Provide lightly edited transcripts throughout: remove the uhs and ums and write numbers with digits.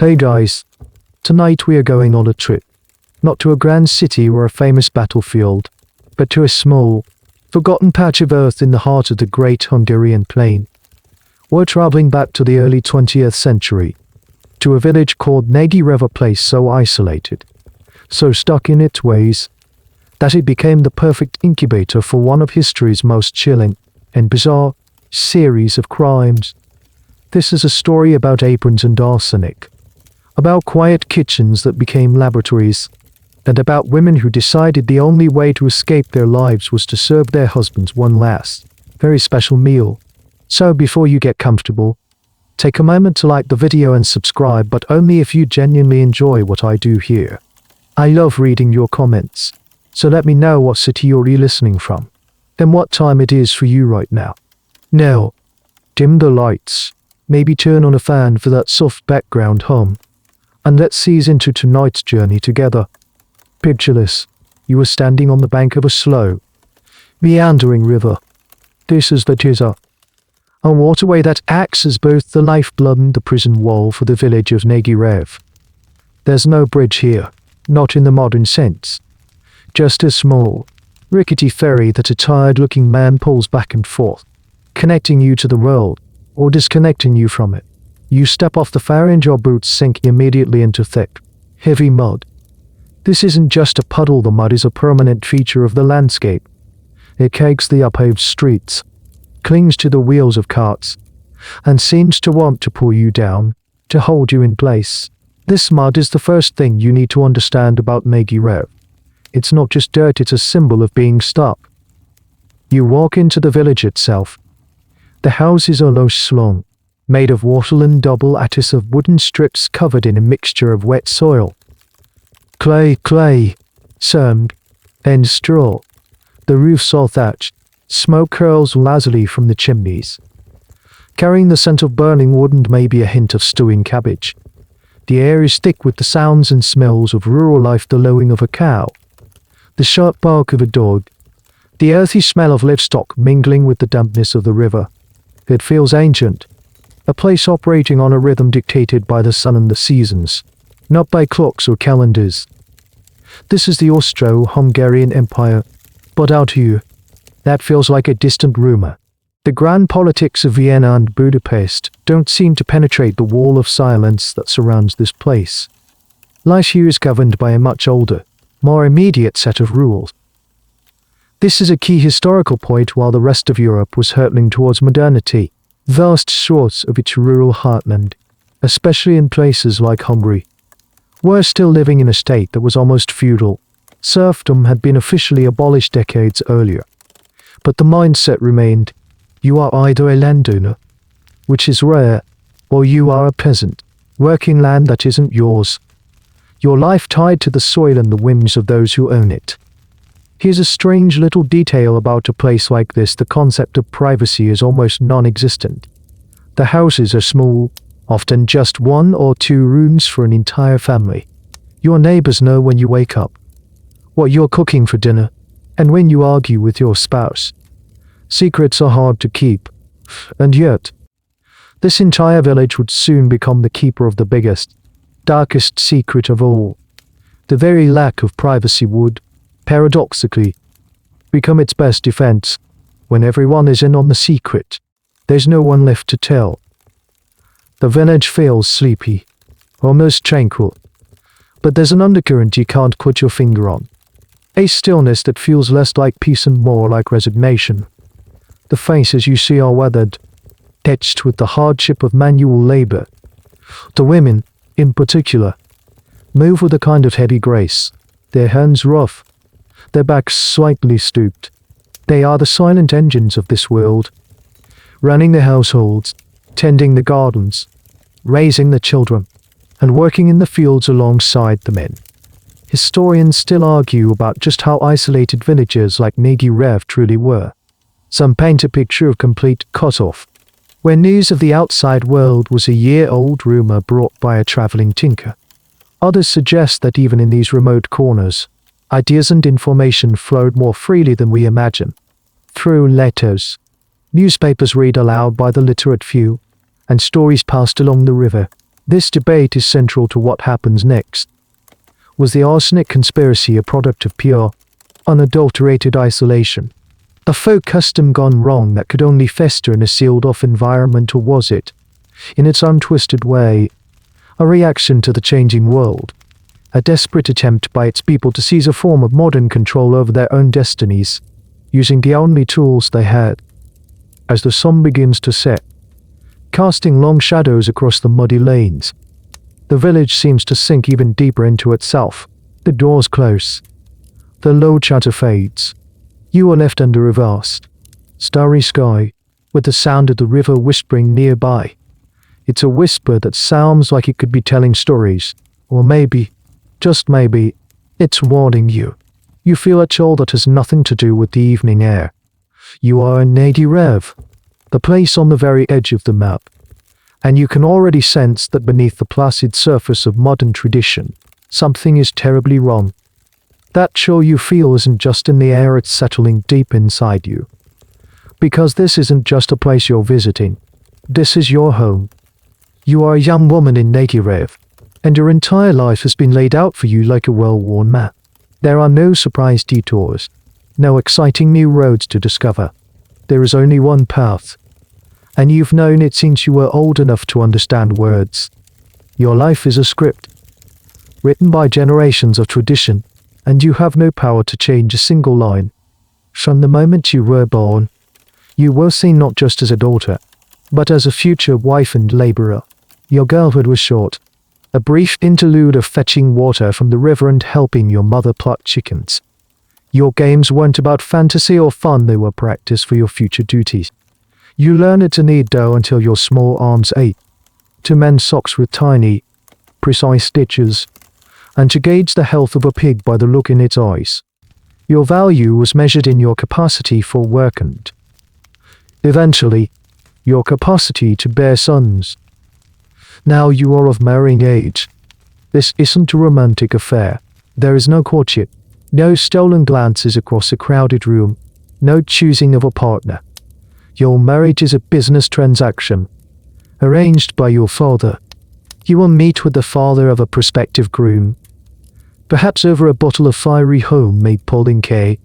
Hey guys, tonight we are going on a trip. Not to a grand city or a famous battlefield, but to a small, forgotten patch of earth in the heart of the great Hungarian plain. We're traveling back to the early 20th century, to a village called Nagyrév, a place so isolated, so stuck in its ways, that it became the perfect incubator for one of history's most chilling and bizarre series of crimes. This is a story about Aprons and Arsenic, about quiet kitchens that became laboratories, and about women who decided the only way to escape their lives was to serve their husbands one last, very special meal. So before you get comfortable, take a moment to like the video and subscribe, but only if you genuinely enjoy what I do here. I love reading your comments, so let me know what city you're listening from, and what time it is for you right now. Now, dim the lights, maybe turn on a fan for that soft background hum, and let's ease into tonight's journey together. Picture this: you are standing on the bank of a slow, meandering river. This is the Tisza, a waterway that acts as both the lifeblood and the prison wall for the village of Nagyrév. There's no bridge here, not in the modern sense. Just a small, rickety ferry that a tired-looking man pulls back and forth, connecting you to the world, or disconnecting you from it. You step off the ferry and your boots sink immediately into thick, heavy mud. This isn't just a puddle, the mud is a permanent feature of the landscape. It cakes the upaved streets, clings to the wheels of carts, and seems to want to pull you down, to hold you in place. This mud is the first thing you need to understand about Nagyrév. It's not just dirt, it's a symbol of being stuck. You walk into the village itself. The houses are low slung, made of wattle and double lattice of wooden strips covered in a mixture of wet soil, clay, sand, and straw. The roofs are thatched. Smoke curls lazily from the chimneys, carrying the scent of burning wood and maybe a hint of stewing cabbage. The air is thick with the sounds and smells of rural life: the lowing of a cow, the sharp bark of a dog, the earthy smell of livestock mingling with the dampness of the river. It feels ancient, a place operating on a rhythm dictated by the sun and the seasons, not by clocks or calendars. This is the Austro-Hungarian Empire, but out here, that feels like a distant rumor. The grand politics of Vienna and Budapest don't seem to penetrate the wall of silence that surrounds this place. Life here is governed by a much older, more immediate set of rules. This is a key historical point while the rest of Europe was hurtling towards modernity. Vast swaths of its rural heartland, especially in places like Hungary, were still living in a state that was almost feudal. Serfdom had been officially abolished decades earlier, but the mindset remained: you are either a landowner, which is rare, or you are a peasant, working land that isn't yours, your life tied to the soil and the whims of those who own it. Here's a strange little detail about a place like this: the concept of privacy is almost non-existent. The houses are small, often just 1 or 2 rooms for an entire family. Your neighbors know when you wake up, what you're cooking for dinner, and when you argue with your spouse. Secrets are hard to keep, and yet, this entire village would soon become the keeper of the biggest, darkest secret of all. The very lack of privacy would, paradoxically, become its best defense. When everyone is in on the secret, there's no one left to tell. The village feels sleepy, almost tranquil, but there's an undercurrent you can't put your finger on. A stillness that feels less like peace and more like resignation. The faces you see are weathered, etched with the hardship of manual labor. The women, in particular, move with a kind of heavy grace, their hands rough, their backs slightly stooped. They are the silent engines of this world, running the households, tending the gardens, raising the children, and working in the fields alongside the men. Historians still argue about just how isolated villages like Nagyrév truly were. Some paint a picture of complete cut-off, where news of the outside world was a year-old rumor brought by a traveling tinker. Others suggest that even in these remote corners, ideas and information flowed more freely than we imagine. Through letters, newspapers read aloud by the literate few, and stories passed along the river, This debate is central to what happens next. Was the arsenic conspiracy a product of pure, unadulterated isolation? A folk custom gone wrong that could only fester in a sealed-off environment, or was it, in its untwisted way, a reaction to the changing world, a desperate attempt by its people to seize a form of modern control over their own destinies, using the only tools they had? As the sun begins to set, casting long shadows across the muddy lanes, the village seems to sink even deeper into itself. The doors close. The low chatter fades. You are left under a vast, starry sky, with the sound of the river whispering nearby. It's a whisper that sounds like it could be telling stories, or maybe, just maybe, it's warning you. You feel a chill that has nothing to do with the evening air. You are in Nagyrév, the place on the very edge of the map, and you can already sense that beneath the placid surface of modern tradition, something is terribly wrong. That chill you feel isn't just in the air, it's settling deep inside you. Because this isn't just a place you're visiting. This is your home. You are a young woman in Nagyrév, and your entire life has been laid out for you like a well-worn map. There are no surprise detours, no exciting new roads to discover. There is only one path, and you've known it since you were old enough to understand words. Your life is a script, written by generations of tradition, and you have no power to change a single line. From the moment you were born, you were seen not just as a daughter, but as a future wife and laborer. Your girlhood was short, a brief interlude of fetching water from the river and helping your mother pluck chickens. Your games weren't about fantasy or fun, they were practice for your future duties. You learned to knead dough until your small arms ached, to mend socks with tiny, precise stitches, and to gauge the health of a pig by the look in its eyes. Your value was measured in your capacity for work and, eventually, your capacity to bear sons. Now you are of marrying age. This isn't a romantic affair. There is no courtship, no stolen glances across a crowded room, no choosing of a partner. Your marriage is a business transaction, arranged by your father. You will meet with the father of a prospective groom, perhaps over a bottle of fiery home-made Polinke,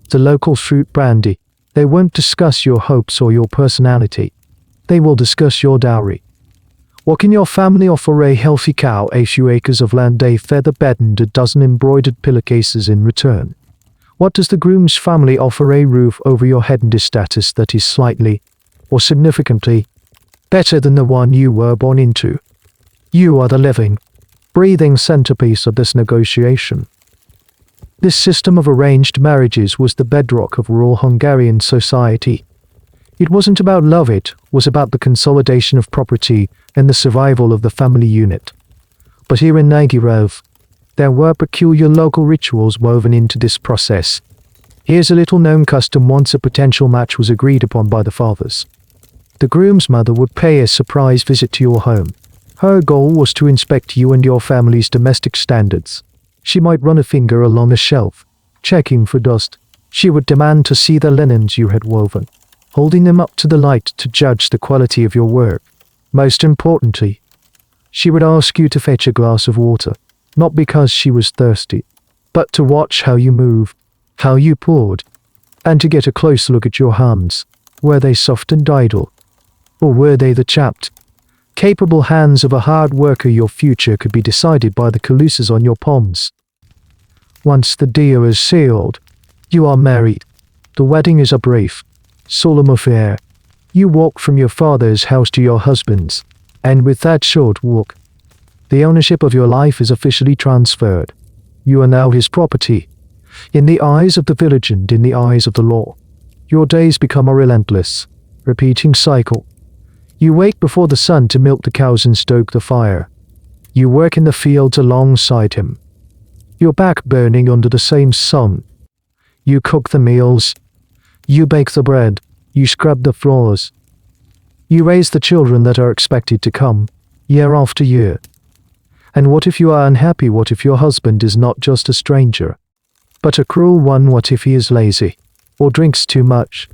the local fruit brandy. They won't discuss your hopes or your personality. They will discuss your dowry. What can your family offer? A healthy cow, a few acres of land, a feather bed, and a dozen embroidered pillowcases in return. What does the groom's family offer? A roof over your head and a status that is slightly, or significantly, better than the one you were born into. You are the living, breathing centerpiece of this negotiation. This system of arranged marriages was the bedrock of rural Hungarian society. It wasn't about love, it was about the consolidation of property and the survival of the family unit. But here in Nagyrév, there were peculiar local rituals woven into this process. Here's a little-known custom. Once a potential match was agreed upon by the fathers, the groom's mother would pay a surprise visit to your home. Her goal was to inspect you and your family's domestic standards. She might run a finger along a shelf, checking for dust. She would demand to see the linens you had woven, holding them up to the light to judge the quality of your work. Most importantly, she would ask you to fetch a glass of water, not because she was thirsty, but to watch how you move, how you poured, and to get a close look at your hands. Were they soft and idle, or were they the chapped, capable hands of a hard worker? Your future could be decided by the calluses on your palms. Once the deal is sealed, you are married. The wedding is a brief, solemn affair. You walk from your father's house to your husband's, and with that short walk, the ownership of your life is officially transferred. You are now his property, in the eyes of the village and in the eyes of the law. Your days become a relentless, repeating cycle. You wake before the sun to milk the cows and stoke the fire. You work in the fields alongside him, your back burning under the same sun. You cook the meals. You bake the bread. You scrub the floors. You raise the children that are expected to come, year after year. And what if you are unhappy? What if your husband is not just a stranger, but a cruel one? What if he is lazy, or drinks too much,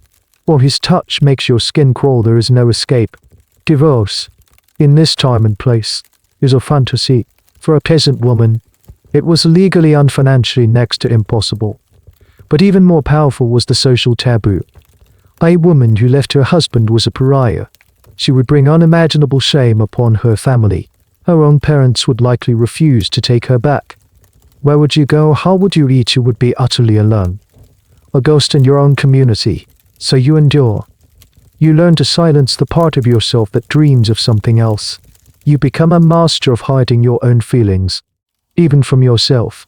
or his touch makes your skin crawl? There is no escape. Divorce. In this time and place, is a fantasy. For a peasant woman, it was legally and financially next to impossible. But even more powerful was the social taboo. A woman who left her husband was a pariah. She would bring unimaginable shame upon her family. Her own parents would likely refuse to take her back. Where would you go? How would you eat? You would be utterly alone. A ghost in your own community. So you endure. You learn to silence the part of yourself that dreams of something else. You become a master of hiding your own feelings, even from yourself.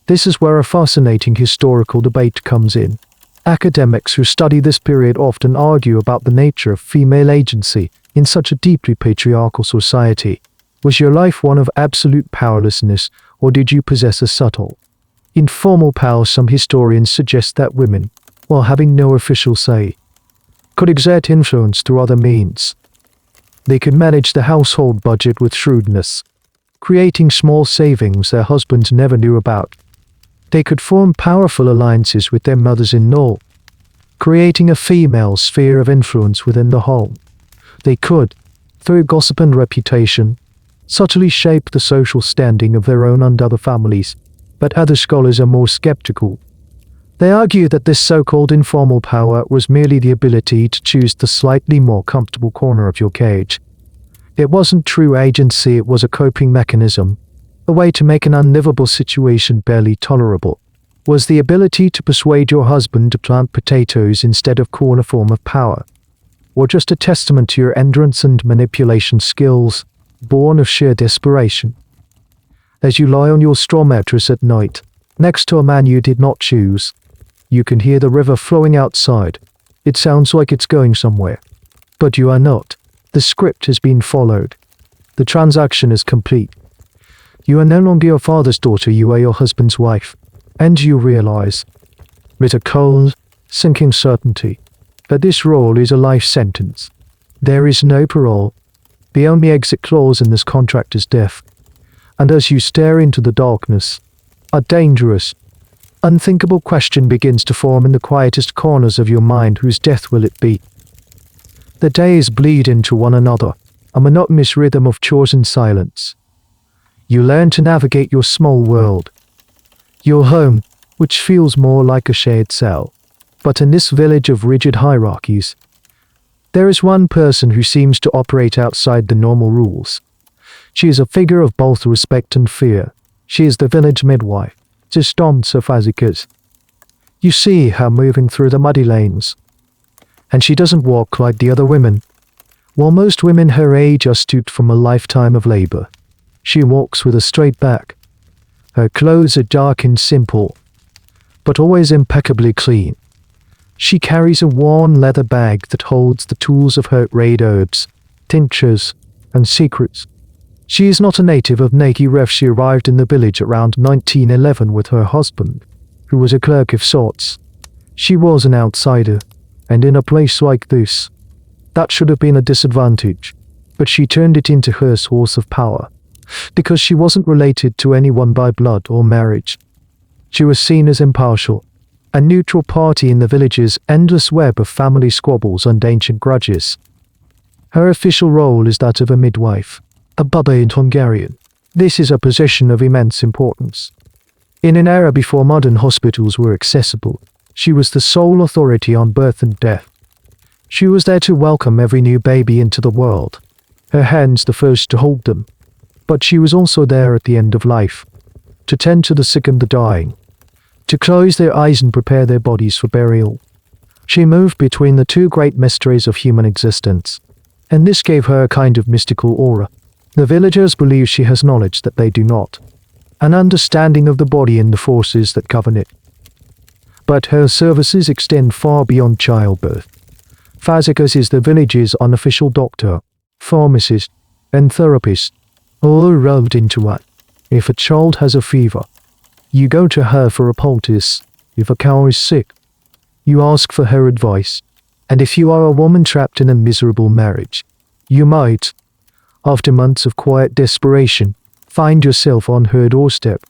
This is where a fascinating historical debate comes in. Academics who study this period often argue about the nature of female agency in such a deeply patriarchal society. Was your life one of absolute powerlessness, or did you possess a subtle, informal power? Some historians suggest that women, while having no official say, could exert influence through other means. They could manage the household budget with shrewdness, creating small savings their husbands never knew about. They could form powerful alliances with their mothers-in-law, creating a female sphere of influence within the home. They could, through gossip and reputation, subtly shape the social standing of their own and other families, but other scholars are more skeptical. They argue that this so-called informal power was merely the ability to choose the slightly more comfortable corner of your cage. It wasn't true agency, it was a coping mechanism, a way to make an unlivable situation barely tolerable. Was the ability to persuade your husband to plant potatoes instead of corn a form of power, or just a testament to your endurance and manipulation skills, born of sheer desperation? As you lie on your straw mattress at night, next to a man you did not choose, you can hear the river flowing outside. It sounds like it's going somewhere. But you are not. The script has been followed. The transaction is complete. You are no longer your father's daughter, you are your husband's wife. And you realize, with a cold, sinking certainty, that this role is a life sentence. There is no parole. The only exit clause in this contract is death. And as you stare into the darkness, a dangerous, unthinkable question begins to form in the quietest corners of your mind: whose death will it be? The days bleed into one another, a monotonous rhythm of chores and silence. You learn to navigate your small world, your home, which feels more like a shared cell. But in this village of rigid hierarchies, there is one person who seems to operate outside the normal rules. She is a figure of both respect and fear. She is the village midwife, Zsuzsanna Fazekas. You see her moving through the muddy lanes, and she doesn't walk like the other women. While most women her age are stooped from a lifetime of labor, she walks with a straight back. Her clothes are dark and simple, but always impeccably clean. She carries a worn leather bag that holds the tools of her raid herbs, tinctures, and secrets. She is not a native of Nagyrév. She arrived in the village around 1911 with her husband, who was a clerk of sorts. She was an outsider, and in a place like this, that should have been a disadvantage, but she turned it into her source of power, because she wasn't related to anyone by blood or marriage. She was seen as impartial, a neutral party in the village's endless web of family squabbles and ancient grudges. Her official role is that of a midwife, a baba in Hungarian. This is a position of immense importance. In an era before modern hospitals were accessible, she was the sole authority on birth and death. She was there to welcome every new baby into the world, her hands the first to hold them. But she was also there at the end of life, to tend to the sick and the dying, to close their eyes and prepare their bodies for burial. She moved between the two great mysteries of human existence, and this gave her a kind of mystical aura. The villagers believe she has knowledge that they do not, an understanding of the body and the forces that govern it. But her services extend far beyond childbirth. Fazekas is the village's unofficial doctor, pharmacist, and therapist, all rolled into one. If a child has a fever, you go to her for a poultice. If a cow is sick, you ask for her advice. And if you are a woman trapped in a miserable marriage, you might, after months of quiet desperation, find yourself on her doorstep.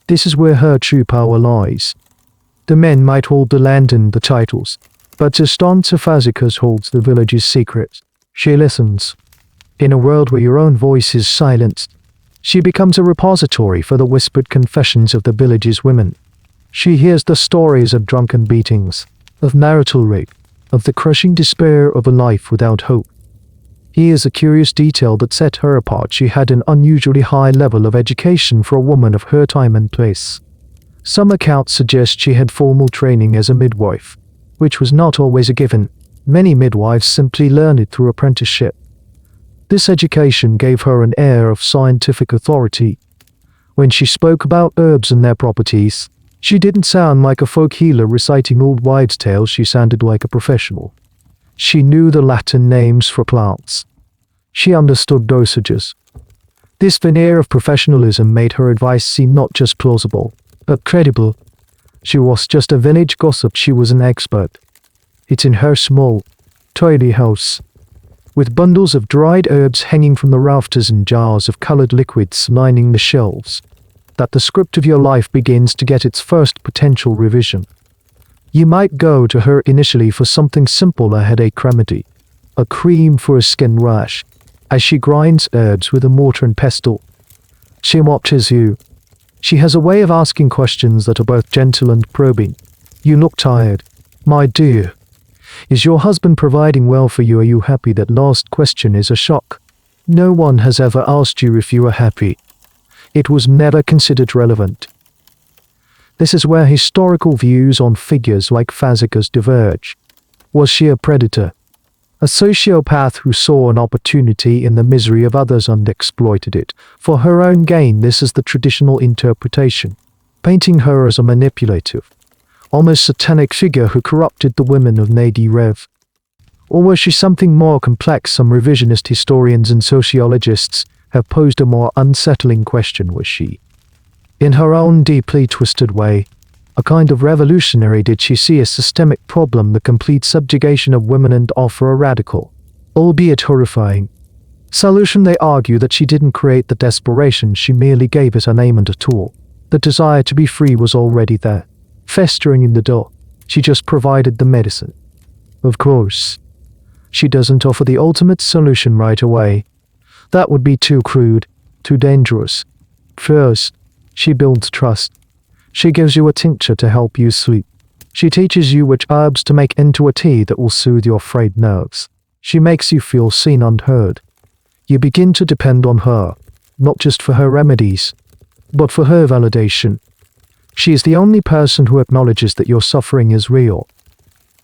This is where her true power lies. The men might hold the land and the titles, but Zsuzsanna Fazekas holds the village's secrets. She listens. In a world where your own voice is silenced, she becomes a repository for the whispered confessions of the village's women. She hears the stories of drunken beatings, of marital rape, of the crushing despair of a life without hope. Here's a curious detail that set her apart. She had an unusually high level of education for a woman of her time and place. Some accounts suggest she had formal training as a midwife, which was not always a given. Many midwives simply learned it through apprenticeship. This education gave her an air of scientific authority. When she spoke about herbs and their properties, she didn't sound like a folk healer reciting old wives' tales. She sounded like a professional. She knew the Latin names for plants. She understood dosages. This veneer of professionalism made her advice seem not just plausible, but credible. She was just a village gossip. She was an expert. It's in her small, tidy house, with bundles of dried herbs hanging from the rafters and jars of colored liquids lining the shelves, that the script of your life begins to get its first potential revision. You might go to her initially for something simple, a headache remedy, a cream for a skin rash, as she grinds herbs with a mortar and pestle. She watches you. She has a way of asking questions that are both gentle and probing. You look tired. My dear, is your husband providing well for you? Are you happy? That last question is a shock. No one has ever asked you if you are happy. It was never considered relevant. This is where historical views on figures like Fazekas diverge. Was she a predator? A sociopath who saw an opportunity in the misery of others and exploited it for her own gain? This is the traditional interpretation, painting her as a manipulative, almost satanic figure who corrupted the women of Nagyrév. Or was she something more complex? Some revisionist historians and sociologists have posed a more unsettling question. Was she, in her own deeply twisted way, a kind of revolutionary? Did she see a systemic problem, the complete subjugation of women, and offer a radical, albeit horrifying, solution? They argue that she didn't create the desperation, she merely gave it a name and a tool. The desire to be free was already there, festering in the door. She just provided the medicine. Of course, she doesn't offer the ultimate solution right away. That would be too crude, too dangerous. First, she builds trust. She gives you a tincture to help you sleep. She teaches you which herbs to make into a tea that will soothe your frayed nerves. She makes you feel seen and heard. You begin to depend on her, not just for her remedies, but for her validation. She is the only person who acknowledges that your suffering is real.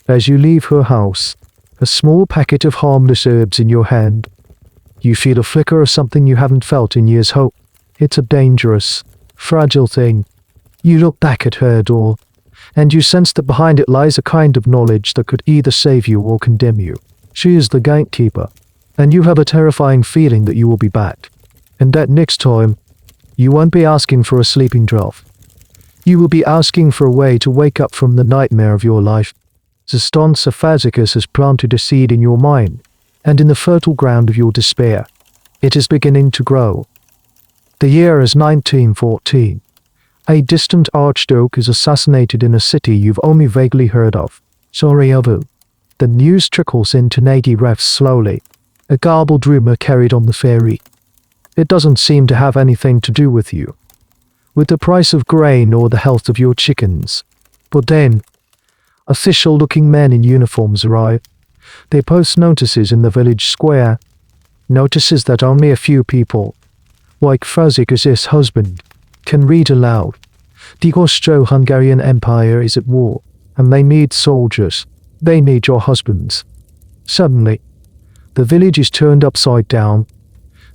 As you leave her house, a small packet of harmless herbs in your hand, you feel a flicker of something you haven't felt in years. Hope. It's a dangerous, fragile thing. You look back at her door, and you sense that behind it lies a kind of knowledge that could either save you or condemn you. She is the gatekeeper, and you have a terrifying feeling that you will be back. And that next time, you won't be asking for a sleeping draught. You will be asking for a way to wake up from the nightmare of your life. Zsuzsanna Fazekas has planted a seed in your mind, and in the fertile ground of your despair, it is beginning to grow. The year is 1914. A distant archduke is assassinated in a city you've only vaguely heard of, Sarajevo. The news trickles into Nagyrév slowly, a garbled rumor carried on the ferry. It doesn't seem to have anything to do with you, with the price of grain or the health of your chickens. But then, official-looking men in uniforms arrive. They post notices in the village square, notices that only a few people, like Fazekas' husband, can read aloud. The Austro-Hungarian Empire is at war, and they need soldiers. They need your husbands. Suddenly, the village is turned upside down.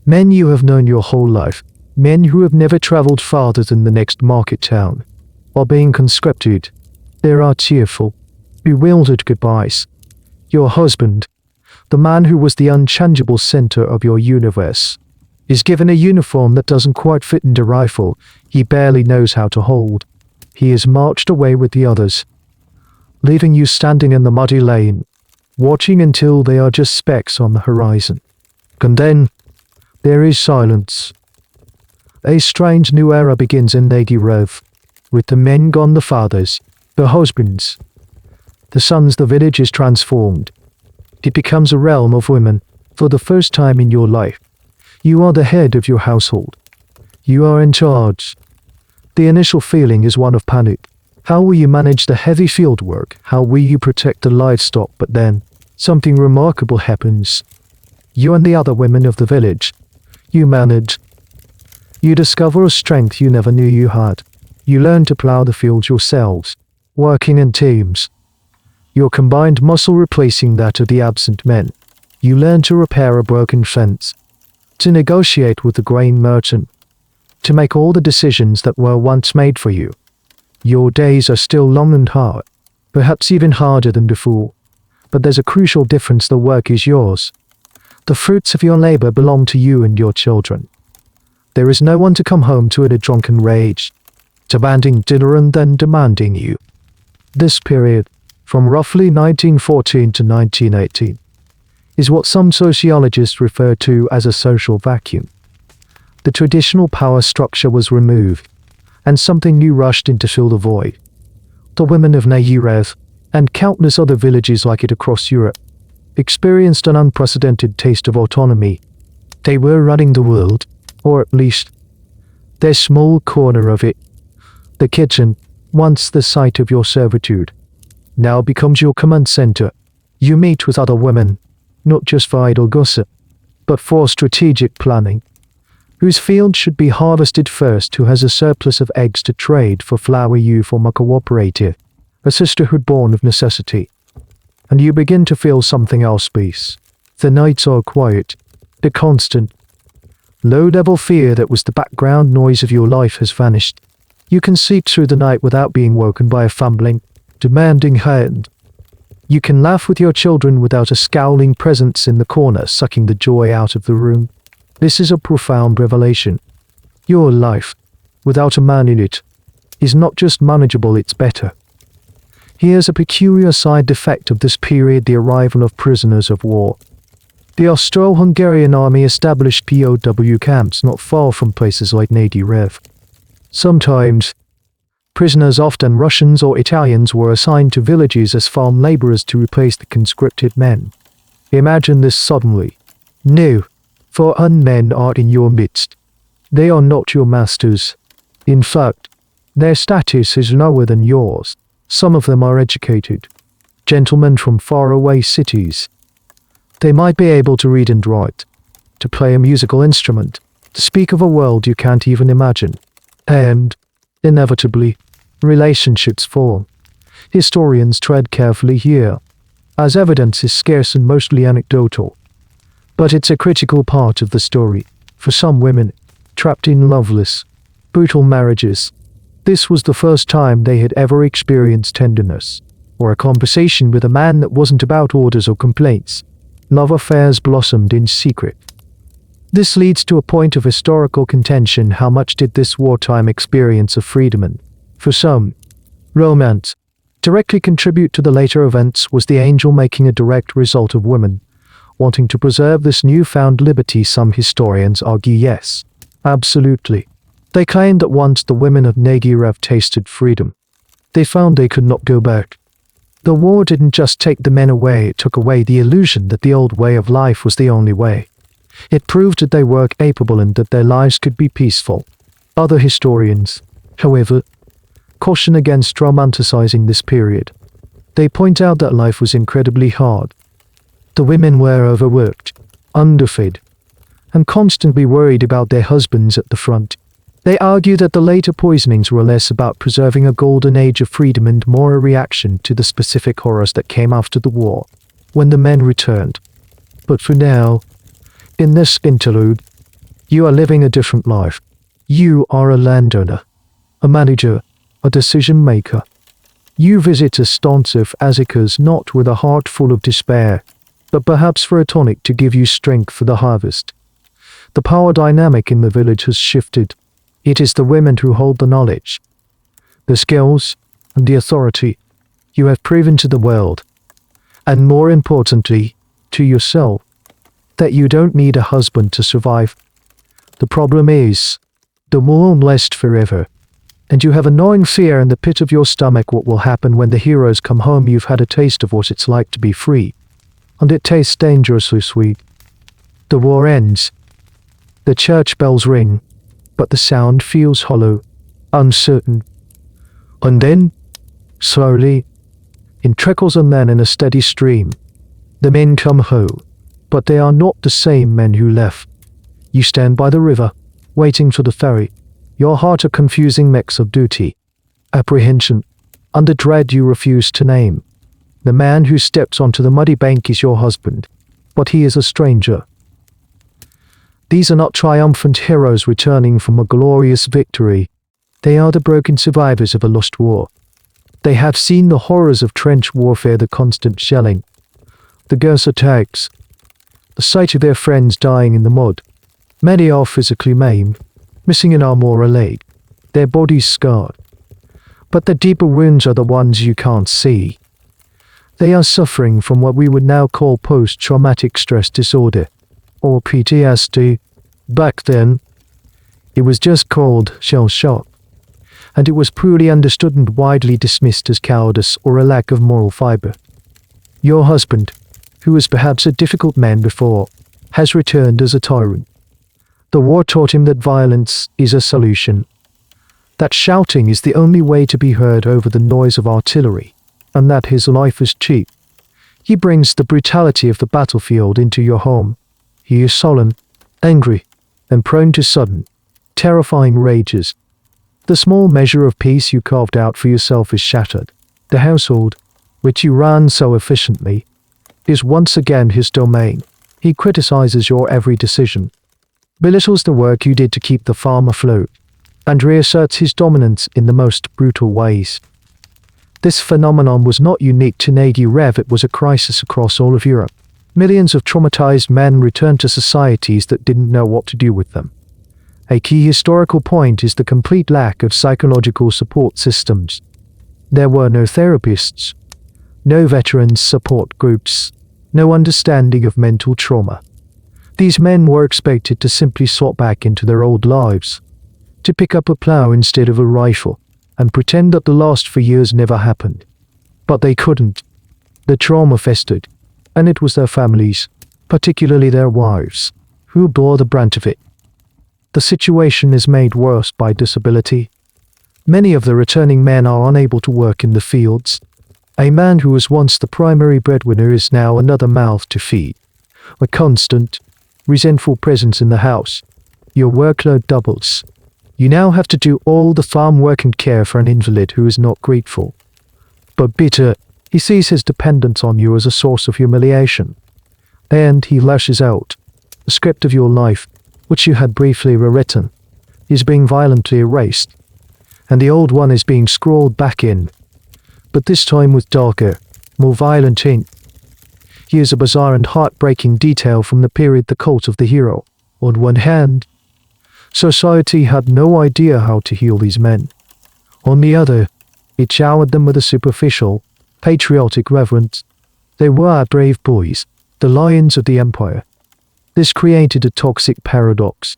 Men you have known your whole life, men who have never traveled farther than the next market town, are being conscripted. There are tearful, bewildered goodbyes. Your husband, the man who was the unchangeable center of your universe, is given a uniform that doesn't quite fit in the rifle he barely knows how to hold. He is marched away with the others, leaving you standing in the muddy lane, watching until they are just specks on the horizon. And then, there is silence. A strange new era begins in Nagyrév, with the men gone, the fathers, the husbands, the sons. The village is transformed. It becomes a realm of women, For the first time in your life, you are the head of your household. You are in charge. The initial feeling is one of panic. How will you manage the heavy field work? How will you protect the livestock? But then, something remarkable happens. You and the other women of the village, you manage. You discover a strength you never knew you had. You learn to plow the fields yourselves, working in teams. Your combined muscle replacing that of the absent men. You learn to repair a broken fence, to negotiate with the grain merchant, to make all the decisions that were once made for you. Your days are still long and hard, perhaps even harder than before. But there's a crucial difference: the work is yours. The fruits of your labor belong to you and your children. There is no one to come home to in a drunken rage, demanding dinner and then demanding you. This period, from roughly 1914 to 1918, is what some sociologists refer to as a social vacuum. The traditional power structure was removed, and something new rushed in to fill the void. The women of Nagyrév, and countless other villages like it across Europe, experienced an unprecedented taste of autonomy. They were running the world, or at least their small corner of it. The kitchen, once the site of your servitude, now becomes your command center. You meet with other women, not just for idle gossip, but for strategic planning. Whose field should be harvested first? Who has a surplus of eggs to trade for flour? You form a cooperative, a sisterhood born of necessity. And you begin to feel something else. Peace. The nights are quiet. The constant, low-level fear that was the background noise of your life has vanished. You can sleep through the night without being woken by a fumbling, demanding hand. You can laugh with your children without a scowling presence in the corner sucking the joy out of the room. This is a profound revelation. Your life, without a man in it, is not just manageable, it's better. Here's a peculiar side effect of this period: the arrival of prisoners of war. The Austro-Hungarian army established POW camps not far from places like Nagyrév. Sometimes, prisoners, often Russians or Italians, were assigned to villages as farm laborers to replace the conscripted men. Imagine this suddenly. No, for unmen are in your midst. They are not your masters. In fact, their status is lower than yours. Some of them are educated, gentlemen from faraway cities. They might be able to read and write, to play a musical instrument, to speak of a world you can't even imagine. And, inevitably, relationships form. Historians tread carefully here, as evidence is scarce and mostly anecdotal. But it's a critical part of the story. For some women, trapped in loveless, brutal marriages, this was the first time they had ever experienced tenderness, or a conversation with a man that wasn't about orders or complaints. Love affairs blossomed in secret. This leads to a point of historical contention: how much did this wartime experience of freedom and, for some, romance, directly contribute to the later events? Was the angel making a direct result of women wanting to preserve this newfound liberty? Some historians argue yes, absolutely. They claim that once the women of Nagyrév tasted freedom, they found they could not go back. The war didn't just take the men away, it took away the illusion that the old way of life was the only way. It proved that they were capable and that their lives could be peaceful. Other historians, however, caution against romanticizing this period. They point out that life was incredibly hard. The women were overworked, underfed, and constantly worried about their husbands at the front. They argue that the later poisonings were less about preserving a golden age of freedom and more a reaction to the specific horrors that came after the war, when the men returned. But for now, in this interlude, you are living a different life. You are a landowner, a manager, a decision maker. You visit Zsuzsanna Fazekas not with a heart full of despair, but perhaps for a tonic to give you strength for the harvest. The power dynamic in the village has shifted. It is the women who hold the knowledge, the skills, and the authority. You have proven to the world, and more importantly, to yourself, that you don't need a husband to survive. The problem is, the war won't last forever, and you have a gnawing fear in the pit of your stomach what will happen when the heroes come home. You've had a taste of what it's like to be free, and it tastes dangerously sweet. The war ends. The church bells ring, but the sound feels hollow, uncertain. And then, slowly, in trickles and then in a steady stream, the men come home, but they are not the same men who left. You stand by the river, waiting for the ferry, your heart a confusing mix of duty, apprehension, and the dread you refuse to name. The man who steps onto the muddy bank is your husband, but he is a stranger. These are not triumphant heroes returning from a glorious victory. They are the broken survivors of a lost war. They have seen the horrors of trench warfare, the constant shelling, the gas attacks, the sight of their friends dying in the mud. Many are physically maimed, missing an arm or a leg, their bodies scarred. But the deeper wounds are the ones you can't see. They are suffering from what we would now call post-traumatic stress disorder, or PTSD. Back then, it was just called shell shock, and it was poorly understood and widely dismissed as cowardice or a lack of moral fiber. Your husband, who was perhaps a difficult man before, has returned as a tyrant. The war taught him that violence is a solution, that shouting is the only way to be heard over the noise of artillery, and that his life is cheap. He brings the brutality of the battlefield into your home. He is sullen, angry, and prone to sudden, terrifying rages. The small measure of peace you carved out for yourself is shattered. The household, which you ran so efficiently, is once again his domain. He criticizes your every decision, belittles the work you did to keep the farm afloat, and reasserts his dominance in the most brutal ways. This phenomenon was not unique to Nagyrév, it was a crisis across all of Europe. Millions of traumatized men returned to societies that didn't know what to do with them. A key historical point is the complete lack of psychological support systems. There were no therapists, no veterans support groups, no understanding of mental trauma. These men were expected to simply slot back into their old lives, to pick up a plow instead of a rifle, and pretend that the last 4 years never happened. But they couldn't. The trauma festered, and it was their families, particularly their wives, who bore the brunt of it. The situation is made worse by disability. Many of the returning men are unable to work in the fields. A man who was once the primary breadwinner is now another mouth to feed. A constant, resentful presence in the house. Your workload doubles. You now have to do all the farm work and care for an invalid who is not grateful, but bitter. He sees his dependence on you as a source of humiliation, and he lashes out. The script of your life, which you had briefly rewritten, is being violently erased, and the old one is being scrawled back in, but this time with darker, more violent ink. Here's a bizarre and heartbreaking detail from the period The Cult of the Hero. On one hand, society had no idea how to heal these men. On the other, it showered them with a superficial, patriotic reverence. They were brave boys, the lions of the empire. This created a toxic paradox.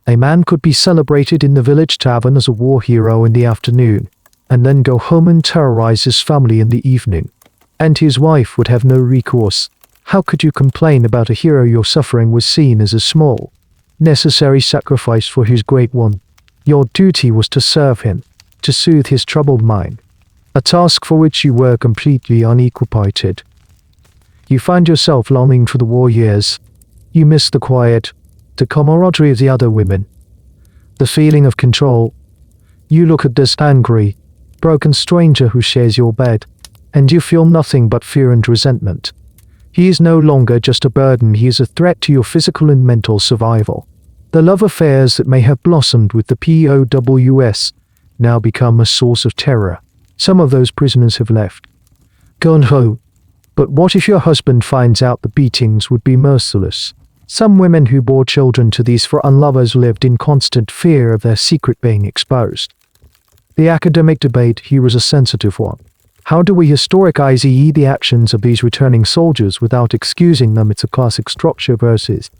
A man could be celebrated in the village tavern as a war hero in the afternoon, and then go home and terrorize his family in the evening, and his wife would have no recourse. How could you complain about a hero your suffering was seen as a small, necessary sacrifice for his great one? Your duty was to serve him, to soothe his troubled mind, a task for which you were completely unequipped. You find yourself longing for the war years. You miss the quiet, the camaraderie of the other women, the feeling of control. You look at this angry, broken stranger who shares your bed, and you feel nothing but fear and resentment. He is no longer just a burden, he is a threat to your physical and mental survival. The love affairs that may have blossomed with the POWs now become a source of terror. Some of those prisoners have left, gone home. But what if your husband finds out? The beatings would be merciless. Some women who bore children to these foreign lovers lived in constant fear of their secret being exposed. The academic debate here is a sensitive one. How do we historicize the actions of these returning soldiers without excusing them? It's a classic structure versus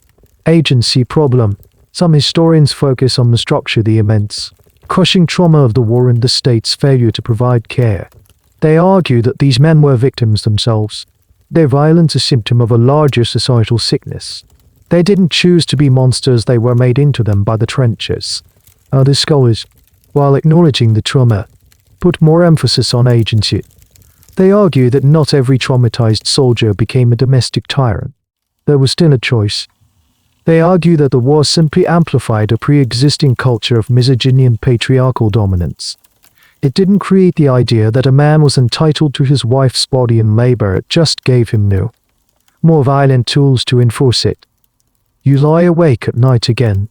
agency problem. Some historians focus on the structure, the immense, crushing trauma of the war and the state's failure to provide care. They argue that these men were victims themselves. Their violence is a symptom of a larger societal sickness. They didn't choose to be monsters, they were made into them by the trenches. Other scholars, while acknowledging the trauma, put more emphasis on agency. They argue that not every traumatized soldier became a domestic tyrant. There was still a choice. They argue that the war simply amplified a pre-existing culture of misogyny and patriarchal dominance. It didn't create the idea that a man was entitled to his wife's body in labor, it just gave him new, more violent tools to enforce it. You lie awake at night again.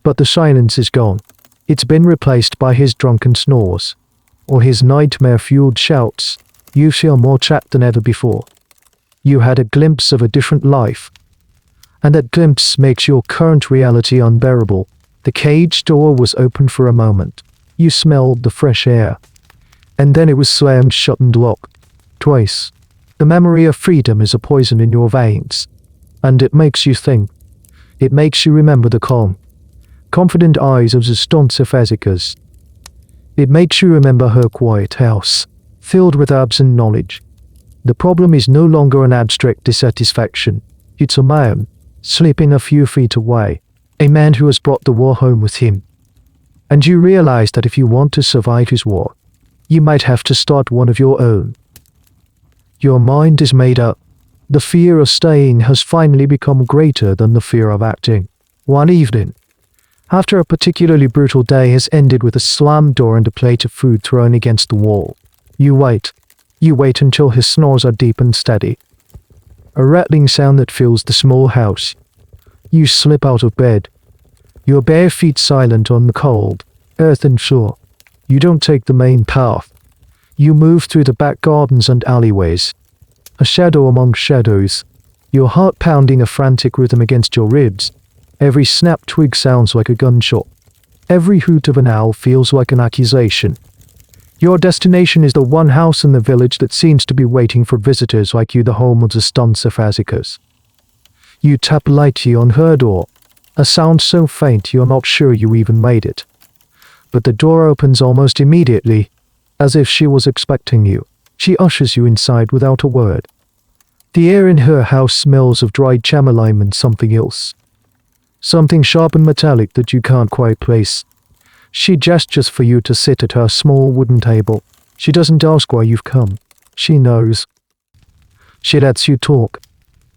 But the silence is gone. It's been replaced by his drunken snores, or his nightmare-fueled shouts. You feel more trapped than ever before. You had a glimpse of a different life, and that glimpse makes your current reality unbearable. The cage door was open for a moment. You smelled the fresh air, and then it was slammed shut and locked. Twice. The memory of freedom is a poison in your veins, and it makes you think. It makes you remember the calm, confident eyes of Zsuzsanna Fazekas. It makes you remember her quiet house, filled with absent knowledge. The problem is no longer an abstract dissatisfaction. It's a man, sleeping a few feet away, a man who has brought the war home with him. And you realize that if you want to survive his war, you might have to start one of your own. Your mind is made up. The fear of staying has finally become greater than the fear of acting. One evening, after a particularly brutal day has ended with a slammed door and a plate of food thrown against the wall, you wait. You wait until his snores are deep and steady. A rattling sound that fills the small house. You slip out of bed, your bare feet silent on the cold, earthen floor. You don't take the main path. You move through the back gardens and alleyways. A shadow among shadows, your heart pounding a frantic rhythm against your ribs. Every snap twig sounds like a gunshot. Every hoot of an owl feels like an accusation. Your destination is the one house in the village that seems to be waiting for visitors like you, the home of Zsuzsanna Fazekas. You tap lightly on her door, a sound so faint you're not sure you even made it. But the door opens almost immediately, as if she was expecting you. She ushers you inside without a word. The air in her house smells of dried chamomile and something else. Something sharp and metallic that you can't quite place. She gestures for you to sit at her small wooden table. She doesn't ask why you've come. She knows. She lets you talk.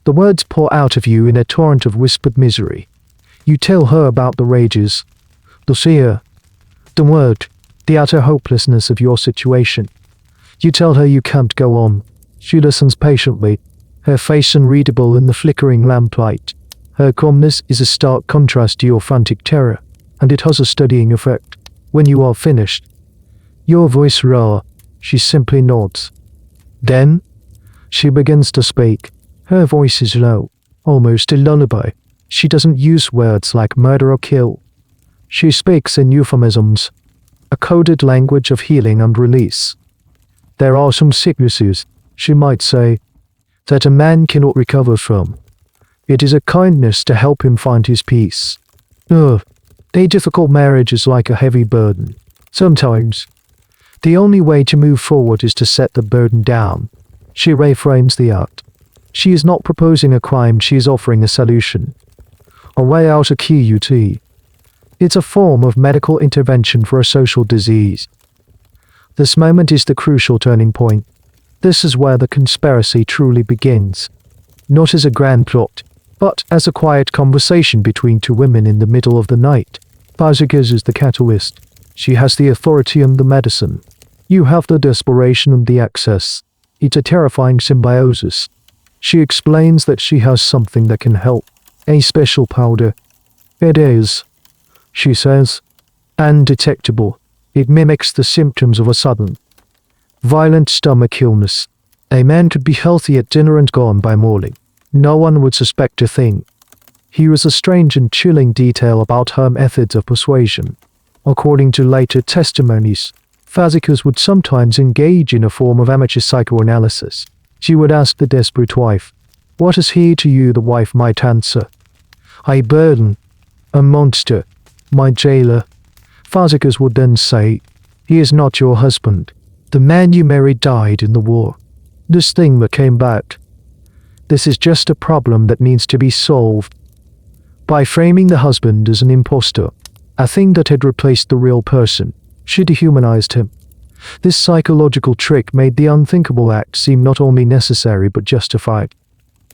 The words pour out of you in a torrent of whispered misery. You tell her about the rages, the fear, the word, the utter hopelessness of your situation. You tell her you can't go on. She listens patiently, her face unreadable in the flickering lamplight. Her calmness is a stark contrast to your frantic terror, and it has a steadying effect. When you are finished, your voice raw, she simply nods. Then, she begins to speak. Her voice is low, almost a lullaby. She doesn't use words like murder or kill. She speaks in euphemisms, a coded language of healing and release. There are some sicknesses, she might say, that a man cannot recover from. It is a kindness to help him find his peace. A difficult marriage is like a heavy burden. Sometimes, the only way to move forward is to set the burden down. She reframes the act. She is not proposing a crime, she is offering a solution. A way out of QUT. It's a form of medical intervention for a social disease. This moment is the crucial turning point. This is where the conspiracy truly begins. Not as a grand plot, but as a quiet conversation between two women in the middle of the night. Fazekas is the catalyst. She has the authority and the medicine. You have the desperation and the access. It's a terrifying symbiosis. She explains that she has something that can help. A special powder. It is, she says, undetectable. It mimics the symptoms of a sudden, violent stomach illness. A man could be healthy at dinner and gone by morning. No one would suspect a thing. Here is a strange and chilling detail about her methods of persuasion. According to later testimonies, Fazekas would sometimes engage in a form of amateur psychoanalysis. She would ask the desperate wife, "What is he to you?" The wife might answer, "A burden, a monster, my jailer." Fazekas would then say, "He is not your husband. The man you married died in the war. This thing that came back. This is just a problem that needs to be solved." By framing the husband as an impostor, a thing that had replaced the real person, she dehumanized him. This psychological trick made the unthinkable act seem not only necessary but justified.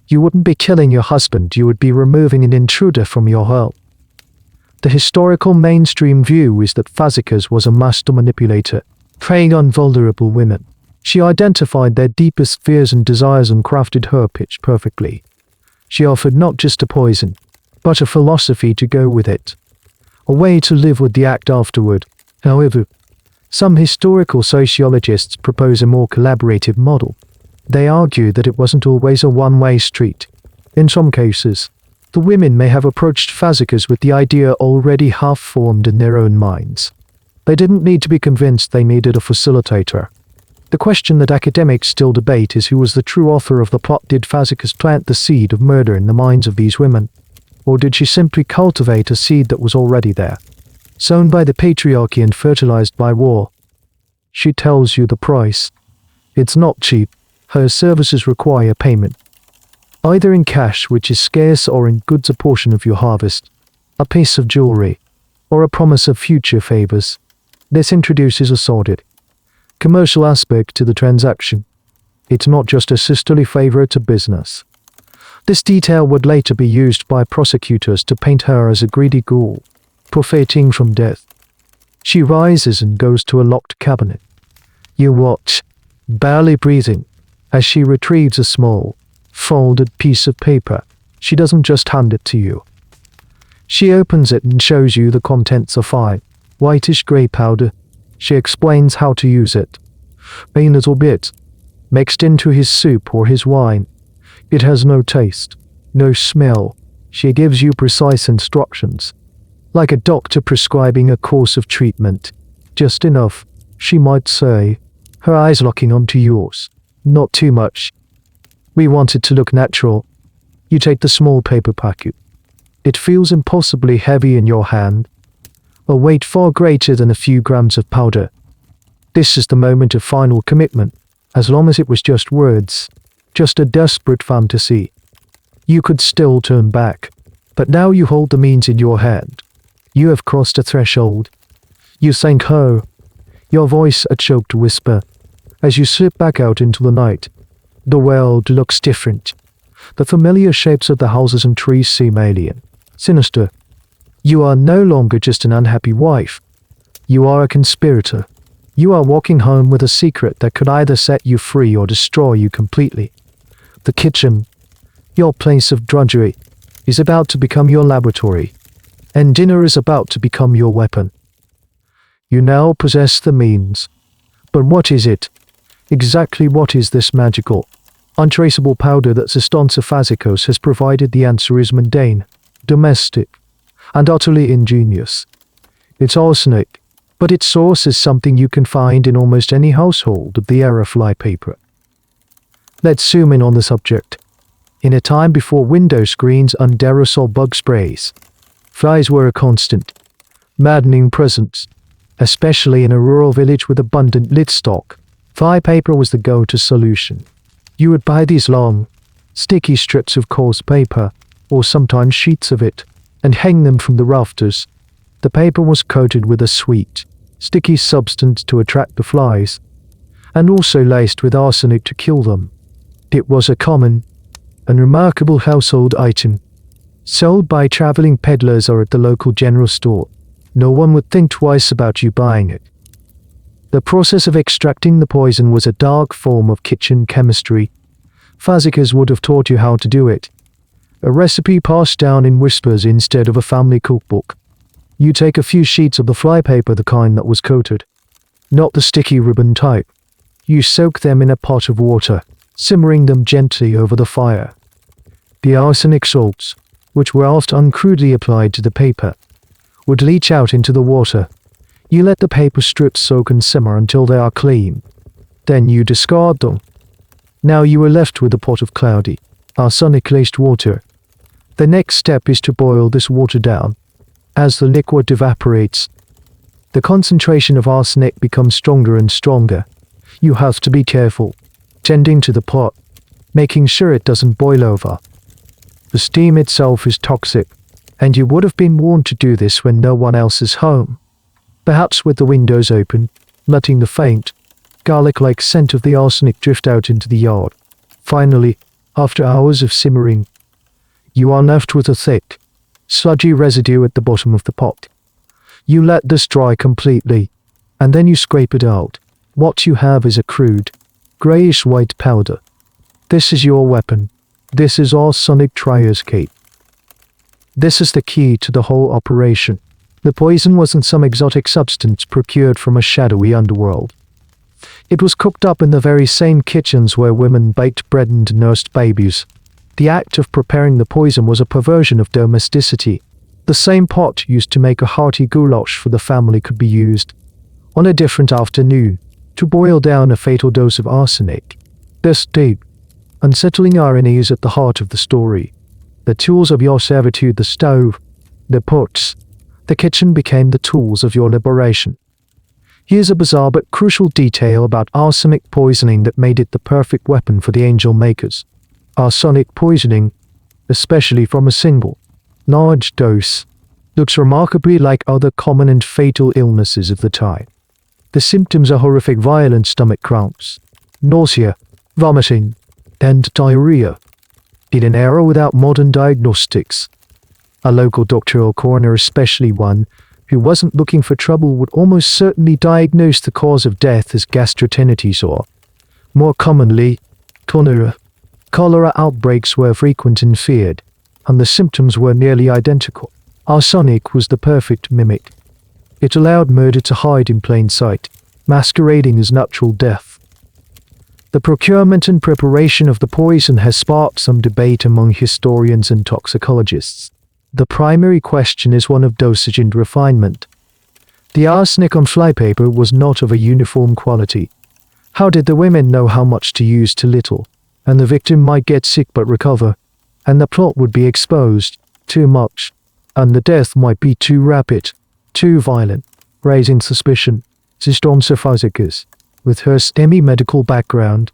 You wouldn't be killing your husband, you would be removing an intruder from your home. The historical mainstream view is that Fazekas was a master manipulator, preying on vulnerable women. She identified their deepest fears and desires and crafted her pitch perfectly. She offered not just a poison, but a philosophy to go with it. A way to live with the act afterward. However, some historical sociologists propose a more collaborative model. They argue that it wasn't always a one-way street. In some cases, the women may have approached Fazekas with the idea already half-formed in their own minds. They didn't need to be convinced they needed a facilitator. The question that academics still debate is who was the true author of the plot. Did Fazekas plant the seed of murder in the minds of these women? Or did she simply cultivate a seed that was already there, sown by the patriarchy and fertilized by war? She tells you the price. It's not cheap. Her services require payment, either in cash, which is scarce, or in goods, a portion of your harvest, a piece of jewelry, or a promise of future favors. This introduces a sordid, commercial aspect to the transaction. It's not just a sisterly favor to business. This detail would later be used by prosecutors to paint her as a greedy ghoul, profiting from death. She rises and goes to a locked cabinet. You watch, barely breathing, as she retrieves a small, folded piece of paper. She doesn't just hand it to you. She opens it and shows you the contents of fine, whitish-grey powder. She explains how to use it. A little bit, mixed into his soup or his wine. It has no taste, no smell. She gives you precise instructions, like a doctor prescribing a course of treatment. Just enough, she might say, her eyes locking onto yours. Not too much. We want it to look natural. You take the small paper packet. It feels impossibly heavy in your hand, a weight far greater than a few grams of powder. This is the moment of final commitment. As long as it was just words, just a desperate fantasy, you could still turn back. But now you hold the means in your hand. You have crossed a threshold. You thank her, your voice a choked whisper, as you slip back out into the night. The world looks different. The familiar shapes of the houses and trees seem alien, sinister. You are no longer just an unhappy wife. You are a conspirator. You are walking home with a secret that could either set you free or destroy you completely. The kitchen, your place of drudgery, is about to become your laboratory, and dinner is about to become your weapon. You now possess the means. But what is it? Exactly what is this magical, untraceable powder that Zsuzsanna Fazekas has provided? The answer is mundane, domestic, and utterly ingenious. It's arsenic, but its source is something you can find in almost any household of the era. Flypaper. Let's zoom in on the subject. In a time before window screens and aerosol bug sprays, flies were a constant, maddening presence, especially in a rural village with abundant lid stock. Flypaper was the go-to solution. You would buy these long, sticky strips of coarse paper, or sometimes sheets of it, and hang them from the rafters. The paper was coated with a sweet, sticky substance to attract the flies, and also laced with arsenic to kill them. It was a common and remarkable household item, sold by traveling peddlers or at the local general store. No one would think twice about you buying it. The process of extracting the poison was a dark form of kitchen chemistry. Fazekas would have taught you how to do it. A recipe passed down in whispers instead of a family cookbook. You take a few sheets of the flypaper, the kind that was coated, not the sticky ribbon type. You soak them in a pot of water, simmering them gently over the fire. The arsenic salts, which were often crudely applied to the paper, would leach out into the water. You let the paper strips soak and simmer until they are clean. Then you discard them. Now you are left with a pot of cloudy, arsenic-laced water. The next step is to boil this water down. As the liquid evaporates, the concentration of arsenic becomes stronger and stronger. You have to be careful, tending to the pot, making sure it doesn't boil over. The steam itself is toxic, And you would have been warned to do this when no one else is home. Perhaps with the windows open, letting the faint, garlic-like scent of the arsenic drift out into the yard. Finally, after hours of simmering, you are left with a thick, sludgy residue at the bottom of the pot. You let this dry completely, and then you scrape it out. What you have is a crude, greyish-white powder. This is your weapon. This is arsenic triescape. This is the key to the whole operation. The poison wasn't some exotic substance procured from a shadowy underworld. It was cooked up in the very same kitchens where women baked bread and nursed babies. The act of preparing the poison was a perversion of domesticity. The same pot used to make a hearty goulash for the family could be used, on a different afternoon, to boil down a fatal dose of arsenic. This deep, unsettling irony is at the heart of the story. The tools of your servitude, the stove, the pots, the kitchen became the tools of your liberation. Here's a bizarre but crucial detail about arsenic poisoning that made it the perfect weapon for the angel makers. Arsenic poisoning, especially from a single, large dose, looks remarkably like other common and fatal illnesses of the time. The symptoms are horrific: violent stomach cramps, nausea, vomiting, and diarrhea. In an era without modern diagnostics, a local doctor or coroner, especially one who wasn't looking for trouble, would almost certainly diagnose the cause of death as gastroenteritis or, more commonly, cholera. Cholera outbreaks were frequent and feared, and the symptoms were nearly identical. Arsenic was the perfect mimic. It allowed murder to hide in plain sight, masquerading as natural death. The procurement and preparation of the poison has sparked some debate among historians and toxicologists. The primary question is one of dosage and refinement. The arsenic on flypaper was not of a uniform quality. How did the women know how much to use too little? And the victim might get sick but recover, and the plot would be exposed too much, and the death might be too rapid, too violent, raising suspicion. Zsuzsanna Fazekas, with her STEMI medical background,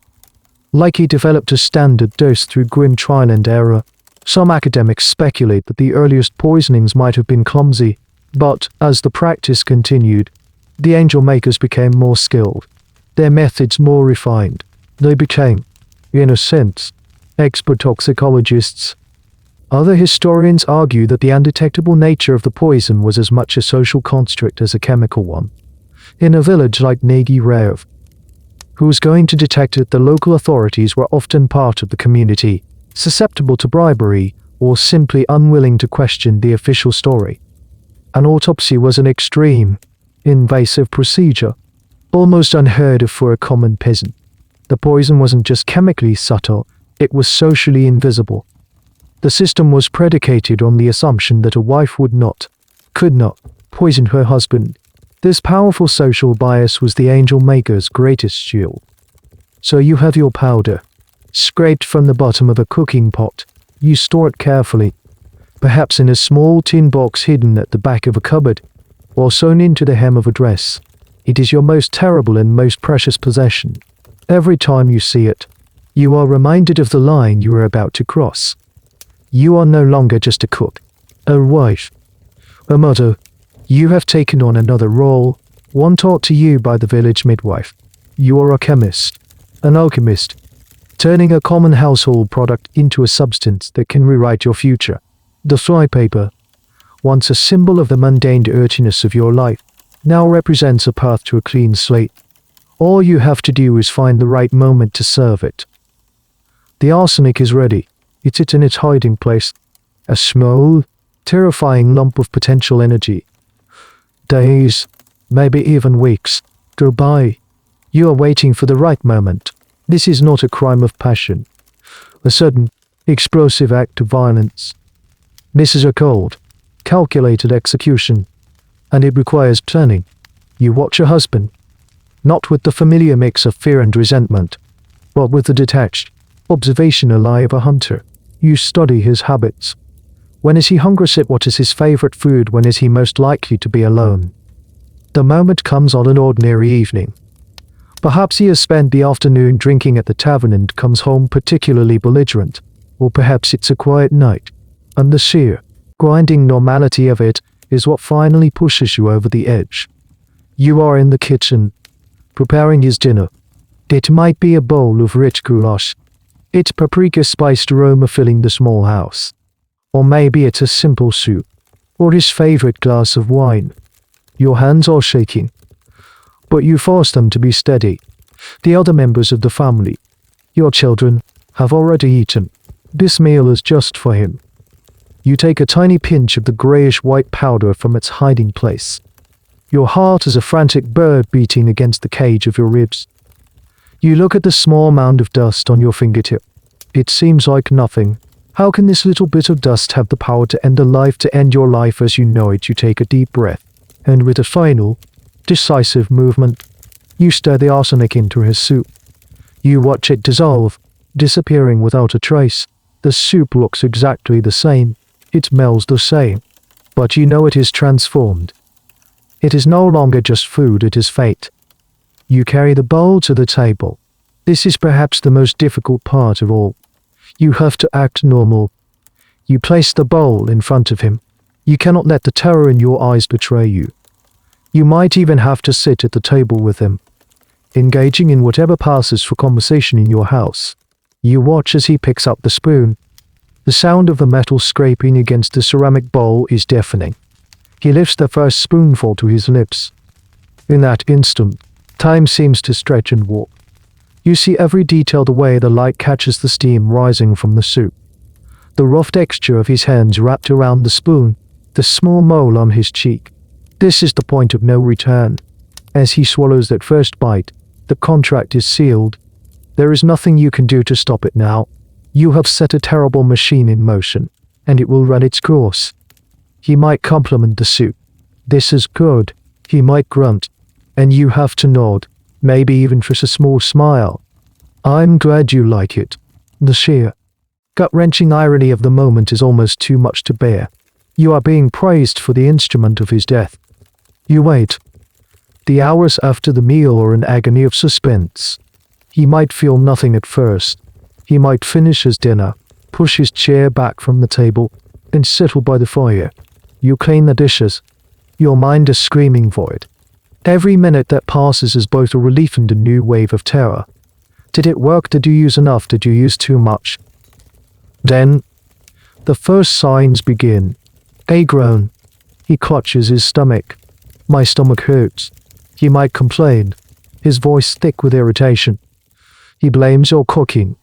likely developed a standard dose through grim trial and error. Some academics speculate that the earliest poisonings might have been clumsy, but as the practice continued, the angel makers became more skilled, their methods more refined. They became, in a sense, expert toxicologists. Other historians argue that the undetectable nature of the poison was as much a social construct as a chemical one. In a village like Nagyrév, who was going to detect it, the local authorities were often part of the community, susceptible to bribery, or simply unwilling to question the official story. An autopsy was an extreme, invasive procedure, almost unheard of for a common peasant. The poison wasn't just chemically subtle, it was socially invisible. The system was predicated on the assumption that a wife could not, poison her husband. This powerful social bias was the angel maker's greatest shield. So you have your powder, scraped from the bottom of a cooking pot. You store it carefully, perhaps in a small tin box hidden at the back of a cupboard, or sewn into the hem of a dress. It is your most terrible and most precious possession. Every time you see it, you are reminded of the line you are about to cross. You are no longer just a cook, a wife, a mother. You have taken on another role, one taught to you by the village midwife. You are a chemist, an alchemist, turning a common household product into a substance that can rewrite your future. The flypaper, once a symbol of the mundane dirtiness of your life, now represents a path to a clean slate. All you have to do is find the right moment to serve it. The arsenic is ready. It's in its hiding place, a small, terrifying lump of potential energy. Days, maybe even weeks, go by. You are waiting for the right moment. This is not a crime of passion, a sudden, explosive act of violence. This is a cold, calculated execution, and it requires planning. You watch your husband, not with the familiar mix of fear and resentment, but with the detached, observational eye of a hunter. You study his habits. When is he hungry? What is his favorite food? When is he most likely to be alone? The moment comes on an ordinary evening. Perhaps he has spent the afternoon drinking at the tavern and comes home particularly belligerent, or perhaps it's a quiet night, and the sheer, grinding normality of it is what finally pushes you over the edge. You are in the kitchen, preparing his dinner. It might be a bowl of rich goulash, its paprika-spiced aroma filling the small house. Or maybe it's a simple soup, or his favorite glass of wine. Your hands are shaking, but you force them to be steady. The other members of the family, your children, have already eaten. This meal is just for him. You take a tiny pinch of the grayish-white powder from its hiding place. Your heart is a frantic bird beating against the cage of your ribs. You look at the small mound of dust on your fingertip. It seems like nothing. How can this little bit of dust have the power to end a life, to end your life as you know it? You take a deep breath, and with a final, decisive movement, you stir the arsenic into his soup. You watch it dissolve, disappearing without a trace. The soup looks exactly the same. It smells the same. But you know it is transformed. It is no longer just food, it is fate. You carry the bowl to the table. This is perhaps the most difficult part of all. You have to act normal. You place the bowl in front of him. You cannot let the terror in your eyes betray you. You might even have to sit at the table with him, engaging in whatever passes for conversation in your house. You watch as he picks up the spoon. The sound of the metal scraping against the ceramic bowl is deafening. He lifts the first spoonful to his lips. In that instant, time seems to stretch and warp. You see every detail, the way the light catches the steam rising from the soup, the rough texture of his hands wrapped around the spoon, the small mole on his cheek. This is the point of no return. As he swallows that first bite, the contract is sealed. There is nothing you can do to stop it now. You have set a terrible machine in motion, and it will run its course. He might compliment the soup. This is good. He might grunt, and you have to nod, maybe even trace a small smile. I'm glad you like it. The sheer, gut-wrenching irony of the moment is almost too much to bear. You are being praised for the instrument of his death. You wait. The hours after the meal are an agony of suspense. He might feel nothing at first. He might finish his dinner, push his chair back from the table, and settle by the fire. You clean the dishes. Your mind is screaming for it. Every minute that passes is both a relief and a new wave of terror. Did it work? Did you use enough? Did you use too much? Then, the first signs begin. A groan. He clutches his stomach. My stomach hurts. He might complain, his voice thick with irritation. He blames your cooking.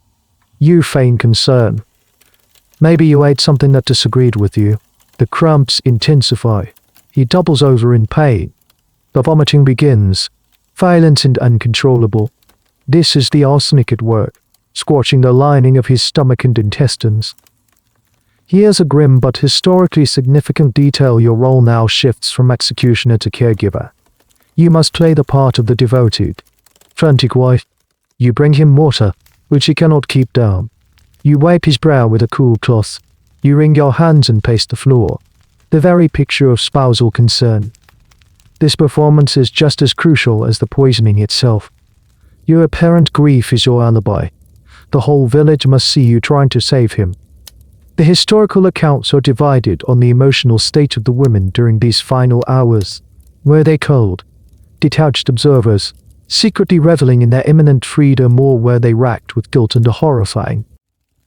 You feign concern. Maybe you ate something that disagreed with you. The cramps intensify. He doubles over in pain. The vomiting begins, violent and uncontrollable. This is the arsenic at work, scorching the lining of his stomach and intestines. Here's a grim but historically significant detail. Your role now shifts from executioner to caregiver. You must play the part of the devoted, frantic wife. You bring him water, which he cannot keep down. You wipe his brow with a cool cloth. You wring your hands and pace the floor, the very picture of spousal concern. This performance is just as crucial as the poisoning itself. Your apparent grief is your alibi. The whole village must see you trying to save him. The historical accounts are divided on the emotional state of the women during these final hours. Were they cold, detached observers, secretly reveling in their imminent freedom, or were they racked with guilt and horrifying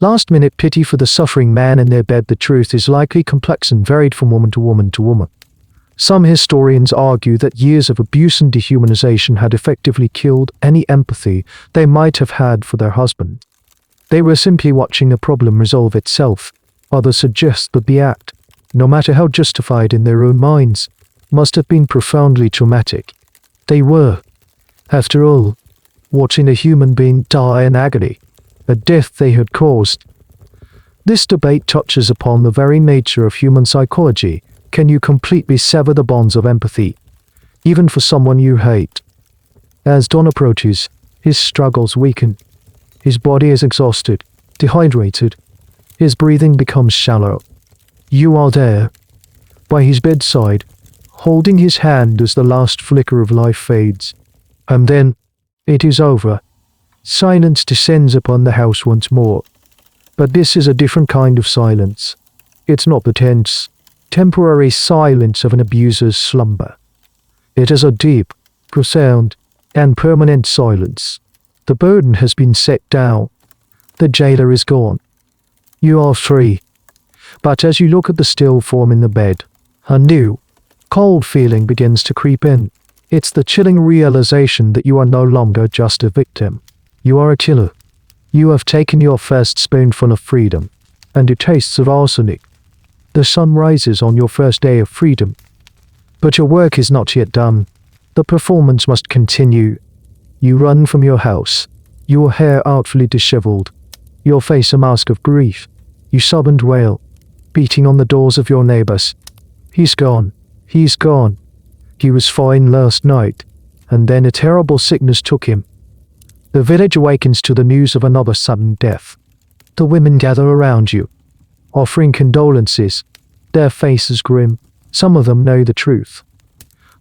last-minute pity for the suffering man in their bed? The truth is likely complex and varied from woman to woman to woman. Some historians argue that years of abuse and dehumanization had effectively killed any empathy they might have had for their husband. They were simply watching a problem resolve itself. Others suggest that the act, no matter how justified in their own minds, must have been profoundly traumatic. They were, after all, watching a human being die in agony, a death they had caused. This debate touches upon the very nature of human psychology. Can you completely sever the bonds of empathy, even for someone you hate? As dawn approaches, his struggles weaken. His body is exhausted, dehydrated. His breathing becomes shallow. You are there, by his bedside, holding his hand as the last flicker of life fades. And then, it is over. Silence descends upon the house once more. But this is a different kind of silence. It's not the tense, temporary silence of an abuser's slumber. It is a deep, profound, and permanent silence. The burden has been set down. The jailer is gone. You are free. But as you look at the still form in the bed, a new, cold feeling begins to creep in. It's the chilling realization that you are no longer just a victim. You are a killer. You have taken your first spoonful of freedom, and it tastes of arsenic. The sun rises on your first day of freedom. But your work is not yet done. The performance must continue. You run from your house, your hair artfully disheveled, your face a mask of grief. You sob and wail, beating on the doors of your neighbors. He's gone. He's gone. He was fine last night, and then a terrible sickness took him. The village awakens to the news of another sudden death. The women gather around you, offering condolences, their faces grim. Some of them know the truth.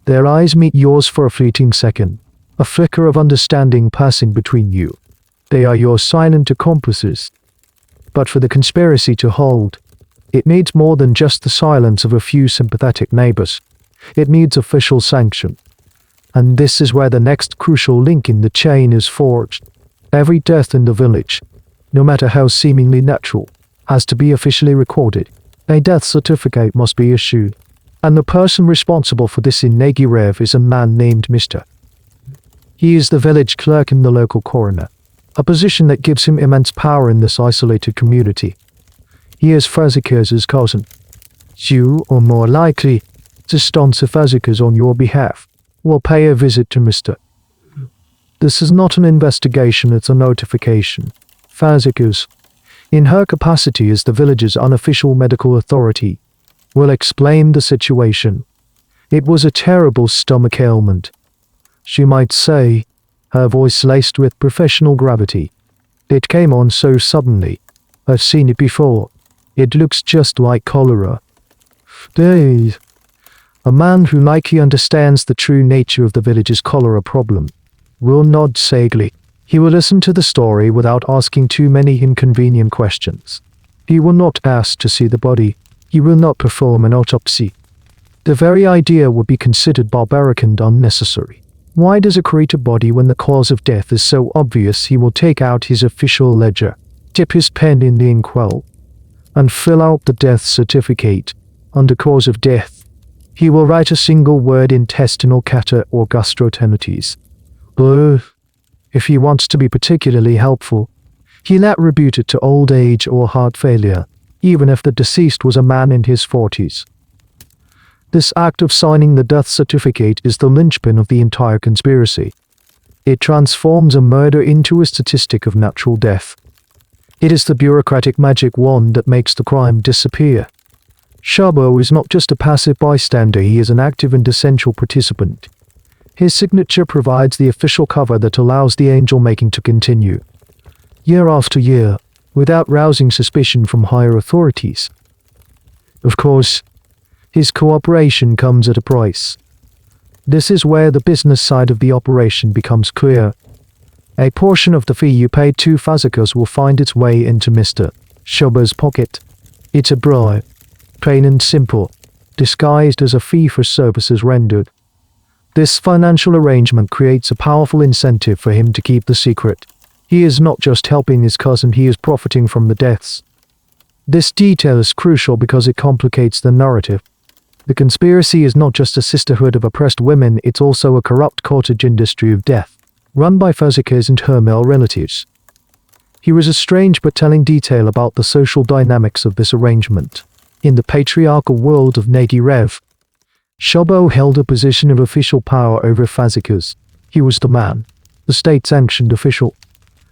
Their eyes meet yours for a fleeting second, a flicker of understanding passing between you. They are your silent accomplices. But for the conspiracy to hold, it needs more than just the silence of a few sympathetic neighbors. It needs official sanction. And this is where the next crucial link in the chain is forged. Every death in the village, no matter how seemingly natural, has to be officially recorded. A death certificate must be issued. And the person responsible for this in Nagyrév is a man named Mr. He is the village clerk and the local coroner, a position that gives him immense power in this isolated community. He is Fazekas' cousin. You, or more likely, Zsuzsanna Fazekas on your behalf, will pay a visit to Mr. This is not an investigation, it's a notification. Fazekas, in her capacity as the village's unofficial medical authority, will explain the situation. It was a terrible stomach ailment. She might say, her voice laced with professional gravity. It came on so suddenly. I've seen it before. It looks just like cholera. Days. A man who likely understands the true nature of the village's cholera problem will nod sagely. He will listen to the story without asking too many inconvenient questions. He will not ask to see the body. He will not perform an autopsy. The very idea would be considered barbaric and unnecessary. Why does a create a body when the cause of death is so obvious? He will take out his official ledger, dip his pen in the inkwell, and fill out the death certificate. Under cause of death, he will write a single word: intestinal cater or gastroenteritis. If he wants to be particularly helpful, he'll attribute it to old age or heart failure, even if the deceased was a man in his 40s. This act of signing the death certificate is the linchpin of the entire conspiracy. It transforms a murder into a statistic of natural death. It is the bureaucratic magic wand that makes the crime disappear. Szabo is not just a passive bystander, he is an active and essential participant. His signature provides the official cover that allows the angel-making to continue, year after year, without rousing suspicion from higher authorities. Of course, his cooperation comes at a price. This is where the business side of the operation becomes clear. A portion of the fee you paid to Fazekas will find its way into Mr. Szabo's pocket. It's a bribe, plain and simple, disguised as a fee for services rendered. This financial arrangement creates a powerful incentive for him to keep the secret. He is not just helping his cousin, he is profiting from the deaths. This detail is crucial because it complicates the narrative. The conspiracy is not just a sisterhood of oppressed women, it's also a corrupt cottage industry of death, run by Fazekas and her male relatives. Here is a strange but telling detail about the social dynamics of this arrangement. In the patriarchal world of Nagyrév, Szabo held a position of official power over Fazekas. He was the man, the state-sanctioned official.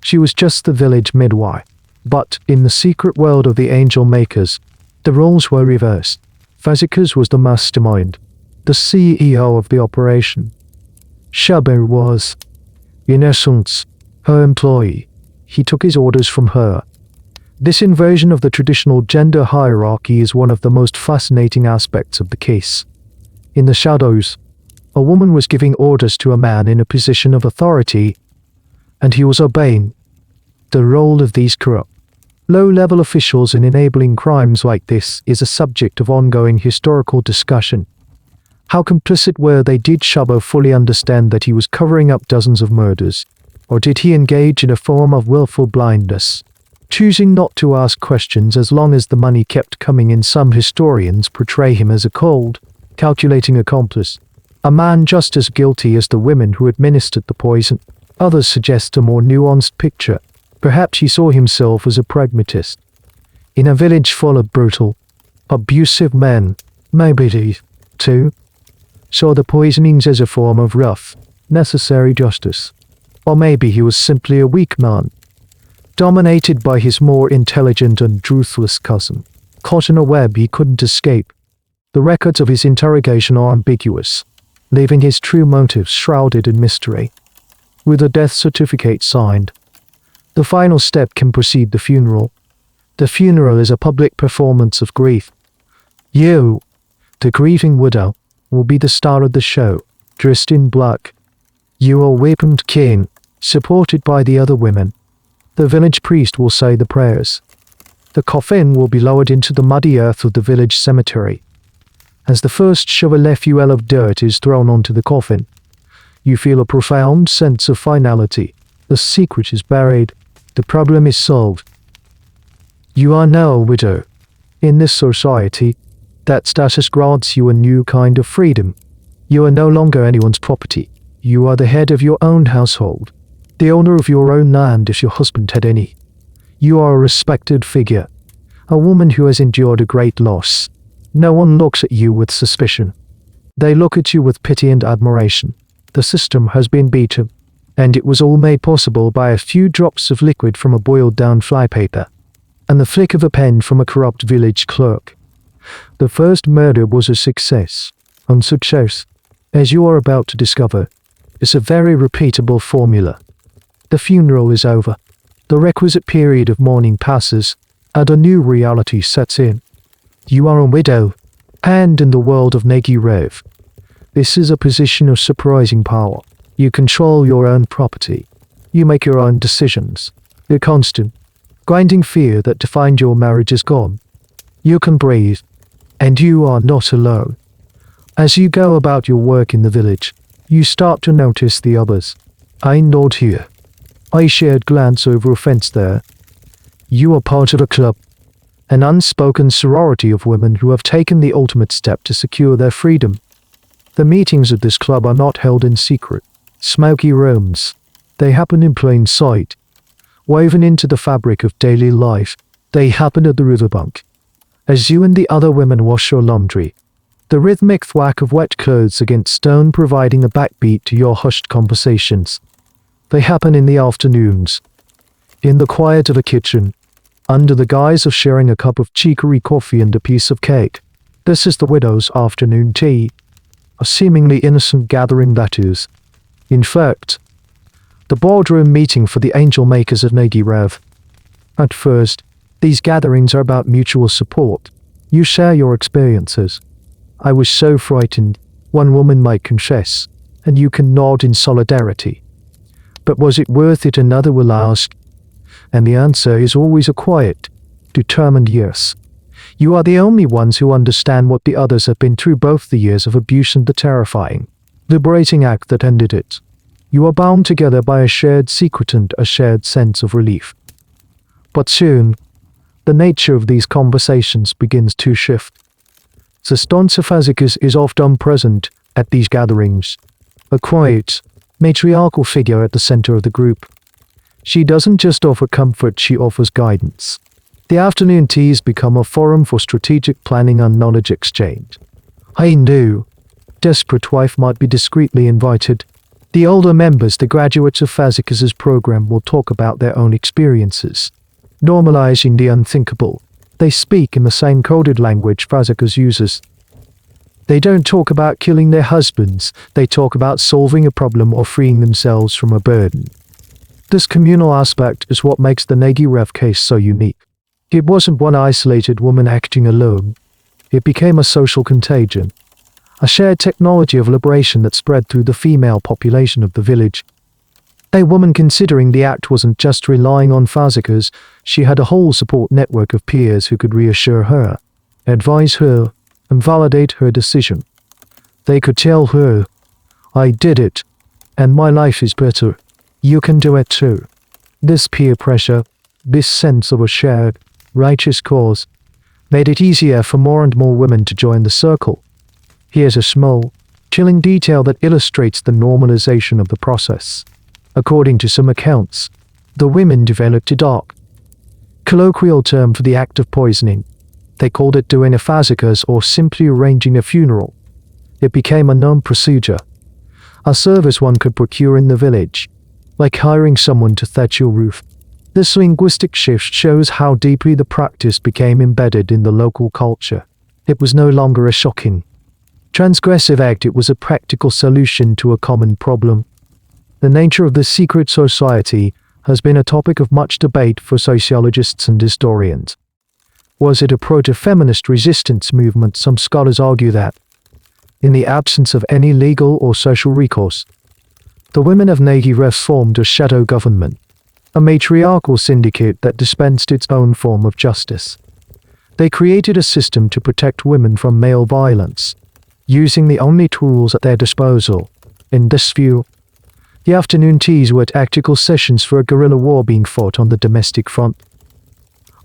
She was just the village midwife. But, in the secret world of the angel makers, the roles were reversed. Fazekas was the mastermind, the CEO of the operation. Szabo was, in essence, her employee. He took his orders from her. This inversion of the traditional gender hierarchy is one of the most fascinating aspects of the case. In the shadows, a woman was giving orders to a man in a position of authority, and he was obeying. The role of these corrupt low-level officials in enabling crimes like this is a subject of ongoing historical discussion. How complicit were they? Did Shabo fully understand that he was covering up dozens of murders, or did he engage in a form of willful blindness, choosing not to ask questions as long as the money kept coming in? Some historians portray him as a cold, calculating accomplice, a man just as guilty as the women who administered the poison. Others suggest a more nuanced picture. Perhaps he saw himself as a pragmatist. In a village full of brutal, abusive men, maybe he, too, saw the poisonings as a form of rough, necessary justice. Or maybe he was simply a weak man, dominated by his more intelligent and ruthless cousin, caught in a web he couldn't escape. The records of his interrogation are ambiguous, leaving his true motives shrouded in mystery. With a death certificate signed, the final step can precede the funeral. The funeral is a public performance of grief. You, the grieving widow, will be the star of the show, dressed in black. You are weaponed king, supported by the other women. The village priest will say the prayers. The coffin will be lowered into the muddy earth of the village cemetery. As the first shovel of dirt is thrown onto the coffin, you feel a profound sense of finality. The secret is buried. The problem is solved. You are now a widow. In this society, that status grants you a new kind of freedom. You are no longer anyone's property. You are the head of your own household, the owner of your own land if your husband had any. You are a respected figure, a woman who has endured a great loss. No one looks at you with suspicion. They look at you with pity and admiration. The system has been beaten, and it was all made possible by a few drops of liquid from a boiled-down flypaper, and the flick of a pen from a corrupt village clerk. The first murder was a success, and success, as you are about to discover, is a very repeatable formula. The funeral is over. The requisite period of mourning passes, and a new reality sets in. You are a widow, and in the world of Nagyrév, this is a position of surprising power. You control your own property. You make your own decisions. The constant, grinding fear that defined your marriage is gone. You can breathe, and you are not alone. As you go about your work in the village, you start to notice the others. I nod here. I shared glance over a fence there. You are part of a club, an unspoken sorority of women who have taken the ultimate step to secure their freedom. The meetings of this club are not held in secret, smoky rooms. They happen in plain sight, woven into the fabric of daily life. They happen at the riverbank, as you and the other women wash your laundry, the rhythmic thwack of wet clothes against stone providing a backbeat to your hushed conversations. They happen in the afternoons, in the quiet of a kitchen, under the guise of sharing a cup of chicory coffee and a piece of cake. This is the widow's afternoon tea, a seemingly innocent gathering that is, in fact, the boardroom meeting for the angel makers of Nagyrév. At first, these gatherings are about mutual support. You share your experiences. I was so frightened, one woman might confess, and you can nod in solidarity. But was it worth it, another will ask? And the answer is always a quiet, determined yes. You are the only ones who understand what the others have been through, both the years of abuse and the terrifying, liberating act that ended it. You are bound together by a shared secret and a shared sense of relief. But soon, the nature of these conversations begins to shift. Zsuzsanna Fazekas is often present at these gatherings, a quiet, matriarchal figure at the center of the group. She doesn't just offer comfort, she offers guidance. The afternoon teas become a forum for strategic planning and knowledge exchange. I knew. Desperate wife might be discreetly invited. The older members, the graduates of Fazekas's program, will talk about their own experiences, normalizing the unthinkable. They speak in the same coded language Fazekas uses. They don't talk about killing their husbands, they talk about solving a problem or freeing themselves from a burden. This communal aspect is what makes the Nagyrév case so unique. It wasn't one isolated woman acting alone. It became a social contagion, a shared technology of liberation that spread through the female population of the village. A woman considering the act wasn't just relying on Fazekas, she had a whole support network of peers who could reassure her, advise her, and validate her decision. They could tell her, "I did it, and my life is better. You can do it too." This peer pressure, this sense of a shared, righteous cause, made it easier for more and more women to join the circle. Here's a small, chilling detail that illustrates the normalization of the process. According to some accounts, the women developed a dark, colloquial term for the act of poisoning. They called it doing a Fazekas or simply arranging a funeral. It became a known procedure, a service one could procure in the village, like hiring someone to thatch your roof. This linguistic shift shows how deeply the practice became embedded in the local culture. It was no longer a shocking, transgressive act, it was a practical solution to a common problem. The nature of this secret society has been a topic of much debate for sociologists and historians. Was it a proto-feminist resistance movement? Some scholars argue that, in the absence of any legal or social recourse, the women of Nagyrév formed a shadow government, a matriarchal syndicate that dispensed its own form of justice. They created a system to protect women from male violence, using the only tools at their disposal. In this view, the afternoon teas were tactical sessions for a guerrilla war being fought on the domestic front.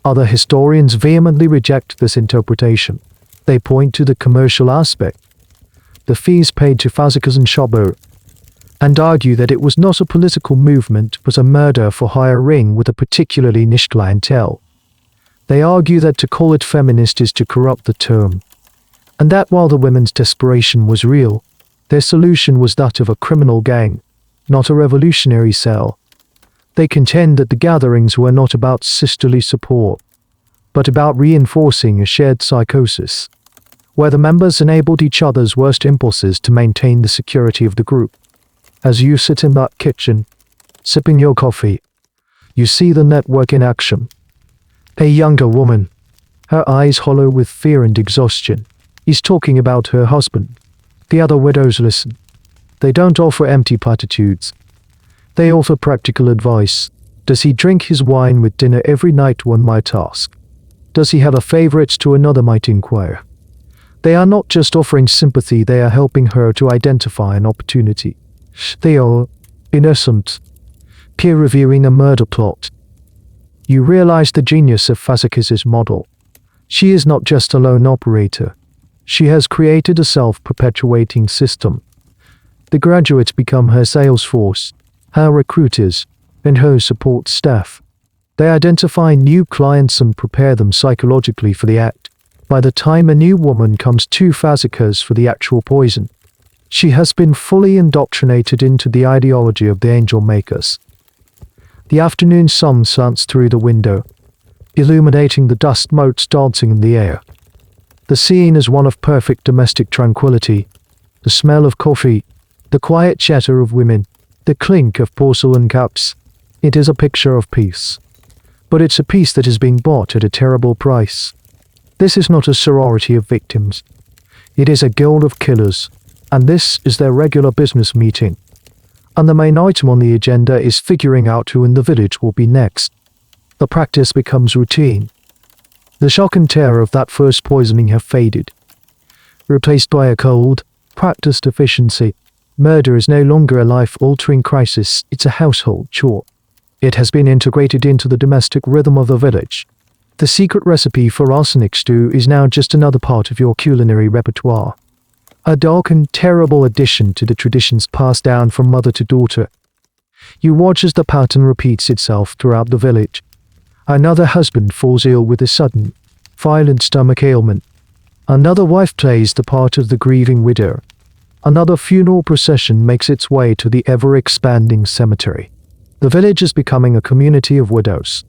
Other historians vehemently reject this interpretation. They point to the commercial aspect, the fees paid to Fazekas and Shobo, and argue that it was not a political movement but a murder for hire ring with a particularly niche clientele. They argue that to call it feminist is to corrupt the term, and that while the women's desperation was real, their solution was that of a criminal gang, not a revolutionary cell. They contend that the gatherings were not about sisterly support, but about reinforcing a shared psychosis, where the members enabled each other's worst impulses to maintain the security of the group. As you sit in that kitchen, sipping your coffee, you see the network in action. A younger woman, her eyes hollow with fear and exhaustion, is talking about her husband. The other widows listen. They don't offer empty platitudes. They offer practical advice. Does he drink his wine with dinner every night, one might ask. Does he have a favorite to another might inquire. They are not just offering sympathy, they are helping her to identify an opportunity. They are, in essence, peer-reviewing a murder plot. You realize the genius of Fazekas' model. She is not just a lone operator. She has created a self-perpetuating system. The graduates become her sales force, her recruiters, and her support staff. They identify new clients and prepare them psychologically for the act. By the time a new woman comes to Fazekas for the actual poison, she has been fully indoctrinated into the ideology of the angel makers. The afternoon sun slants through the window, illuminating the dust motes dancing in the air. The scene is one of perfect domestic tranquility. The smell of coffee, the quiet chatter of women, the clink of porcelain cups. It is a picture of peace. But it's a peace that is being bought at a terrible price. This is not a sorority of victims. It is a guild of killers, and this is their regular business meeting. And the main item on the agenda is figuring out who in the village will be next. The practice becomes routine. The shock and terror of that first poisoning have faded, replaced by a cold, practiced efficiency. Murder is no longer a life-altering crisis, it's a household chore. It has been integrated into the domestic rhythm of the village. The secret recipe for arsenic stew is now just another part of your culinary repertoire. A dark and terrible addition to the traditions passed down from mother to daughter. You watch as the pattern repeats itself throughout the village. Another husband falls ill with a sudden, violent stomach ailment. Another wife plays the part of the grieving widow. Another funeral procession makes its way to the ever-expanding cemetery. The village is becoming a community of widows.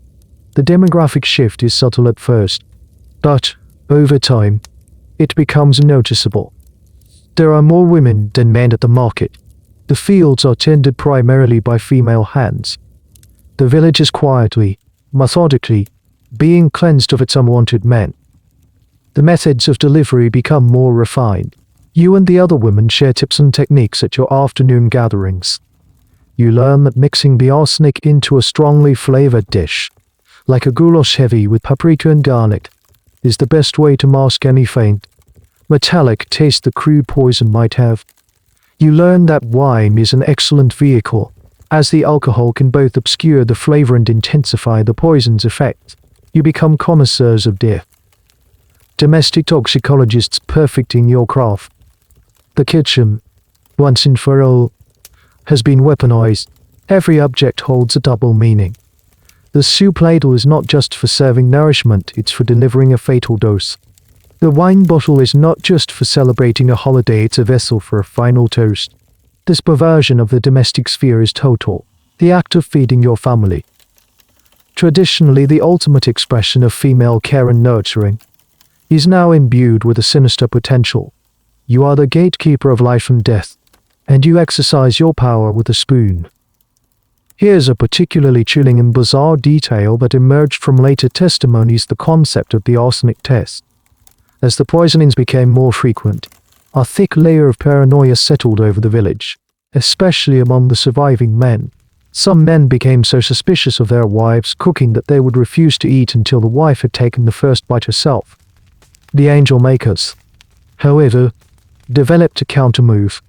The demographic shift is subtle at first, but, over time, it becomes noticeable. There are more women than men at the market. The fields are tended primarily by female hands. The village is quietly, methodically, being cleansed of its unwanted men. The methods of delivery become more refined. You and the other women share tips and techniques at your afternoon gatherings. You learn that mixing the arsenic into a strongly flavored dish, like a goulash heavy with paprika and garlic, is the best way to mask any faint, metallic taste the crude poison might have. You learn that wine is an excellent vehicle, as the alcohol can both obscure the flavor and intensify the poison's effect. You become connoisseurs of death. Domestic toxicologists perfecting your craft. The kitchen, once and for all, has been weaponized. Every object holds a double meaning. The soup ladle is not just for serving nourishment, it's for delivering a fatal dose. The wine bottle is not just for celebrating a holiday, it's a vessel for a final toast. This perversion of the domestic sphere is total, the act of feeding your family. Traditionally the ultimate expression of female care and nurturing, is now imbued with a sinister potential. You are the gatekeeper of life and death, and you exercise your power with a spoon. Here's a particularly chilling and bizarre detail that emerged from later testimonies: the concept of the arsenic test. As the poisonings became more frequent, a thick layer of paranoia settled over the village, especially among the surviving men. Some men became so suspicious of their wives' cooking that they would refuse to eat until the wife had taken the first bite herself. The angel makers, however, developed a countermove.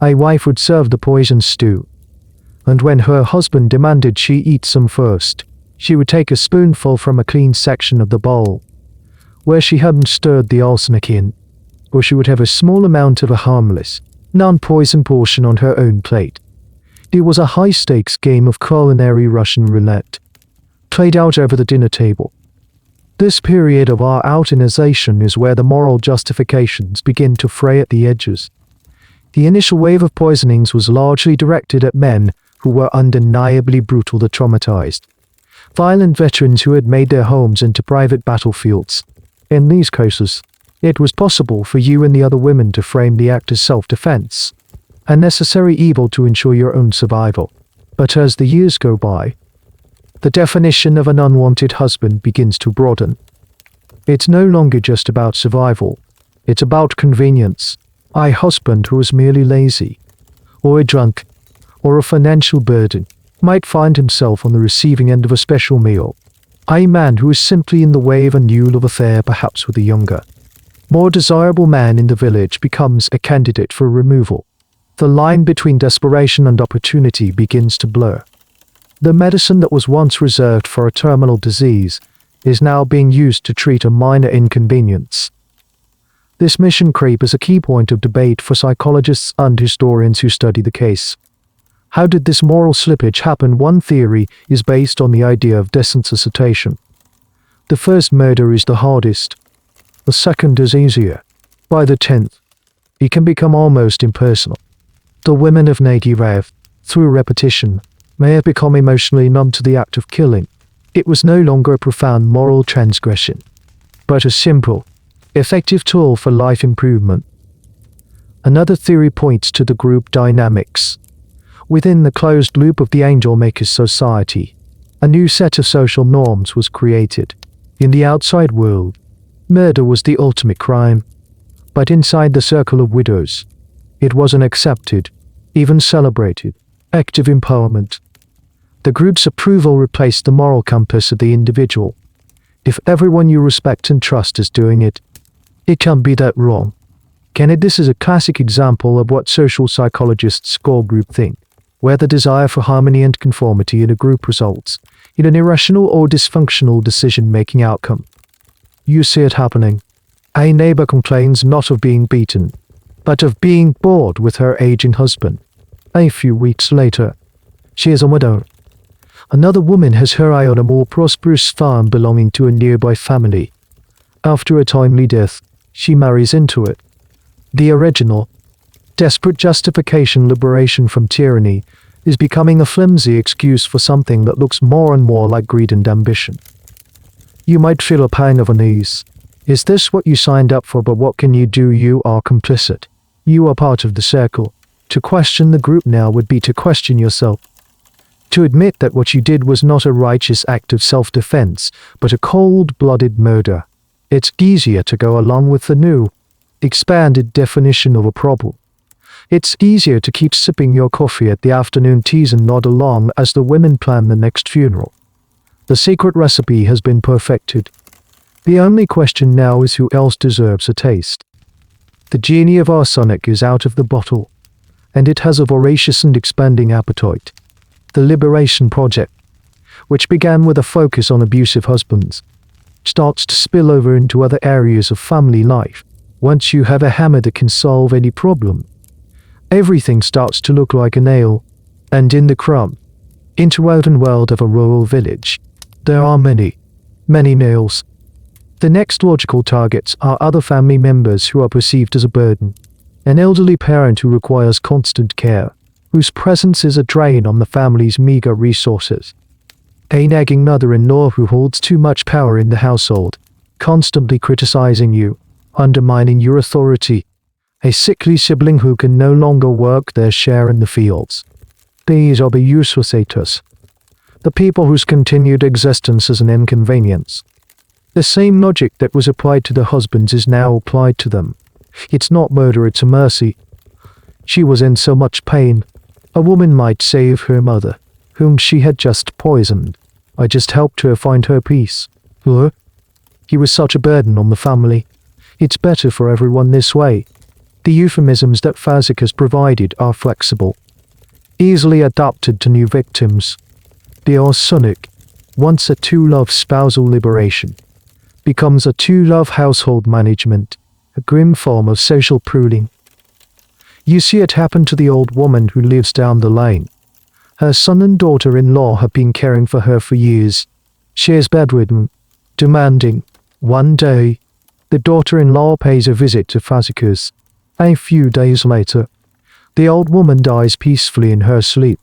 A wife would serve the poison stew, and when her husband demanded she eat some first, she would take a spoonful from a clean section of the bowl, where she hadn't stirred the arsenic in, or she would have a small amount of a harmless, non-poison portion on her own plate. It was a high-stakes game of culinary Russian roulette, played out over the dinner table. This period of our outernization is where the moral justifications begin to fray at the edges. The initial wave of poisonings was largely directed at men who were undeniably brutally traumatized. Violent veterans who had made their homes into private battlefields. In these cases, it was possible for you and the other women to frame the act as self-defense, a necessary evil to ensure your own survival. But as the years go by, the definition of an unwanted husband begins to broaden. It's no longer just about survival, it's about convenience. A husband who is merely lazy, or a drunk, or a financial burden, might find himself on the receiving end of a special meal. A man who is simply in the way of a new love affair, perhaps with a younger, more desirable man in the village, becomes a candidate for removal. The line between desperation and opportunity begins to blur. The medicine that was once reserved for a terminal disease is now being used to treat a minor inconvenience. This mission creep is a key point of debate for psychologists and historians who study the case. How did this moral slippage happen? One theory is based on the idea of desensitization. The first murder is the hardest. The second is easier. By the 10th, it can become almost impersonal. The women of Nagyrév, through repetition, may have become emotionally numb to the act of killing. It was no longer a profound moral transgression, but a simple, effective tool for life improvement. Another theory points to the group dynamics. Within the closed loop of the Angel Makers Society, a new set of social norms was created. In the outside world, murder was the ultimate crime, but inside the circle of widows, it was an accepted, even celebrated, act of empowerment. The group's approval replaced the moral compass of the individual. If everyone you respect and trust is doing it, it can't be that wrong, can it? This is a classic example of what social psychologists call groupthink, where the desire for harmony and conformity in a group results in an irrational or dysfunctional decision-making outcome. You see it happening. A neighbor complains not of being beaten, but of being bored with her aging husband. A few weeks later, she is a widow. Another woman has her eye on a more prosperous farm belonging to a nearby family. After a timely death, she marries into it. The original, desperate justification, liberation from tyranny, is becoming a flimsy excuse for something that looks more and more like greed and ambition. You might feel a pang of unease. Is this what you signed up for? But what can you do? You are complicit. You are part of the circle. To question the group now would be to question yourself. To admit that what you did was not a righteous act of self-defense, but a cold-blooded murder. It's easier to go along with the new, expanded definition of a problem. It's easier to keep sipping your coffee at the afternoon teas and nod along as the women plan the next funeral. The secret recipe has been perfected. The only question now is who else deserves a taste. The genie of arsenic is out of the bottle, and it has a voracious and expanding appetite. The Liberation Project, which began with a focus on abusive husbands, starts to spill over into other areas of family life. Once you have a hammer that can solve any problem, everything starts to look like a nail. And in the crumb, interwoven world of a rural village, there are many, many nails. The next logical targets are other family members who are perceived as a burden. An elderly parent who requires constant care, whose presence is a drain on the family's meager resources. A nagging mother-in-law who holds too much power in the household, constantly criticizing you, undermining your authority. A sickly sibling who can no longer work their share in the fields. These are the usurpators, the people whose continued existence is an inconvenience. The same logic that was applied to the husbands is now applied to them. It's not murder, it's a mercy. She was in so much pain. A woman might save her mother, whom she had just poisoned. I just helped her find her peace. He was such a burden on the family. It's better for everyone this way. The euphemisms that Fazekas provided are flexible, easily adapted to new victims. The arsenic, once a two-love spousal liberation, becomes a two-love household management, a grim form of social pruning. You see it happen to the old woman who lives down the lane. Her son and daughter-in-law have been caring for her for years. She is bedridden, demanding. One day, the daughter-in-law pays a visit to Fazekas. A few days later, the old woman dies peacefully in her sleep.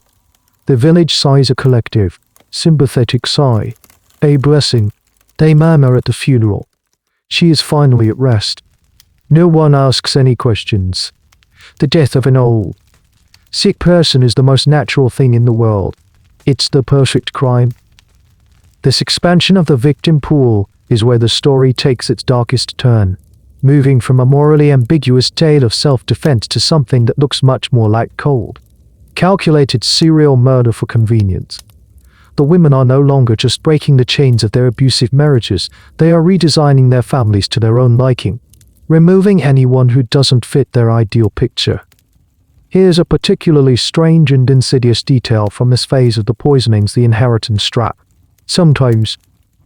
The village sighs a collective, sympathetic sigh, a blessing. They murmur at the funeral. She is finally at rest. No one asks any questions. The death of an old, sick person is the most natural thing in the world. It's the perfect crime. This expansion of the victim pool is where the story takes its darkest turn, moving from a morally ambiguous tale of self-defense to something that looks much more like cold, calculated serial murder for convenience. The women are no longer just breaking the chains of their abusive marriages, they are redesigning their families to their own liking, removing anyone who doesn't fit their ideal picture. Here's a particularly strange and insidious detail from this phase of the poisonings: the inheritance trap. Sometimes,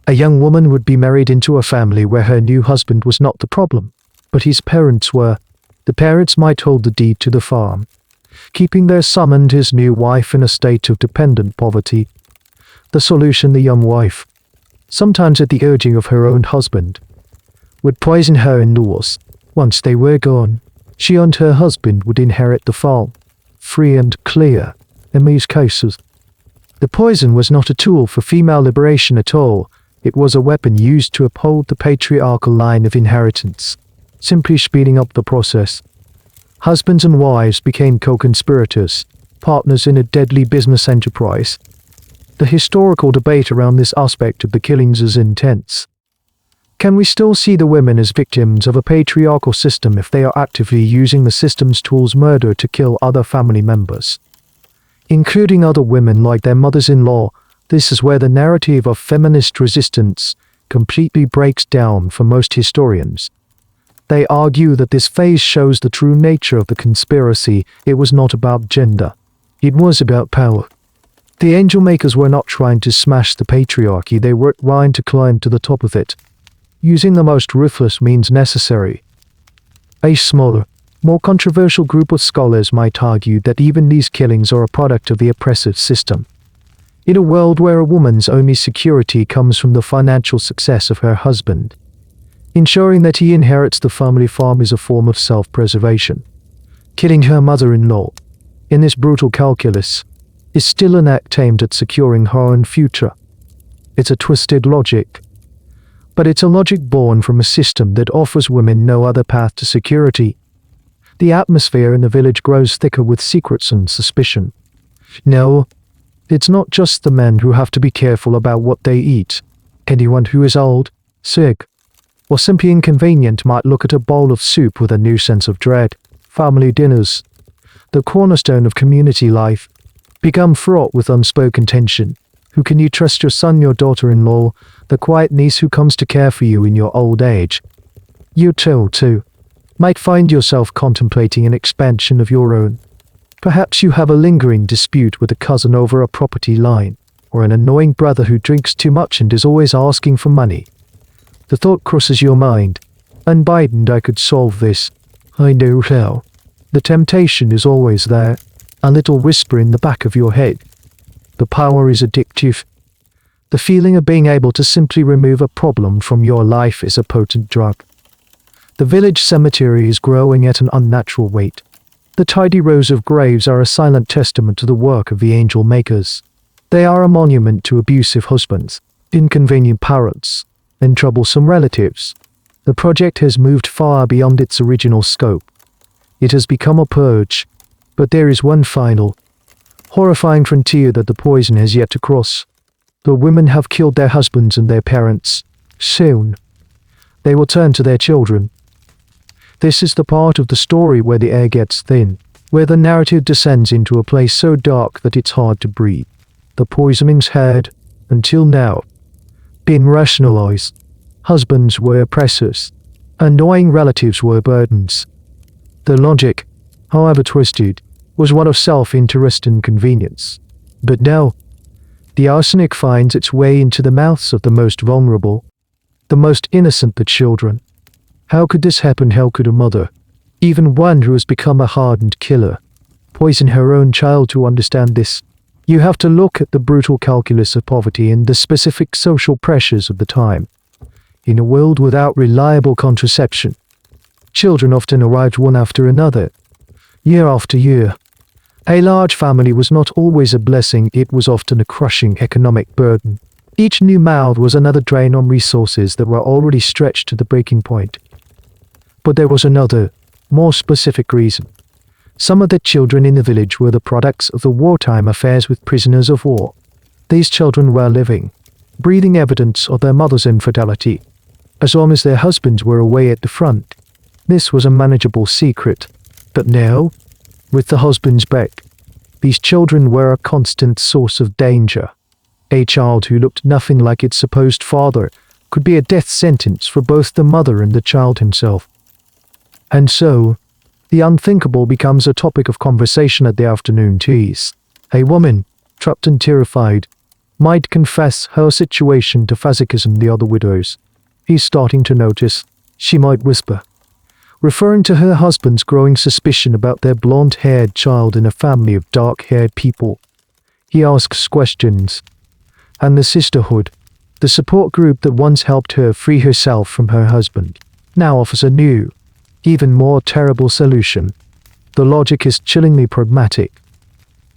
a young woman would be married into a family where her new husband was not the problem, but his parents were. The parents might hold the deed to the farm, keeping their son and his new wife in a state of dependent poverty. The solution: the young wife, sometimes at the urging of her own husband, would poison her in-laws. Once they were gone, she and her husband would inherit the farm, free and clear. In these cases, the poison was not a tool for female liberation at all. It was a weapon used to uphold the patriarchal line of inheritance, simply speeding up the process. Husbands and wives became co-conspirators, partners in a deadly business enterprise. The historical debate around this aspect of the killings is intense. Can we still see the women as victims of a patriarchal system if they are actively using the system's tools, murder, to kill other family members, including other women like their mothers-in-law? This is where the narrative of feminist resistance completely breaks down for most historians. They argue that this phase shows the true nature of the conspiracy. It was not about gender. It was about power. The angel makers were not trying to smash the patriarchy, they were trying to climb to the top of it, using the most ruthless means necessary. A smaller, more controversial group of scholars might argue that even these killings are a product of the oppressive system. In a world where a woman's only security comes from the financial success of her husband, ensuring that he inherits the family farm is a form of self-preservation. Killing her mother-in-law, in this brutal calculus, is still an act aimed at securing her own future. It's a twisted logic, but it's a logic born from a system that offers women no other path to security. The atmosphere in the village grows thicker with secrets and suspicion. No, it's not just the men who have to be careful about what they eat. Anyone who is old, sick, or simply inconvenient might look at a bowl of soup with a new sense of dread. Family dinners, the cornerstone of community life, become fraught with unspoken tension. Who can you trust, your son, your daughter-in-law, the quiet niece who comes to care for you in your old age? You too, might find yourself contemplating an expansion of your own. Perhaps you have a lingering dispute with a cousin over a property line, or an annoying brother who drinks too much and is always asking for money. The thought crosses your mind, "Unbidden, I could solve this. I know how." The temptation is always there, a little whisper in the back of your head. The power is addictive. The feeling of being able to simply remove a problem from your life is a potent drug. The village cemetery is growing at an unnatural rate. The tidy rows of graves are a silent testament to the work of the angel makers. They are a monument to abusive husbands, inconvenient parents, and troublesome relatives. The project has moved far beyond its original scope. It has become a purge, but there is one final, horrifying frontier that the poison has yet to cross. The women have killed their husbands and their parents. Soon, they will turn to their children. This is the part of the story where the air gets thin, where the narrative descends into a place so dark that it's hard to breathe. The poisonings had, until now, been rationalized. Husbands were oppressors. Annoying relatives were burdens. The logic, however twisted, was one of self-interest and convenience. But now, the arsenic finds its way into the mouths of the most vulnerable, the most innocent, the children. How could this happen? How could a mother, even one who has become a hardened killer, poison her own child? To understand this, you have to look at the brutal calculus of poverty and the specific social pressures of the time. In a world without reliable contraception, children often arrived one after another, year after year. A large family was not always a blessing, it was often a crushing economic burden. Each new mouth was another drain on resources that were already stretched to the breaking point. But there was another, more specific reason. Some of the children in the village were the products of the wartime affairs with prisoners of war. These children were living, breathing evidence of their mother's infidelity, as long as their husbands were away at the front. This was a manageable secret. But now, with the husbands back, these children were a constant source of danger. A child who looked nothing like its supposed father could be a death sentence for both the mother and the child himself. And so, the unthinkable becomes a topic of conversation at the afternoon teas. A woman, trapped and terrified, might confess her situation to Fazekas and the other widows. He's starting to notice, she might whisper, referring to her husband's growing suspicion about their blonde-haired child in a family of dark-haired people. He asks questions. And the sisterhood, the support group that once helped her free herself from her husband, now offers a new, even more terrible solution. The logic is chillingly pragmatic.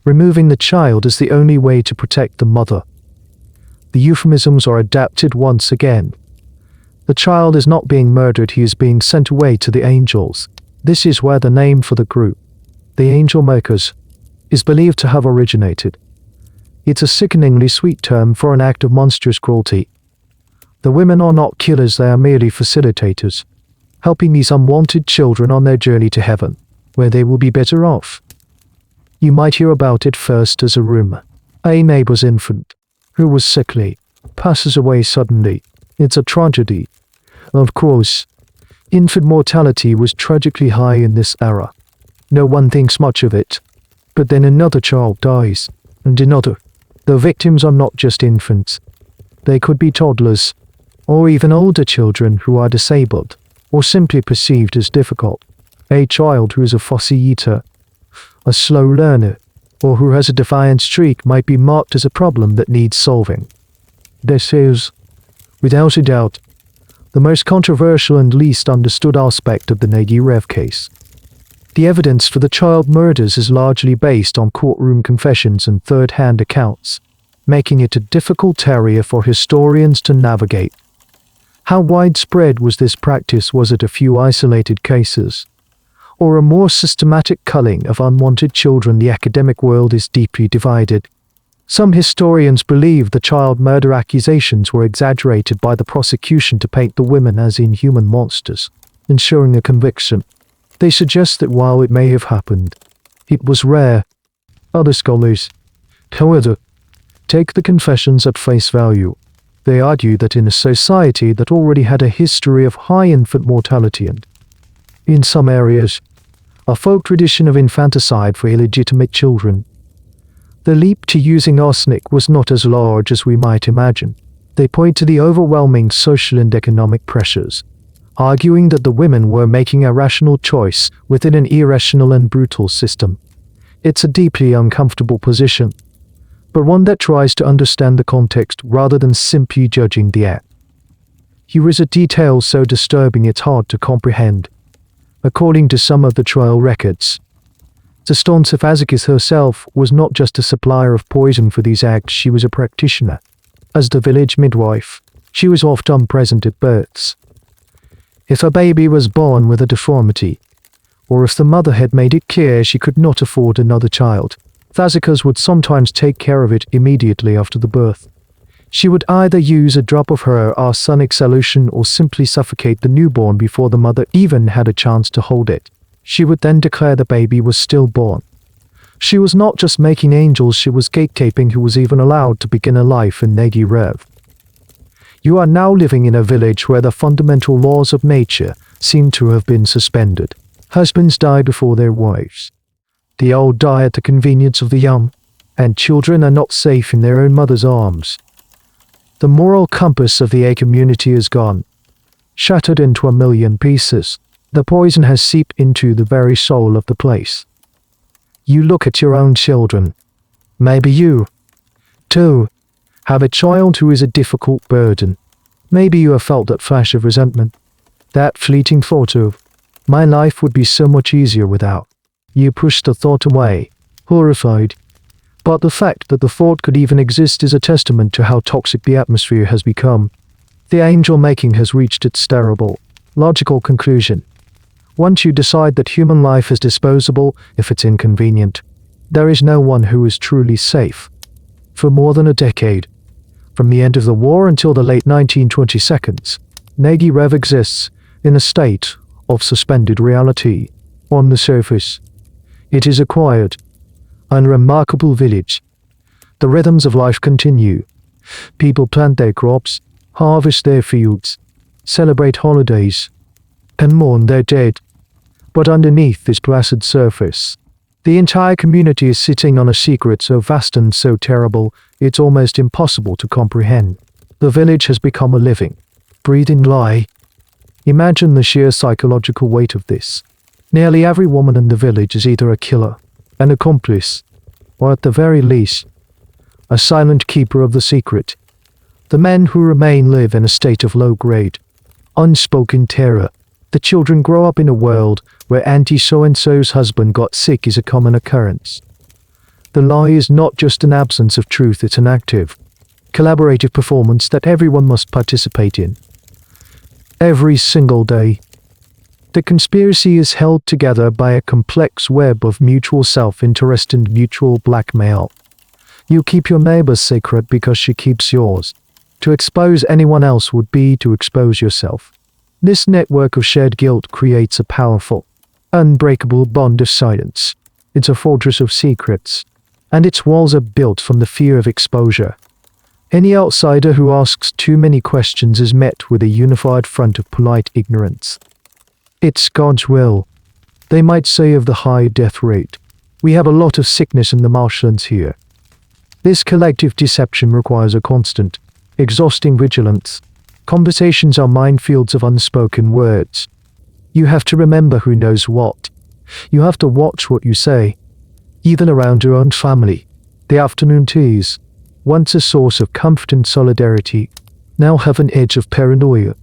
Removing the child is the only way to protect the mother. The euphemisms are adapted once again. The child is not being murdered, he is being sent away to the angels. This is where the name for the group, the Angel Makers, is believed to have originated. It's a sickeningly sweet term for an act of monstrous cruelty. The women are not killers, they are merely facilitators, helping these unwanted children on their journey to heaven, where they will be better off. You might hear about it first as a rumor. A neighbor's infant, who was sickly, passes away suddenly. It's a tragedy. Of course, infant mortality was tragically high in this era. No one thinks much of it. But then another child dies, and another. The victims are not just infants. They could be toddlers, or even older children who are disabled, or simply perceived as difficult. A child who is a fussy eater, a slow learner, or who has a defiant streak might be marked as a problem that needs solving. This is, without a doubt, the most controversial and least understood aspect of the Nagyrév case. The evidence for the child murders is largely based on courtroom confessions and third-hand accounts, making it a difficult area for historians to navigate. How widespread was this practice? Was it a few isolated cases, or a more systematic culling of unwanted children? The academic world is deeply divided. Some historians believe the child murder accusations were exaggerated by the prosecution to paint the women as inhuman monsters, ensuring a conviction. They suggest that while it may have happened, It was rare. Other scholars, however, take the confessions at face value. They argue that in a society that already had a history of high infant mortality and, in some areas, a folk tradition of infanticide for illegitimate children, the leap to using arsenic was not as large as we might imagine. They point to the overwhelming social and economic pressures, arguing that the women were making a rational choice within an irrational and brutal system. It's a deeply uncomfortable position, but one that tries to understand the context rather than simply judging the act. Here is a detail so disturbing it's hard to comprehend. According to some of the trial records, Zsuzsanna Fazekas herself was not just a supplier of poison for these acts, she was a practitioner. As the village midwife, she was often present at births. If a baby was born with a deformity, or if the mother had made it clear she could not afford another child, Fazekas would sometimes take care of it immediately after the birth. She would either use a drop of her arsenic solution or simply suffocate the newborn before the mother even had a chance to hold it. She would then declare the baby was stillborn. She was not just making angels, she was gatekeeping who was even allowed to begin a life in Nagyrév. You are now living in a village where the fundamental laws of nature seem to have been suspended. Husbands die before their wives. The old die at the convenience of the young, and children are not safe in their own mother's arms. The moral compass of the A community is gone, shattered into a million pieces. The poison has seeped into the very soul of the place. You look at your own children. Maybe you, too, have a child who is a difficult burden. Maybe you have felt that flash of resentment, that fleeting thought of, my life would be so much easier without. You push the thought away, horrified. But the fact that the thought could even exist is a testament to how toxic the atmosphere has become. The angel making has reached its terrible, logical conclusion. Once you decide that human life is disposable if it's inconvenient, there is no one who is truly safe. For more than a decade, from the end of the war until the late 1920s, Nagyrév exists in a state of suspended reality. On the surface, it is a quiet, unremarkable village. The rhythms of life continue. People plant their crops, harvest their fields, celebrate holidays, and mourn their dead. But underneath this placid surface, the entire community is sitting on a secret so vast and so terrible, it's almost impossible to comprehend. The village has become a living, breathing lie. Imagine the sheer psychological weight of this. Nearly every woman in the village is either a killer, an accomplice, or at the very least, a silent keeper of the secret. The men who remain live in a state of low-grade, unspoken terror. The children grow up in a world where Auntie so-and-so's husband got sick is a common occurrence. The lie is not just an absence of truth, it's an active, collaborative performance that everyone must participate in. Every single day. The conspiracy is held together by a complex web of mutual self-interest and mutual blackmail. You keep your neighbor's secret because she keeps yours. To expose anyone else would be to expose yourself. This network of shared guilt creates a powerful, unbreakable bond of silence. It's a fortress of secrets, and its walls are built from the fear of exposure. Any outsider who asks too many questions is met with a unified front of polite ignorance. It's God's will, they might say, of the high death rate. We have a lot of sickness in the marshlands here. This collective deception requires a constant, exhausting vigilance. Conversations are minefields of unspoken words. You have to remember who knows what. You have to watch what you say, even around your own family. The afternoon teas, once a source of comfort and solidarity, now have an edge of paranoia.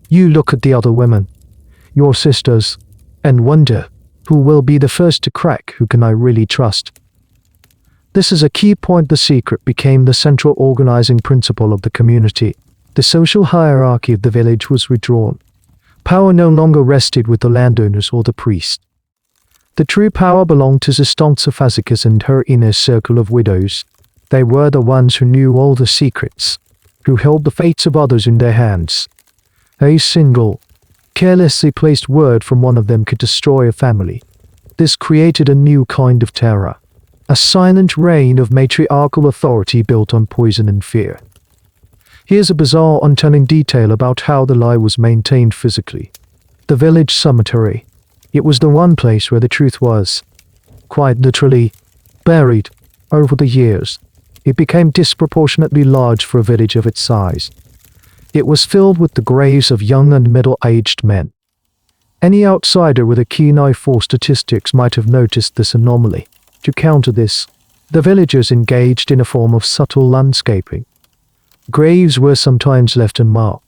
You look at the other women, your sisters, and wonder, who will be the first to crack? Who can I really trust? This is a key point. The secret became the central organizing principle of the community. The social hierarchy of the village was redrawn. Power no longer rested with the landowners or the priest. The true power belonged to Zsuzsanna Fazekas and her inner circle of widows. They were the ones who knew all the secrets, who held the fates of others in their hands. A single, carelessly placed word from one of them could destroy a family. This created a new kind of terror, a silent reign of matriarchal authority built on poison and fear. Here's a bizarre, untelling detail about how the lie was maintained physically. The village cemetery. It was the one place where the truth was, quite literally, buried. Over the years, it became disproportionately large for a village of its size. It was filled with the graves of young and middle-aged men. Any outsider with a keen eye for statistics might have noticed this anomaly. To counter this, the villagers engaged in a form of subtle landscaping. Graves were sometimes left unmarked.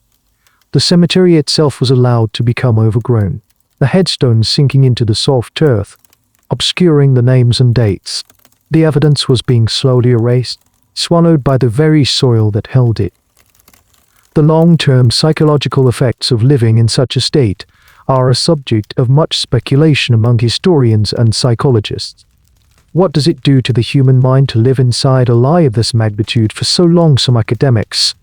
The cemetery itself was allowed to become overgrown, the headstones sinking into the soft earth, obscuring the names and dates. The evidence was being slowly erased, swallowed by the very soil that held it. The long-term psychological effects of living in such a state are a subject of much speculation among historians and psychologists. What does it do to the human mind to live inside a lie of this magnitude for so long? Some academics,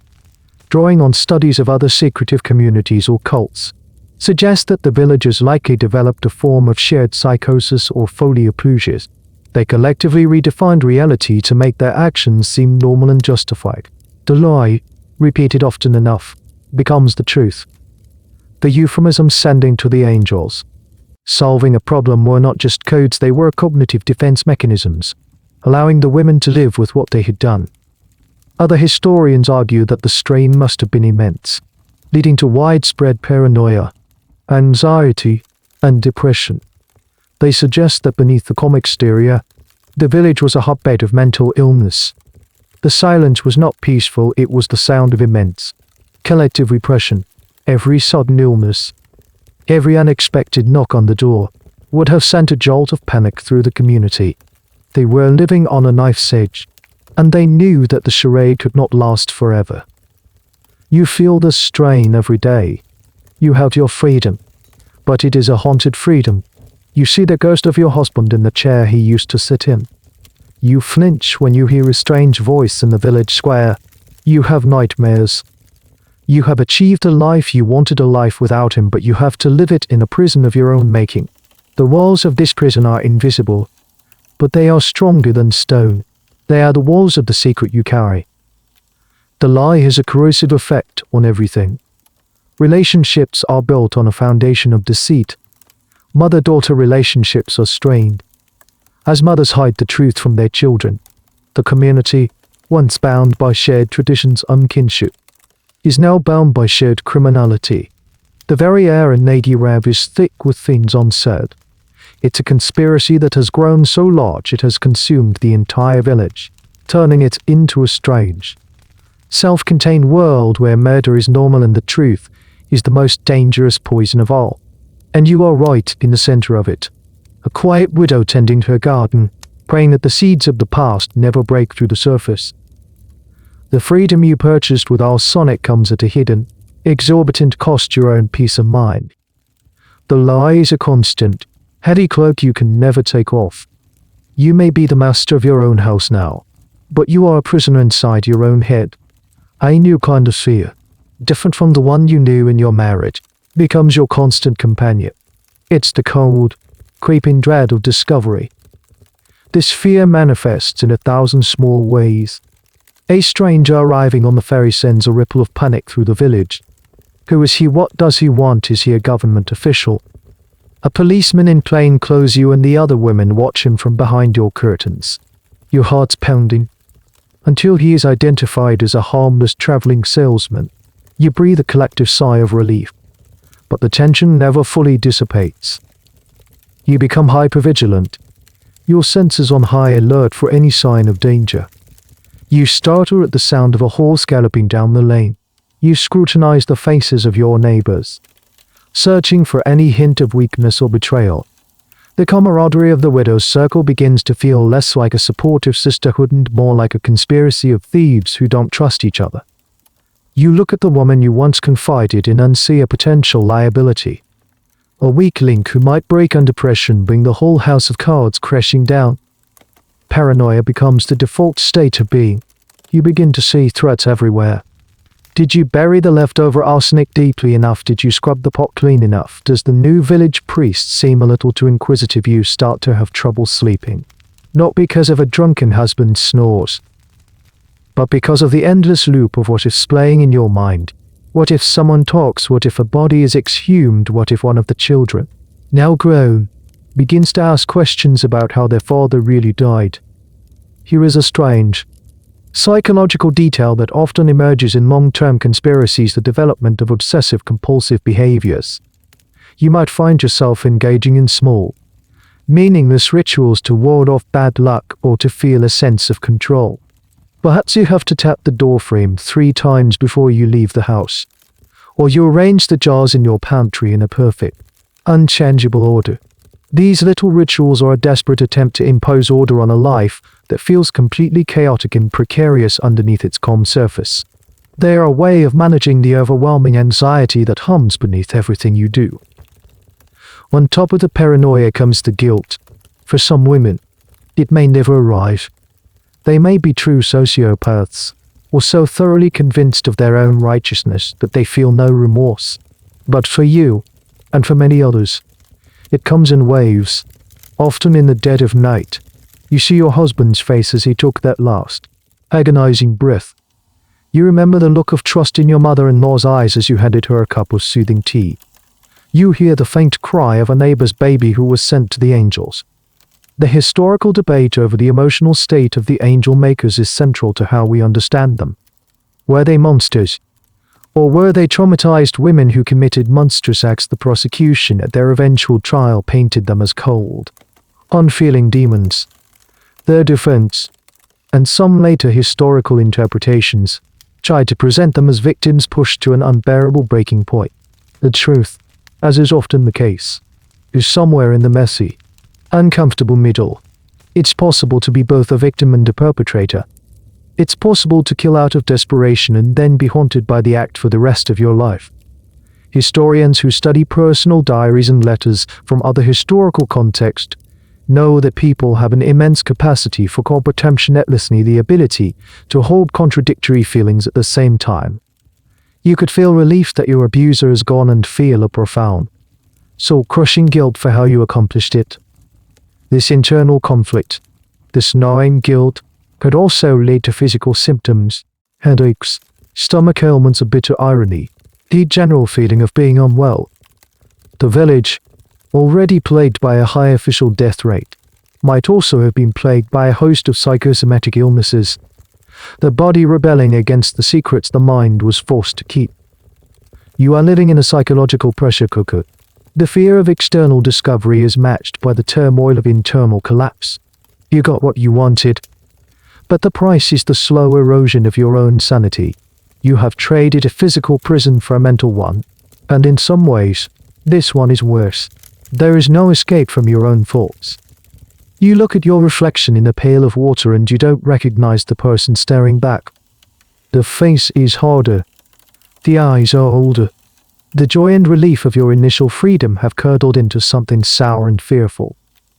drawing on studies of other secretive communities or cults, suggest that the villagers likely developed a form of shared psychosis or folie à plusieurs. They collectively redefined reality to make their actions seem normal and justified. The lie, repeated often enough, becomes the truth. The euphemism sending to the angels. Solving a problem were not just codes, they were cognitive defense mechanisms, allowing the women to live with what they had done. Other historians argue that the strain must have been immense, leading to widespread paranoia, anxiety, and depression. They suggest that beneath the calm exterior, the village was a hotbed of mental illness. The silence was not peaceful, it was the sound of immense, collective repression. Every sudden illness, every unexpected knock on the door, would have sent a jolt of panic through the community. They were living on a knife's edge, and they knew that the charade could not last forever. You feel the strain every day. You have your freedom, but it is a haunted freedom. You see the ghost of your husband in the chair he used to sit in. You flinch when you hear a strange voice in the village square. You have nightmares. You have achieved a life you wanted, a life without him, but you have to live it in a prison of your own making. The walls of this prison are invisible, but they are stronger than stone. They are the walls of the secret you carry. The lie has a corrosive effect on everything. Relationships are built on a foundation of deceit. Mother-daughter relationships are strained. As mothers hide the truth from their children, the community, once bound by shared traditions and kinship, is now bound by shared criminality. The very air in Nagyrév is thick with things unsaid. It's a conspiracy that has grown so large it has consumed the entire village, turning it into a strange, self-contained world where murder is normal and the truth is the most dangerous poison of all. And you are right in the center of it. A quiet widow tending her garden, praying that the seeds of the past never break through the surface. The freedom you purchased with Arsenic comes at a hidden, exorbitant cost, your own peace of mind. The lie is a constant, heavy cloak you can never take off. You may be the master of your own house now, but you are a prisoner inside your own head. A new kind of fear, different from the one you knew in your marriage, becomes your constant companion. It's the cold, creeping dread of discovery. This fear manifests in 1,000 small ways. A stranger arriving on the ferry sends a ripple of panic through the village. Who is he? What does he want? Is he a government official? A policeman in plain clothes? You and the other women watch him from behind your curtains, your hearts pounding, until he is identified as a harmless traveling salesman. You breathe a collective sigh of relief, but the tension never fully dissipates. You become hypervigilant, your senses on high alert for any sign of danger. You startle at the sound of a horse galloping down the lane. You scrutinize the faces of your neighbors, searching for any hint of weakness or betrayal. The camaraderie of the widow's circle begins to feel less like a supportive sisterhood and more like a conspiracy of thieves who don't trust each other. You look at the woman you once confided in and see a potential liability. A weak link who might break under pressure and bring the whole house of cards crashing down. Paranoia becomes the default state of being. You begin to see threats everywhere. Did you bury the leftover arsenic deeply enough? Did you scrub the pot clean enough? Does the new village priest seem a little too inquisitive? You start to have trouble sleeping. Not because of a drunken husband snores, but because of the endless loop of what ifs playing in your mind. What if someone talks? What if a body is exhumed? What if one of the children, now grown, begins to ask questions about how their father really died? Here is a strange psychological detail that often emerges in long-term conspiracies: the development of obsessive-compulsive behaviors. You might find yourself engaging in small, meaningless rituals to ward off bad luck or to feel a sense of control. Perhaps you have to tap the doorframe 3 times before you leave the house, or you arrange the jars in your pantry in a perfect, unchangeable order. These little rituals are a desperate attempt to impose order on a life that feels completely chaotic and precarious underneath its calm surface. They are a way of managing the overwhelming anxiety that hums beneath everything you do. On top of the paranoia comes the guilt. For some women, it may never arrive. They may be true sociopaths, or so thoroughly convinced of their own righteousness that they feel no remorse. But for you, and for many others, it comes in waves. Often in the dead of night, you see your husband's face as he took that last, agonizing breath. You remember the look of trust in your mother-in-law's eyes as you handed her a cup of soothing tea. You hear the faint cry of a neighbor's baby who was sent to the angels. The historical debate over the emotional state of the angel makers is central to how we understand them. Were they monsters? Or were they traumatized women who committed monstrous acts? The prosecution at their eventual trial painted them as cold, unfeeling demons. Their defense, and some later historical interpretations, tried to present them as victims pushed to an unbearable breaking point. The truth, as is often the case, is somewhere in the messy, uncomfortable middle. It's possible to be both a victim and a perpetrator. It's possible to kill out of desperation and then be haunted by the act for the rest of your life. Historians who study personal diaries and letters from other historical contexts know that people have an immense capacity for compassionlessly, the ability to hold contradictory feelings at the same time. You could feel relief that your abuser is gone and feel a profound, soul-crushing guilt for how you accomplished it. This internal conflict, this gnawing guilt, could also lead to physical symptoms, headaches, stomach ailments, a bitter irony, the general feeling of being unwell. The village, already plagued by a high official death rate, might also have been plagued by a host of psychosomatic illnesses, the body rebelling against the secrets the mind was forced to keep. You are living in a psychological pressure cooker. The fear of external discovery is matched by the turmoil of internal collapse. You got what you wanted, but the price is the slow erosion of your own sanity. You have traded a physical prison for a mental one, and in some ways, this one is worse. There is no escape from your own thoughts. You look at your reflection in a pail of water and you don't recognize the person staring back. The face is harder. The eyes are older. The joy and relief of your initial freedom have curdled into something sour and fearful.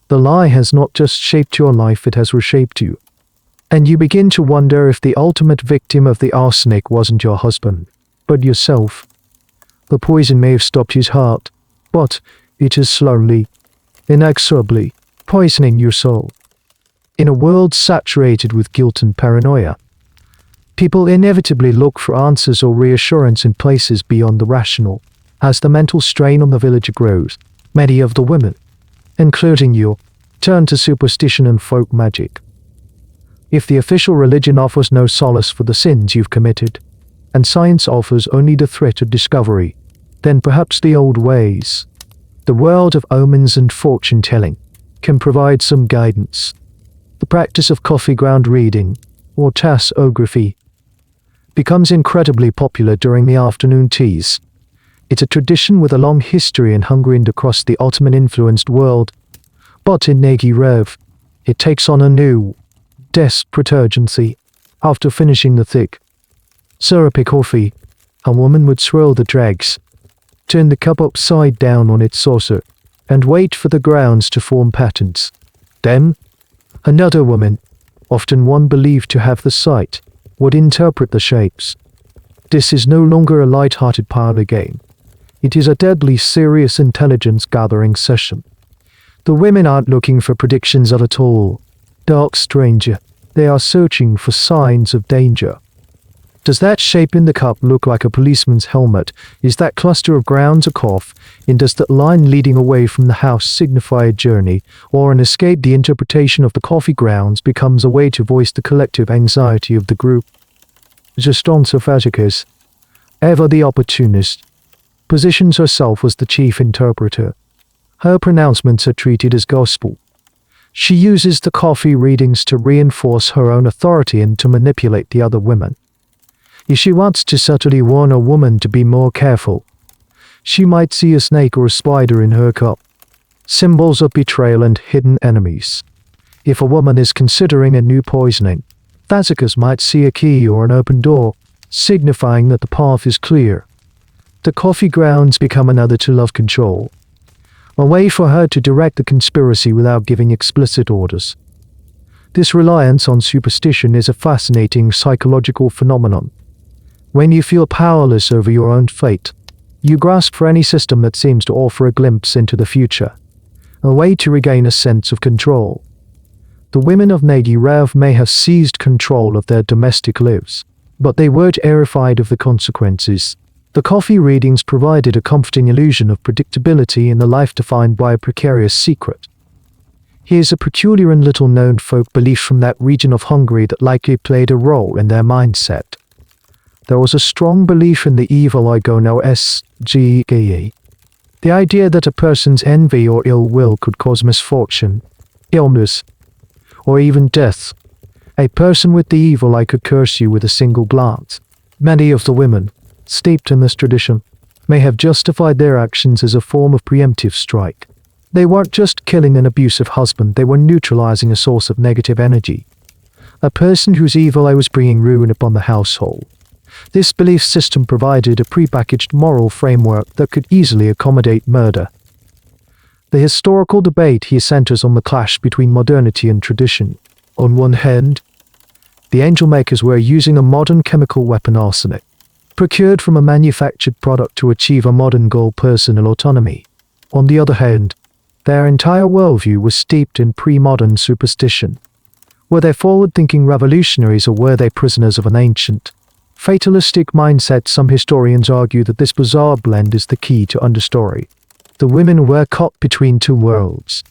The lie has not just shaped your life, it has reshaped you. And you begin to wonder if the ultimate victim of the arsenic wasn't your husband, but yourself. The poison may have stopped his heart, but it is slowly, inexorably, poisoning your soul. In a world saturated with guilt and paranoia, people inevitably look for answers or reassurance in places beyond the rational. As the mental strain on the village grows, many of the women, including you, turn to superstition and folk magic. If the official religion offers no solace for the sins you've committed, and science offers only the threat of discovery, then perhaps the old ways, the world of omens and fortune-telling, can provide some guidance. The practice of coffee ground reading, or tassography, becomes incredibly popular during the afternoon teas. It's a tradition with a long history in Hungary and across the Ottoman-influenced world, but in Nagyrév, it takes on a new, desperate urgency. After finishing the thick, syrupy coffee, a woman would swirl the dregs, turn the cup upside down on its saucer, and wait for the grounds to form patterns. Then, another woman, often one believed to have the sight, would interpret the shapes. This is no longer a light-hearted parlor game. It is a deadly serious intelligence-gathering session. The women aren't looking for predictions at all. Dark stranger, they are searching for signs of danger. Does that shape in the cup look like a policeman's helmet? Is that cluster of grounds a cough? And does that line leading away from the house signify a journey or an escape? The interpretation of the coffee grounds becomes a way to voice the collective anxiety of the group. Zsuzsanna Fazekas, ever the opportunist, positions herself as the chief interpreter. Her pronouncements are treated as gospel. She uses the coffee readings to reinforce her own authority and to manipulate the other women. If she wants to subtly warn a woman to be more careful, she might see a snake or a spider in her cup, symbols of betrayal and hidden enemies. If a woman is considering a new poisoning, Fazekas might see a key or an open door, signifying that the path is clear. The coffee grounds become another tool of control, a way for her to direct the conspiracy without giving explicit orders. This reliance on superstition is a fascinating psychological phenomenon. When you feel powerless over your own fate, you grasp for any system that seems to offer a glimpse into the future, a way to regain a sense of control. The women of Nagyrév may have seized control of their domestic lives, but they weren't terrified of the consequences. The coffee readings provided a comforting illusion of predictability in a life defined by a precarious secret. Here's a peculiar and little-known folk belief from that region of Hungary that likely played a role in their mindset. There was a strong belief in the evil eye sgge. The idea that a person's envy or ill will could cause misfortune, illness, or even death. A person with the evil eye could curse you with a single glance. Many of the women, steeped in this tradition, may have justified their actions as a form of preemptive strike. They weren't just killing an abusive husband, they were neutralizing a source of negative energy. A person whose evil eye was bringing ruin upon the household. This belief system provided a prepackaged moral framework that could easily accommodate murder. The historical debate here centers on the clash between modernity and tradition. On one hand, the angel makers were using a modern chemical weapon, arsenic, procured from a manufactured product to achieve a modern goal, personal autonomy. On the other hand, their entire worldview was steeped in pre-modern superstition. Were they forward-thinking revolutionaries or were they prisoners of an ancient, fatalistic mindset? Some historians argue that this bizarre blend is the key to understory. The women were caught between two worlds.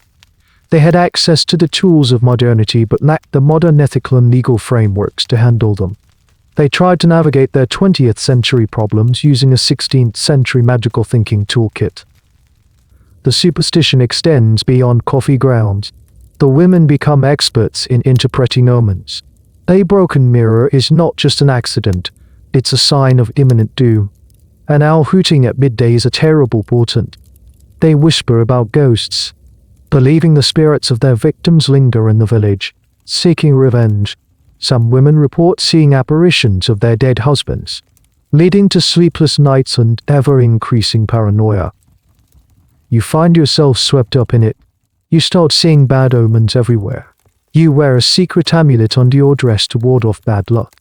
They had access to the tools of modernity but lacked the modern ethical and legal frameworks to handle them. They tried to navigate their 20th century problems using a 16th century magical thinking toolkit. The superstition extends beyond coffee grounds. The women become experts in interpreting omens. A broken mirror is not just an accident, it's a sign of imminent doom. An owl hooting at midday is a terrible portent. They whisper about ghosts, believing the spirits of their victims linger in the village, seeking revenge. Some women report seeing apparitions of their dead husbands, leading to sleepless nights and ever-increasing paranoia. You find yourself swept up in it. You start seeing bad omens everywhere. You wear a secret amulet under your dress to ward off bad luck.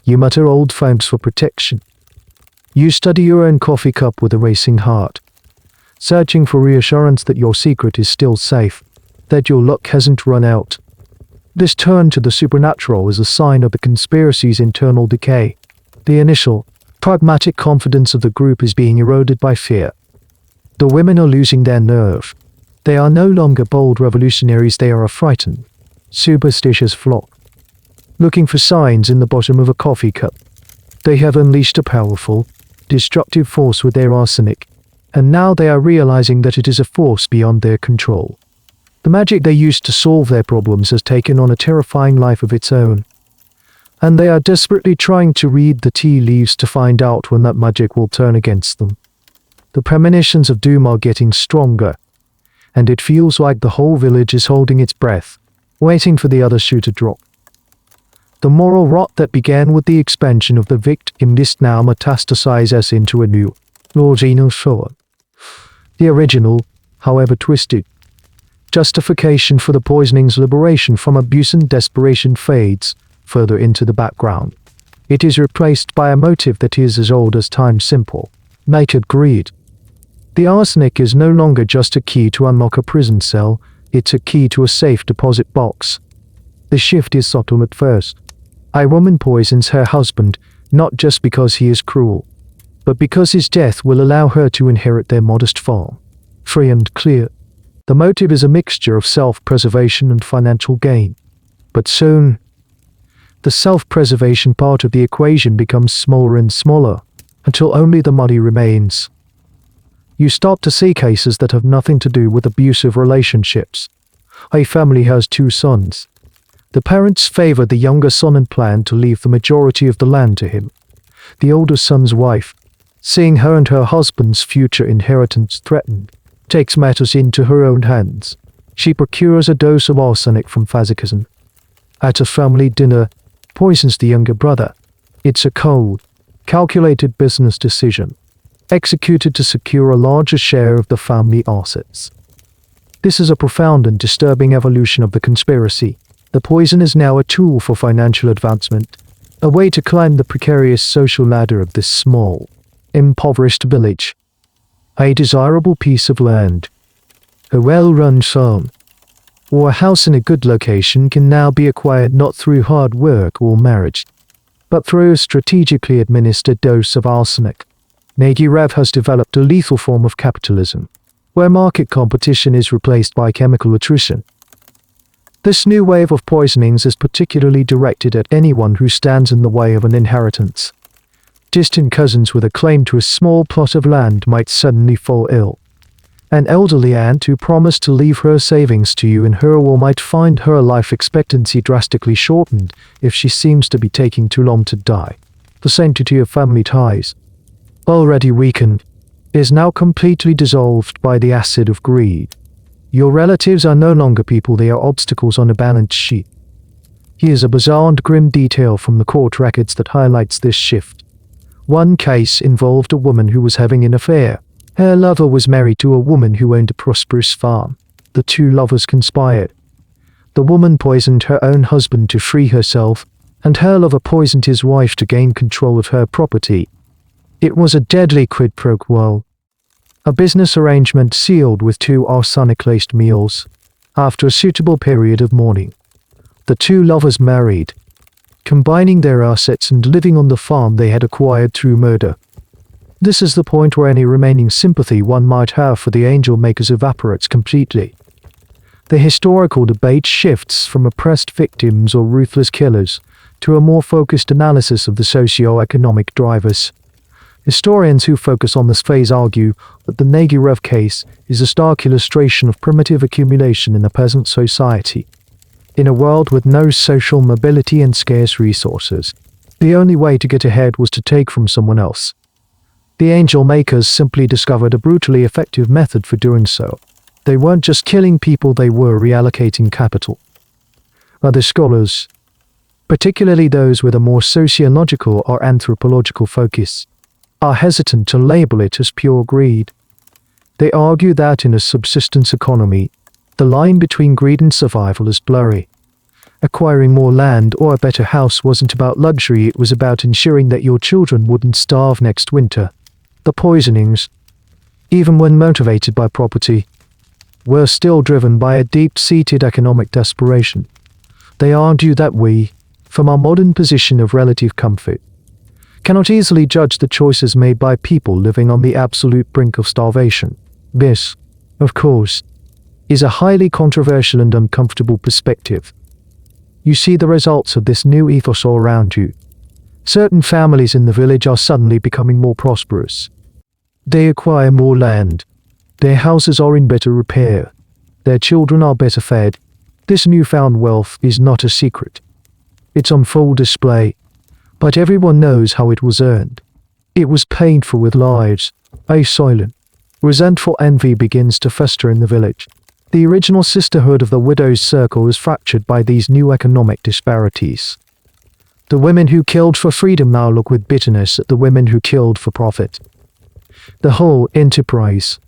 You mutter old foams for protection. You study your own coffee cup with a racing heart, searching for reassurance that your secret is still safe, that your luck hasn't run out. This turn to the supernatural is a sign of the conspiracy's internal decay. The initial, pragmatic confidence of the group is being eroded by fear. The women are losing their nerve. They are no longer bold revolutionaries, they are a frightened, superstitious flock, looking for signs in the bottom of a coffee cup. They have unleashed a powerful, destructive force with their arsenic, and now they are realizing that it is a force beyond their control. The magic they used to solve their problems has taken on a terrifying life of its own, and they are desperately trying to read the tea leaves to find out when that magic will turn against them. The premonitions of doom are getting stronger, and it feels like the whole village is holding its breath, waiting for the other shoe to drop. The moral rot that began with the expansion of the victim list now metastasizes into a new, original show. The original, however twisted, justification for the poisoning's liberation from abuse and desperation fades further into the background. It is replaced by a motive that is as old as time: simple, naked greed. The arsenic is no longer just a key to unlock a prison cell, it's a key to a safe deposit box. The shift is subtle at first. A woman poisons her husband, not just because he is cruel, but because his death will allow her to inherit their modest farm. Free and clear. The motive is a mixture of self-preservation and financial gain. But soon, the self-preservation part of the equation becomes smaller and smaller, until only the money remains. You start to see cases that have nothing to do with abusive relationships. A family has 2 sons. The parents favor the younger son and plan to leave the majority of the land to him. The older son's wife, seeing her and her husband's future inheritance threatened, takes matters into her own hands. She procures a dose of arsenic from Fazekas. At a family dinner, poisons the younger brother. It's a cold, calculated business decision, executed to secure a larger share of the family assets. This is a profound and disturbing evolution of the conspiracy. The poison is now a tool for financial advancement, a way to climb the precarious social ladder of this small, impoverished village. A desirable piece of land, a well-run farm, or a house in a good location can now be acquired not through hard work or marriage, but through a strategically administered dose of arsenic. Nagyrév has developed a lethal form of capitalism, where market competition is replaced by chemical attrition. This new wave of poisonings is particularly directed at anyone who stands in the way of an inheritance. Distant cousins with a claim to a small plot of land might suddenly fall ill. An elderly aunt who promised to leave her savings to you in her will might find her life expectancy drastically shortened if she seems to be taking too long to die. The sanctity of family ties, already weakened, is now completely dissolved by the acid of greed. Your relatives are no longer people, they are obstacles on a balance sheet. Here's a bizarre and grim detail from the court records that highlights this shift. One case involved a woman who was having an affair. Her lover was married to a woman who owned a prosperous farm. The 2 lovers conspired. The woman poisoned her own husband to free herself, and her lover poisoned his wife to gain control of her property. It was a deadly quid pro quo. A business arrangement sealed with 2 arsenic-laced meals. After a suitable period of mourning, the 2 lovers married, combining their assets and living on the farm they had acquired through murder. This is the point where any remaining sympathy one might have for the angel makers evaporates completely. The historical debate shifts from oppressed victims or ruthless killers to a more focused analysis of the socio-economic drivers. Historians who focus on this phase argue that the Nagyrév case is a stark illustration of primitive accumulation in a peasant society. In a world with no social mobility and scarce resources, the only way to get ahead was to take from someone else. The angel makers simply discovered a brutally effective method for doing so. They weren't just killing people, they were reallocating capital. Other scholars, particularly those with a more sociological or anthropological focus, are hesitant to label it as pure greed. They argue that in a subsistence economy, the line between greed and survival is blurry. Acquiring more land or a better house wasn't about luxury, it was about ensuring that your children wouldn't starve next winter. The poisonings, even when motivated by property, were still driven by a deep-seated economic desperation. They argue that we, from our modern position of relative comfort, cannot easily judge the choices made by people living on the absolute brink of starvation. This, of course, is a highly controversial and uncomfortable perspective. You see the results of this new ethos all around you. Certain families in the village are suddenly becoming more prosperous. They acquire more land. Their houses are in better repair. Their children are better fed. This newfound wealth is not a secret. It's on full display, but everyone knows how it was earned. It was paid for with lives. A silent, resentful envy begins to fester in the village. The original sisterhood of the widow's circle is fractured by these new economic disparities. The women who killed for freedom now look with bitterness at the women who killed for profit. The whole enterprise,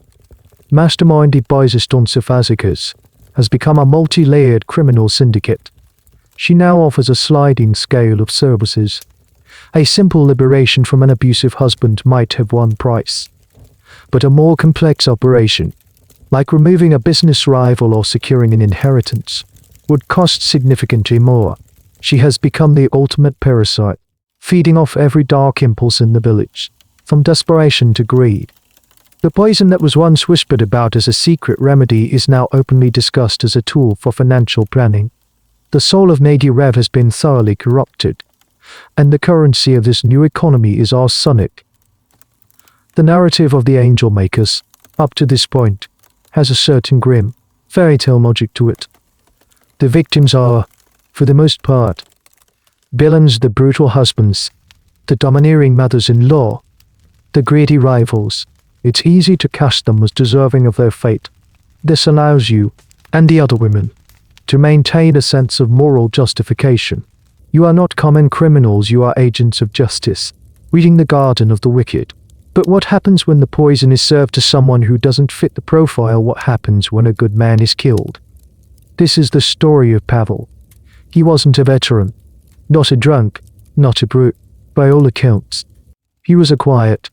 masterminded by Zsuzsanna Fazekas, has become a multi-layered criminal syndicate. She now offers a sliding scale of services. A simple liberation from an abusive husband might have one price. But a more complex operation, like removing a business rival or securing an inheritance, would cost significantly more. She has become the ultimate parasite, feeding off every dark impulse in the village, from desperation to greed. The poison that was once whispered about as a secret remedy is now openly discussed as a tool for financial planning. The soul of Nagyrév has been thoroughly corrupted, and the currency of this new economy is arsenic. The narrative of the angel makers, up to this point, has a certain grim, fairy tale logic to it. The victims are, for the most part, villains, the brutal husbands, the domineering mothers-in-law, the greedy rivals. It's easy to cast them as deserving of their fate. This allows you, and the other women, to maintain a sense of moral justification. You are not common criminals, you are agents of justice, weeding the garden of the wicked. But what happens when the poison is served to someone who doesn't fit the profile? What happens when a good man is killed? This is the story of Pavel. He wasn't a veteran, not a drunk, not a brute, by all accounts. He was a quiet,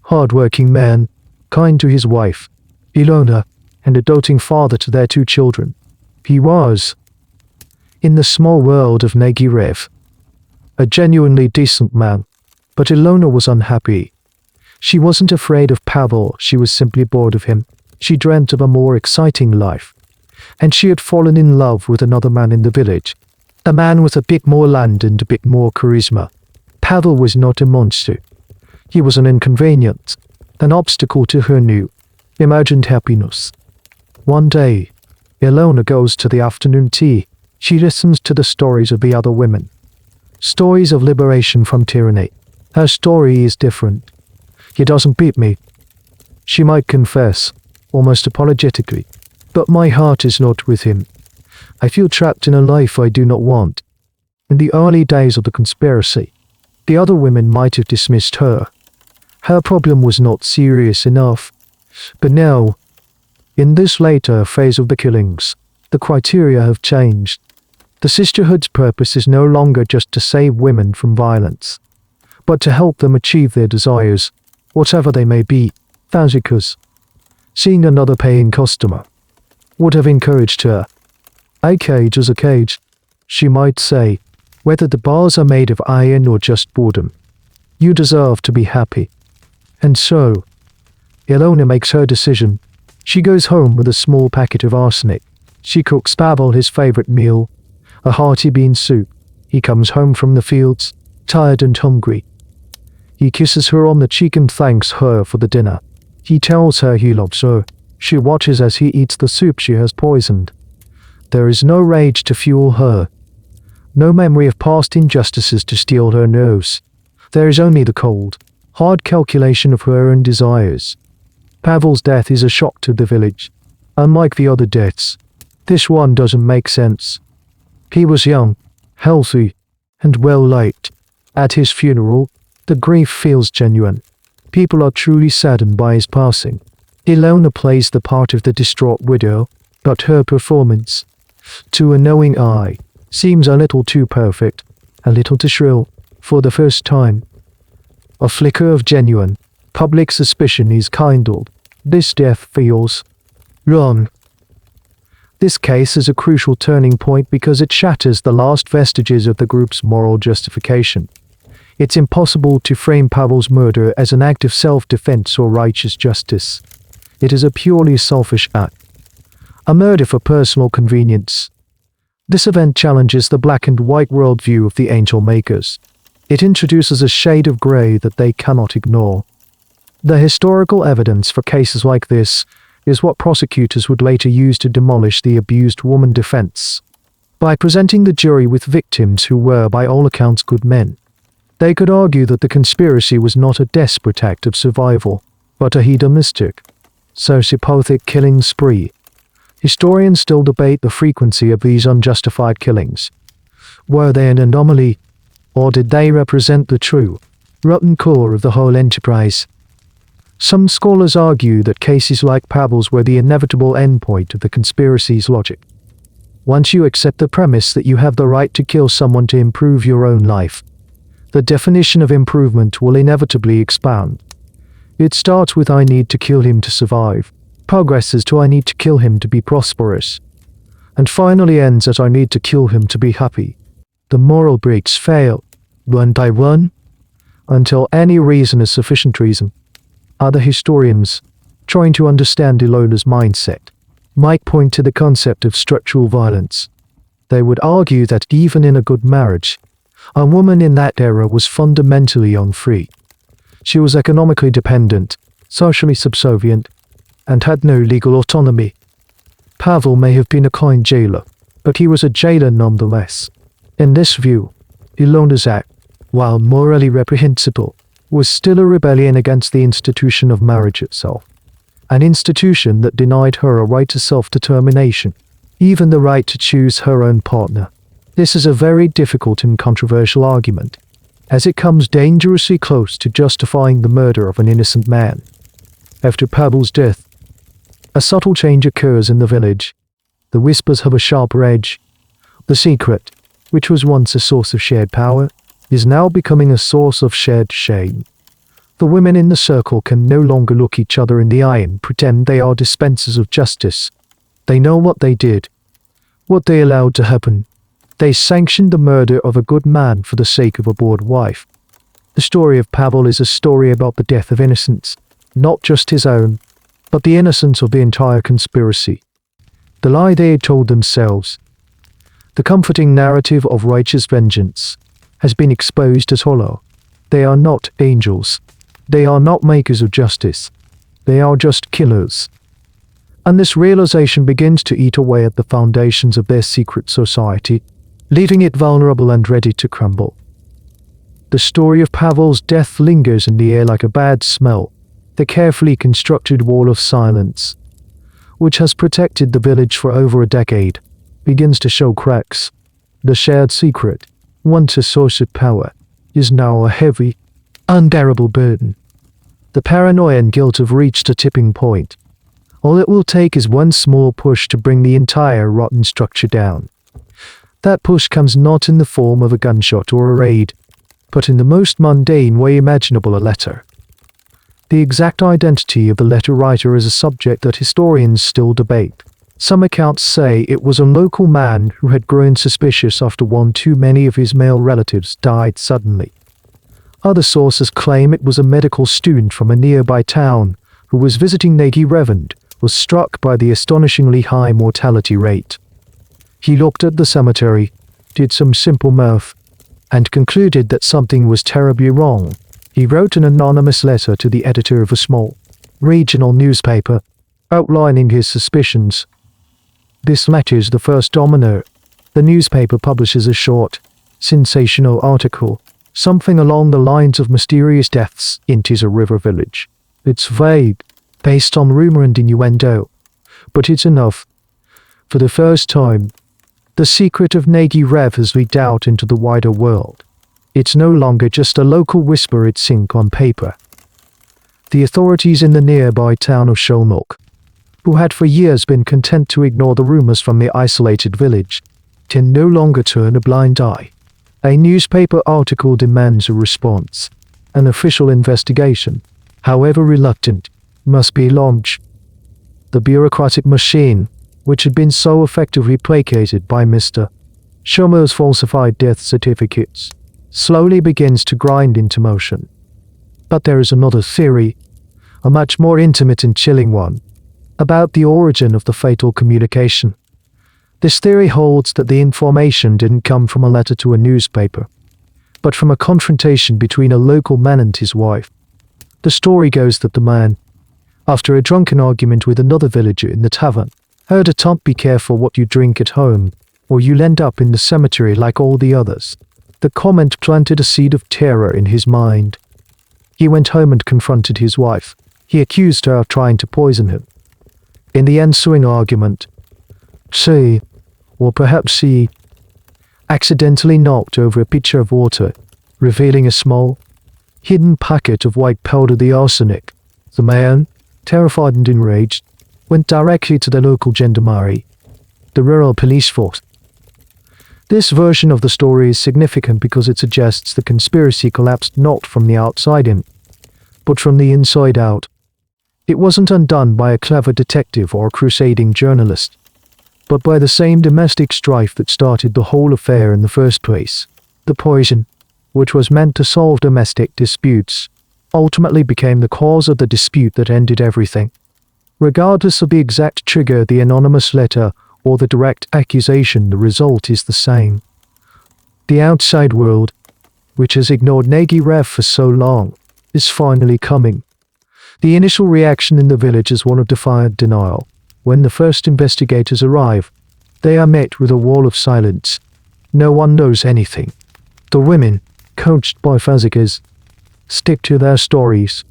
hard-working man, kind to his wife, Ilona, and a doting father to their 2 children. He was, in the small world of Nagyrév, a genuinely decent man, but Ilona was unhappy. She wasn't afraid of Pavel, she was simply bored of him. She dreamt of a more exciting life, and she had fallen in love with another man in the village, a man with a bit more land and a bit more charisma. Pavel was not a monster. He was an inconvenience, an obstacle to her new, imagined happiness. One day, Ilona goes to the afternoon tea. She listens to the stories of the other women. Stories of liberation from tyranny. Her story is different. He doesn't beat me, she might confess, almost apologetically, but my heart is not with him. I feel trapped in a life I do not want. In the early days of the conspiracy, the other women might have dismissed her. Her problem was not serious enough. But now, in this later phase of the killings, the criteria have changed. The sisterhood's purpose is no longer just to save women from violence, but to help them achieve their desires, whatever they may be. Fazekas, seeing another paying customer, would have encouraged her. A cage is a cage, she might say, whether the bars are made of iron or just boredom. You deserve to be happy. And so, Ilona makes her decision. She goes home with a small packet of arsenic. She cooks Pavel his favorite meal, a hearty bean soup. He comes home from the fields, tired and hungry. He kisses her on the cheek and thanks her for the dinner. He tells her he loves her. She watches as he eats the soup she has poisoned. There is no rage to fuel her, no memory of past injustices to steel her nerves. There is only the cold, hard calculation of her own desires. Pavel's death is a shock to the village. Unlike the other deaths, this one doesn't make sense. He was young, healthy, and well-liked. At his funeral, the grief feels genuine. People are truly saddened by his passing. Ilona plays the part of the distraught widow, but her performance, to a knowing eye, seems a little too perfect, a little too shrill. For the first time, a flicker of genuine, public suspicion is kindled. This death feels wrong. This case is a crucial turning point because it shatters the last vestiges of the group's moral justification. It's impossible to frame Pavel's murder as an act of self-defense or righteous justice. It is a purely selfish act, a murder for personal convenience. This event challenges the black and white worldview of the angel makers. It introduces a shade of grey that they cannot ignore. The historical evidence for cases like this is what prosecutors would later use to demolish the abused woman defense. By presenting the jury with victims who were, by all accounts, good men, they could argue that the conspiracy was not a desperate act of survival, but a hedonistic, sociopathic killing spree. Historians still debate the frequency of these unjustified killings. Were they an anomaly, or did they represent the true, rotten core of the whole enterprise? Some scholars argue that cases like Pavel's were the inevitable endpoint of the conspiracy's logic. Once you accept the premise that you have the right to kill someone to improve your own life, the definition of improvement will inevitably expand. It starts with I need to kill him to survive, progresses to I need to kill him to be prosperous, and finally ends at I need to kill him to be happy. The moral bricks fail, one by one, until any reason is sufficient reason. Other historians, trying to understand Ilona's mindset, might point to the concept of structural violence. They would argue that even in a good marriage, a woman in that era was fundamentally unfree. She was economically dependent, socially subservient, and had no legal autonomy. Pavel may have been a kind jailer, but he was a jailer nonetheless. In this view, Ilona's act, while morally reprehensible, was still a rebellion against the institution of marriage itself, an institution that denied her a right to self-determination, even the right to choose her own partner. This is a very difficult and controversial argument, as it comes dangerously close to justifying the murder of an innocent man. After Pavel's death, a subtle change occurs in the village. The whispers have a sharper edge. The secret, which was once a source of shared power, is now becoming a source of shared shame. The women in the circle can no longer look each other in the eye and pretend they are dispensers of justice. They know what they did, what they allowed to happen. They sanctioned the murder of a good man for the sake of a bored wife. The story of Pavel is a story about the death of innocence, not just his own, but the innocence of the entire conspiracy. The lie they had told themselves, the comforting narrative of righteous vengeance, has been exposed as hollow. They are not angels. They are not makers of justice. They are just killers. And this realization begins to eat away at the foundations of their secret society, leaving it vulnerable and ready to crumble. The story of Pavel's death lingers in the air like a bad smell. The carefully constructed wall of silence, which has protected the village for over a decade, begins to show cracks. The shared secret, once a source of power, is now a heavy, unbearable burden. The paranoia and guilt have reached a tipping point. All it will take is one small push to bring the entire rotten structure down. That push comes not in the form of a gunshot or a raid, but in the most mundane way imaginable, a letter. The exact identity of the letter writer is a subject that historians still debate. Some accounts say it was a local man who had grown suspicious after one too many of his male relatives died suddenly. Other sources claim it was a medical student from a nearby town who was visiting Nagyrév and was struck by the astonishingly high mortality rate. He looked at the cemetery, did some simple math, and concluded that something was terribly wrong. He wrote an anonymous letter to the editor of a small, regional newspaper, outlining his suspicions. This letter is the first domino. The newspaper publishes a short, sensational article, something along the lines of mysterious deaths in a river village. It's vague, based on rumor and innuendo, but it's enough. For the first time, the secret of Nagyrév has leaked out into the wider world. It's no longer just a local whisper, it's ink on paper. The authorities in the nearby town of Szolnok, who had for years been content to ignore the rumors from the isolated village, can no longer turn a blind eye. A newspaper article demands a response. An official investigation, however reluctant, must be launched. The bureaucratic machine, which had been so effectively placated by Mr. Schumer's falsified death certificates, slowly begins to grind into motion. But there is another theory, a much more intimate and chilling one, about the origin of the fatal communication. This theory holds that the information didn't come from a letter to a newspaper, but from a confrontation between a local man and his wife. The story goes that the man, after a drunken argument with another villager in the tavern, heard a taunt, "Be careful what you drink at home, or you'll end up in the cemetery like all the others." The comment planted a seed of terror in his mind. He went home and confronted his wife. He accused her of trying to poison him. In the ensuing argument, she, or perhaps he, accidentally knocked over a pitcher of water, revealing a small, hidden packet of white powder, the arsenic. The man, terrified and enraged, went directly to the local gendarmerie, the rural police force. This version of the story is significant because it suggests the conspiracy collapsed not from the outside in, but from the inside out. It wasn't undone by a clever detective or a crusading journalist, but by the same domestic strife that started the whole affair in the first place. The poison, which was meant to solve domestic disputes, ultimately became the cause of the dispute that ended everything. Regardless of the exact trigger, the anonymous letter, or the direct accusation, the result is the same. The outside world, which has ignored Nagyrév for so long, is finally coming. The initial reaction in the village is one of defiant denial. When the first investigators arrive, they are met with a wall of silence. No one knows anything. The women, coached by Fazekas, stick to their stories.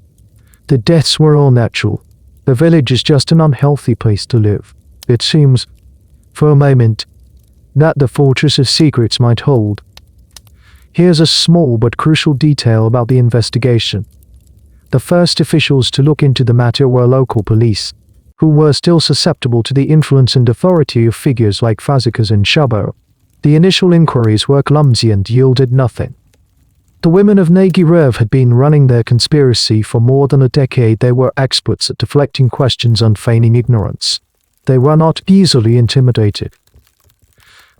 The deaths were all natural. The village is just an unhealthy place to live. It seems, for a moment, that the fortress of secrets might hold. Here's a small but crucial detail about the investigation. The first officials to look into the matter were local police, who were still susceptible to the influence and authority of figures like Fazekas and Shabo. The initial inquiries were clumsy and yielded nothing. The women of Nagyrév had been running their conspiracy for more than a decade. They were experts at deflecting questions and feigning ignorance. They were not easily intimidated.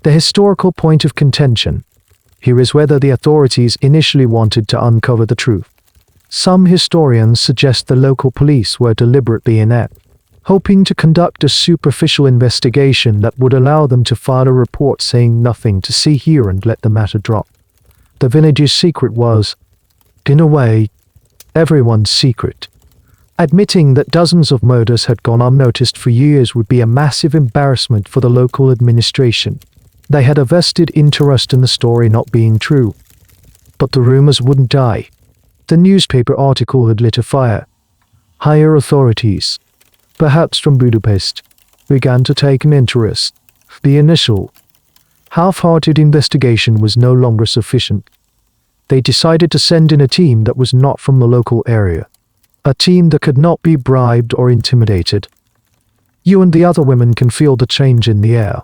The historical point of contention here is whether the authorities initially wanted to uncover the truth. Some historians suggest the local police were deliberately inept, hoping to conduct a superficial investigation that would allow them to file a report saying nothing to see here and let the matter drop. The village's secret was, in a way, everyone's secret. Admitting that dozens of murders had gone unnoticed for years would be a massive embarrassment for the local administration. They had a vested interest in the story not being true. But the rumors wouldn't die. The newspaper article had lit a fire. Higher authorities, perhaps from Budapest, began to take an interest. The initial, half-hearted investigation was no longer sufficient. They decided to send in a team that was not from the local area. A team that could not be bribed or intimidated. You and the other women can feel the change in the air.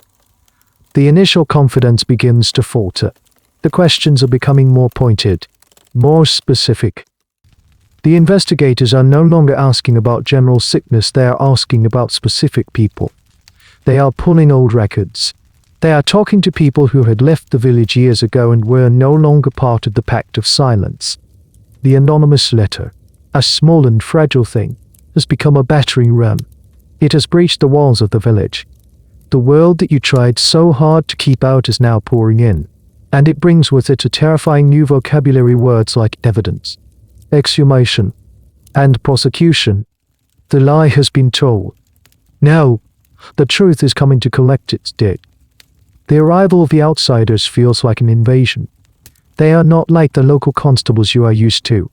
The initial confidence begins to falter. The questions are becoming more pointed, more specific. The investigators are no longer asking about general sickness, they are asking about specific people. They are pulling old records. They are talking to people who had left the village years ago and were no longer part of the pact of silence. The anonymous letter, a small and fragile thing, has become a battering ram. It has breached the walls of the village. The world that you tried so hard to keep out is now pouring in, and it brings with it a terrifying new vocabulary, words like evidence, exhumation, and prosecution. The lie has been told. Now, the truth is coming to collect its debt. The arrival of the outsiders feels like an invasion. They are not like the local constables you are used to.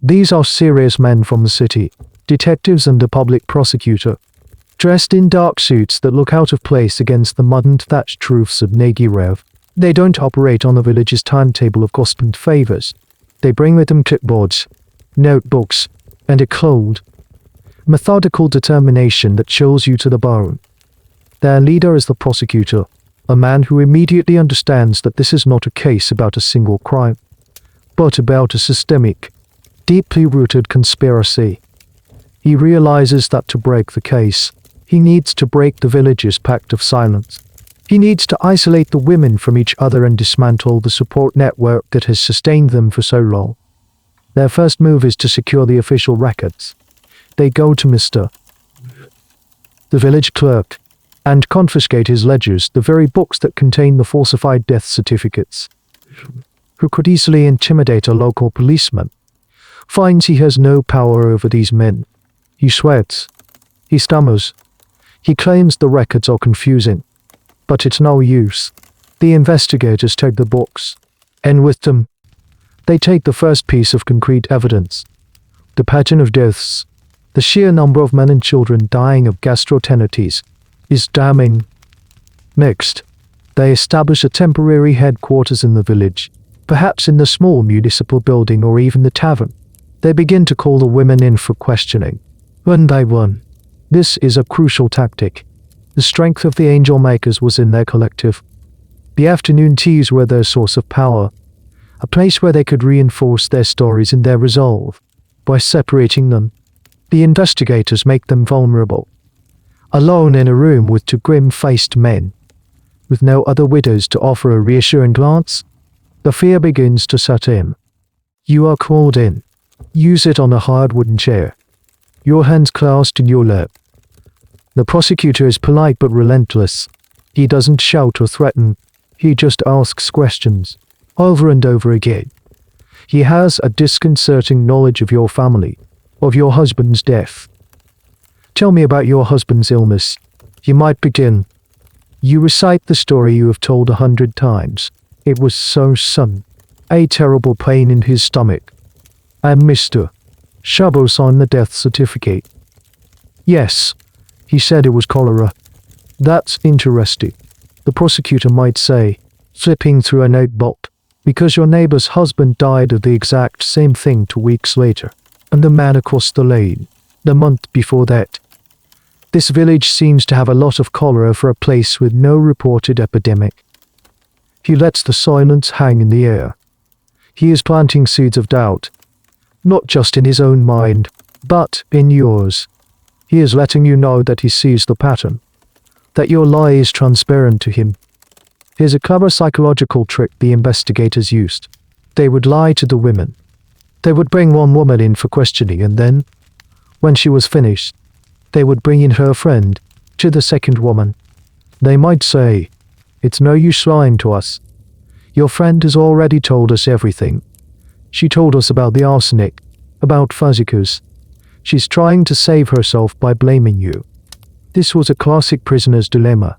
These are serious men from the city, detectives and a public prosecutor, dressed in dark suits that look out of place against the mud and thatched roofs of Nagyrév. They don't operate on the village's timetable of gossip and favors. They bring with them clipboards, notebooks, and a cold, methodical determination that chills you to the bone. Their leader is the prosecutor, a man who immediately understands that this is not a case about a single crime, but about a systemic, deeply rooted conspiracy. He realizes that to break the case, he needs to break the village's pact of silence. He needs to isolate the women from each other and dismantle the support network that has sustained them for so long. Their first move is to secure the official records. They go to Mr. the village clerk and confiscate his ledgers, the very books that contain the falsified death certificates. Who could easily intimidate a local policeman, finds he has no power over these men. He sweats. He stammers. He claims the records are confusing. But it's no use. The investigators take the books, and with them, they take the first piece of concrete evidence. The pattern of deaths, the sheer number of men and children dying of gastroenteritis, is damning. Next, they establish a temporary headquarters in the village, perhaps in the small municipal building or even the tavern. They begin to call the women in for questioning, one by one. This is a crucial tactic. The strength of the angel makers was in their collective The afternoon teas were their source of power, a place where they could reinforce their stories and their resolve. By separating them, the investigators make them vulnerable. Alone in a room with two grim-faced men, with no other widows to offer a reassuring glance, the fear begins to set in. You are called in. You sit on a hard wooden chair, your hands clasped in your lap. The prosecutor is polite but relentless. He doesn't shout or threaten. He just asks questions, over and over again. He has a disconcerting knowledge of your family, of your husband's death. Tell me about your husband's illness. You might begin. You recite the story you have told 100 times. It was son. A terrible pain in his stomach. And Mr. Shabo signed the death certificate. Yes, he said it was cholera. That's interesting, the prosecutor might say, flipping through a notebook, because your neighbor's husband died of the exact same thing 2 weeks later, and the man across the lane, the month before that. This village seems to have a lot of cholera for a place with no reported epidemic. He lets the silence hang in the air. He is planting seeds of doubt, not just in his own mind, but in yours. He is letting you know that he sees the pattern, that your lie is transparent to him. Here's a clever psychological trick the investigators used. They would lie to the women. They would bring one woman in for questioning, and then, when she was finished, they would bring in her friend to the second woman. They might say, "It's no use lying to us. Your friend has already told us everything. She told us about the arsenic, about Fazekas. She's trying to save herself by blaming you." This was a classic prisoner's dilemma.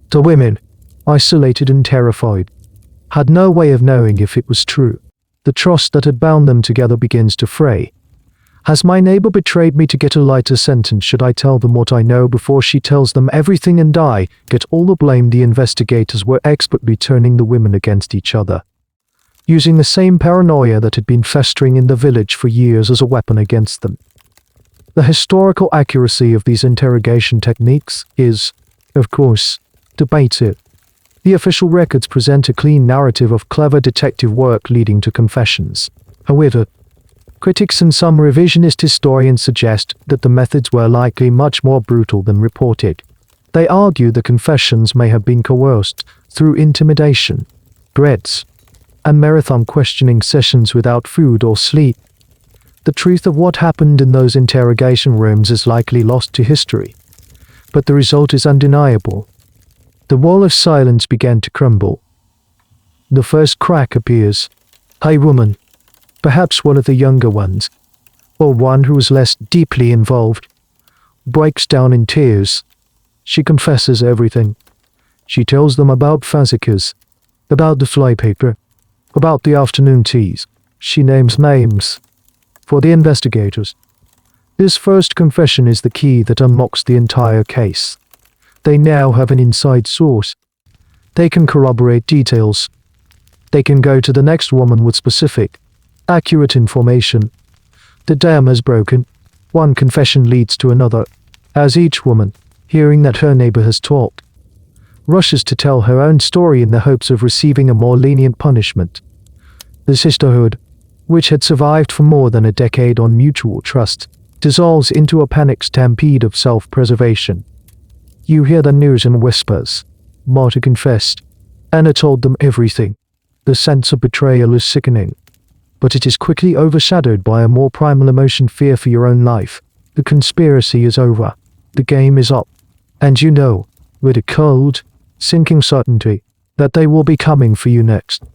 The women, isolated and terrified, had no way of knowing if it was true. The trust that had bound them together begins to fray. Has my neighbor betrayed me to get a lighter sentence? Should I tell them what I know before she tells them everything and I get all the blame? The investigators were expertly turning the women against each other, using the same paranoia that had been festering in the village for years as a weapon against them. The historical accuracy of these interrogation techniques is, of course, debated. The official records present a clean narrative of clever detective work leading to confessions. However, critics and some revisionist historians suggest that the methods were likely much more brutal than reported. They argue the confessions may have been coerced through intimidation, threats, and marathon questioning sessions without food or sleep. The truth of what happened in those interrogation rooms is likely lost to history, but the result is undeniable. The wall of silence began to crumble. The first crack appears. A woman, perhaps one of the younger ones, or one who was less deeply involved, breaks down in tears. She confesses everything. She tells them about Fazekas, about the flypaper, about the afternoon teas. She names names. For the investigators, this first confession is the key that unlocks the entire case. They now have an inside source. They can corroborate details. They can go to the next woman with specific, accurate information. The dam has broken. One confession leads to another, as each woman, hearing that her neighbor has talked, rushes to tell her own story in the hopes of receiving a more lenient punishment. The sisterhood, which had survived for more than a decade on mutual trust, dissolves into a panic stampede of self-preservation. You hear the news in whispers. Marta confessed. Anna told them everything. The sense of betrayal is sickening, but it is quickly overshadowed by a more primal emotion: fear for your own life. The conspiracy is over. The game is up. And you know, with a cold, sinking certainty, that they will be coming for you next.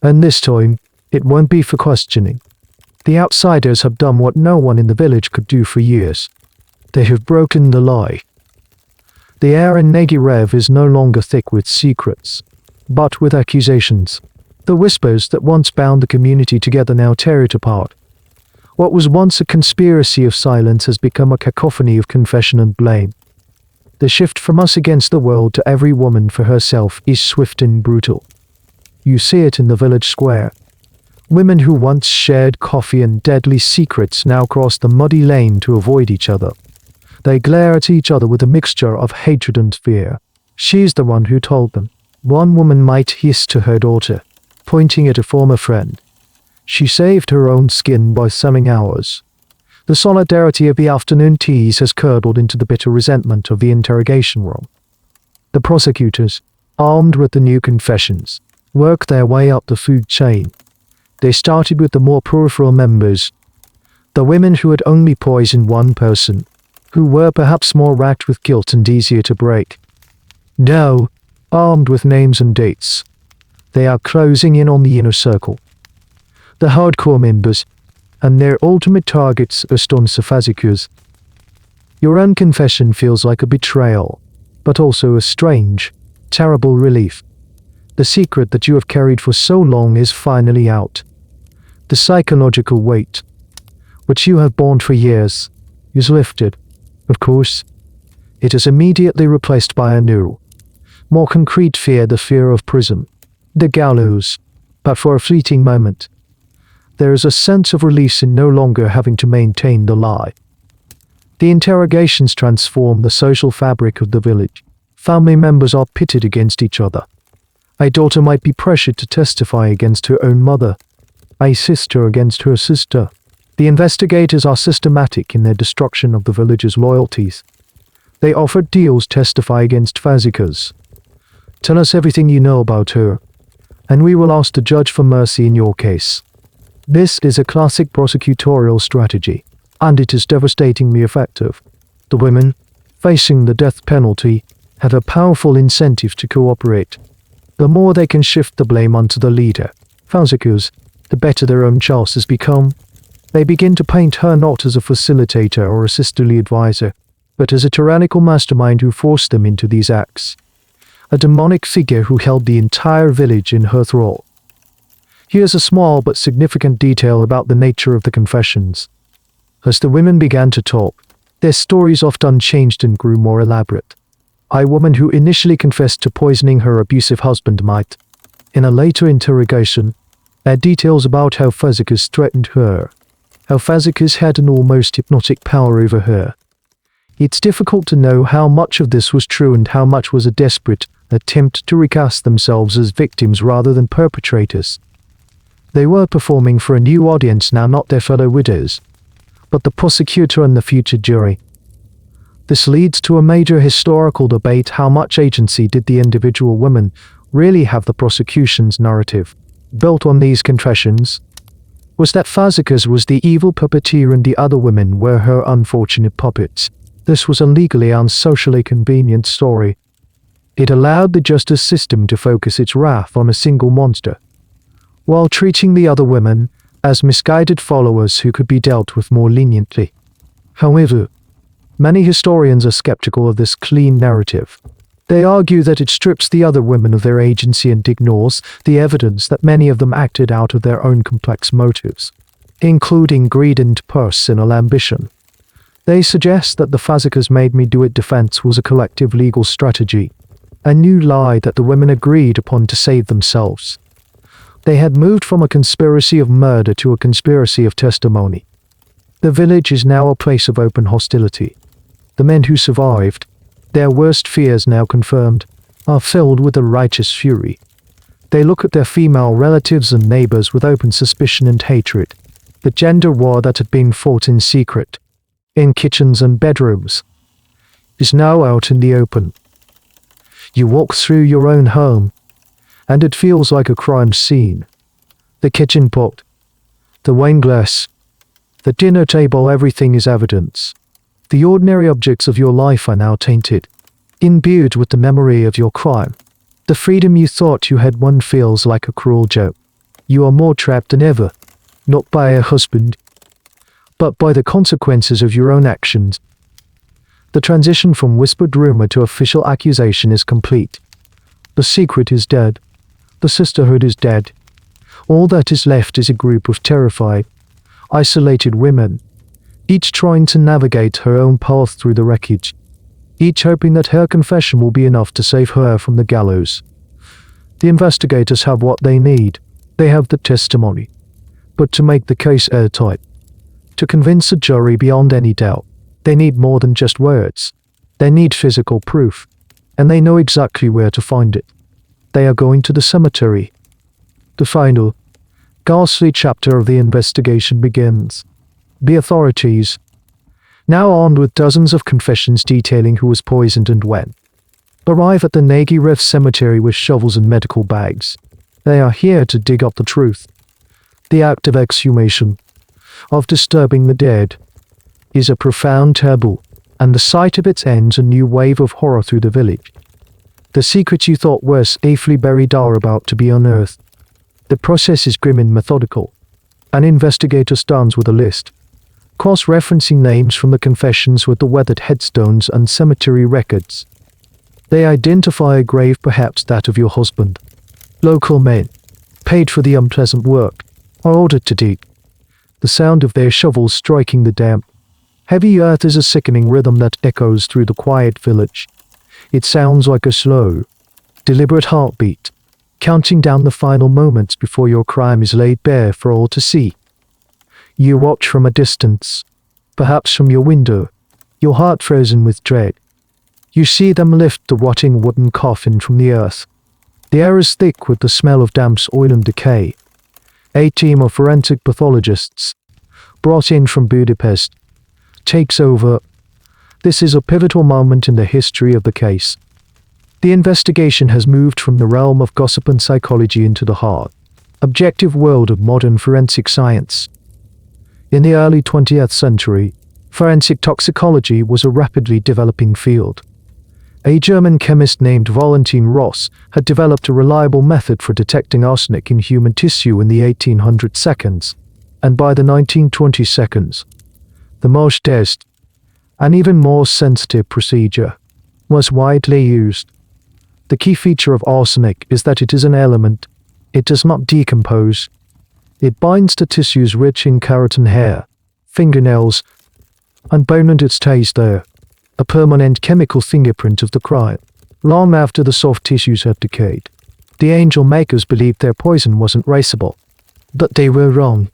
And this time, it won't be for questioning. The outsiders have done what no one in the village could do for years. They have broken the lie. The air in Nagyrév is no longer thick with secrets, but with accusations. The whispers that once bound the community together now tear it apart. What was once a conspiracy of silence has become a cacophony of confession and blame. The shift from us against the world to every woman for herself is swift and brutal. You see it in the village square. Women who once shared coffee and deadly secrets now cross the muddy lane to avoid each other. They glare at each other with a mixture of hatred and fear. She's the one who told them. One woman might hiss to her daughter, pointing at a former friend. She saved her own skin by summing ours. The solidarity of the afternoon teas has curdled into the bitter resentment of the interrogation room. The prosecutors, armed with the new confessions, worked their way up the food chain. They started with the more peripheral members, the women who had only poisoned one person, who were perhaps more racked with guilt and easier to break. Now, armed with names and dates, they are closing in on the inner circle. The hardcore members, and their ultimate targets are Zsuzsanna Fazekas. Your own confession feels like a betrayal, but also a strange, terrible relief. The secret that you have carried for so long is finally out. The psychological weight, which you have borne for years, is lifted. Of course, it is immediately replaced by a new, more concrete fear, the fear of prison, the gallows. But for a fleeting moment, there is a sense of release in no longer having to maintain the lie. The interrogations transform the social fabric of the village. Family members are pitted against each other. A daughter might be pressured to testify against her own mother, a sister against her sister. The investigators are systematic in their destruction of the village's loyalties. They offered deals: testify against Fazekas. Tell us everything you know about her, and we will ask the judge for mercy in your case. This is a classic prosecutorial strategy, and it is devastatingly effective. The women, facing the death penalty, have a powerful incentive to cooperate. The more they can shift the blame onto the leader, Fazekas, the better their own chances become. They begin to paint her not as a facilitator or a sisterly advisor, but as a tyrannical mastermind who forced them into these acts. A demonic figure who held the entire village in her thrall. Here's a small but significant detail about the nature of the confessions. As the women began to talk, their stories often changed and grew more elaborate. A woman who initially confessed to poisoning her abusive husband might, in a later interrogation, add details about how Fazekas threatened her, how Fazekas had an almost hypnotic power over her. It's difficult to know how much of this was true and how much was a desperate attempt to recast themselves as victims rather than perpetrators. They were performing for a new audience now, not their fellow widows, but the prosecutor and the future jury. This leads to a major historical debate: how much agency did the individual women really have? The prosecution's narrative, built on these confessions, was that Fazekas was the evil puppeteer and the other women were her unfortunate puppets. This was a legally and socially convenient story. It allowed the justice system to focus its wrath on a single monster, while treating the other women as misguided followers who could be dealt with more leniently. However, many historians are skeptical of this clean narrative. They argue that it strips the other women of their agency and ignores the evidence that many of them acted out of their own complex motives, including greed and personal ambition. They suggest that the Fazekas made me do it defense was a collective legal strategy, a new lie that the women agreed upon to save themselves. They had moved from a conspiracy of murder to a conspiracy of testimony. The village is now a place of open hostility. The men who survived, their worst fears now confirmed, are filled with a righteous fury. They look at their female relatives and neighbors with open suspicion and hatred. The gender war that had been fought in secret, in kitchens and bedrooms, is now out in the open. You walk through your own home, and it feels like a crime scene. The kitchen pot, the wine glass, the dinner table, everything is evidence. The ordinary objects of your life are now tainted, imbued with the memory of your crime. The freedom you thought you had won feels like a cruel joke. You are more trapped than ever, not by a husband, but by the consequences of your own actions. The transition from whispered rumor to official accusation is complete. The secret is dead. The sisterhood is dead. All that is left is a group of terrified, isolated women, each trying to navigate her own path through the wreckage, each hoping that her confession will be enough to save her from the gallows. The investigators have what they need. They have the testimony. But to make the case airtight, to convince a jury beyond any doubt, they need more than just words. They need physical proof, and they know exactly where to find it. They are going to the cemetery. The final, ghastly chapter of the investigation begins. The authorities, now armed with dozens of confessions detailing who was poisoned and when, arrive at the Nagyrév cemetery with shovels and medical bags. They are here to dig up the truth. The act of exhumation, of disturbing the dead, is a profound taboo, and the sight of it ends a new wave of horror through the village. The secrets you thought were safely buried are about to be unearthed. The process is grim and methodical. An investigator starts with a list, cross-referencing names from the confessions with the weathered headstones and cemetery records. They identify a grave, perhaps that of your husband. Local men, paid for the unpleasant work, are ordered to dig. The sound of their shovels striking the damp, heavy earth is a sickening rhythm that echoes through the quiet village. It sounds like a slow, deliberate heartbeat, counting down the final moments before your crime is laid bare for all to see. You watch from a distance, perhaps from your window, your heart frozen with dread. You see them lift the rotting wooden coffin from the earth. The air is thick with the smell of damp oil and decay. A team of forensic pathologists, brought in from Budapest, takes over. This is a pivotal moment in the history of the case. The investigation has moved from the realm of gossip and psychology into the hard, objective world of modern forensic science. In the early 20th century, forensic toxicology was a rapidly developing field. A German chemist named Valentin Ross had developed a reliable method for detecting arsenic in human tissue in the 1800 seconds, and by the 1920 seconds, the Marsh test, an even more sensitive procedure, was widely used. The key feature of arsenic is that it is an element. It does not decompose. It binds to tissues rich in keratin hair, fingernails, and bone, and it stays there, a permanent chemical fingerprint of the crime, long after the soft tissues have decayed. The angel makers believed their poison wasn't traceable. But they were wrong.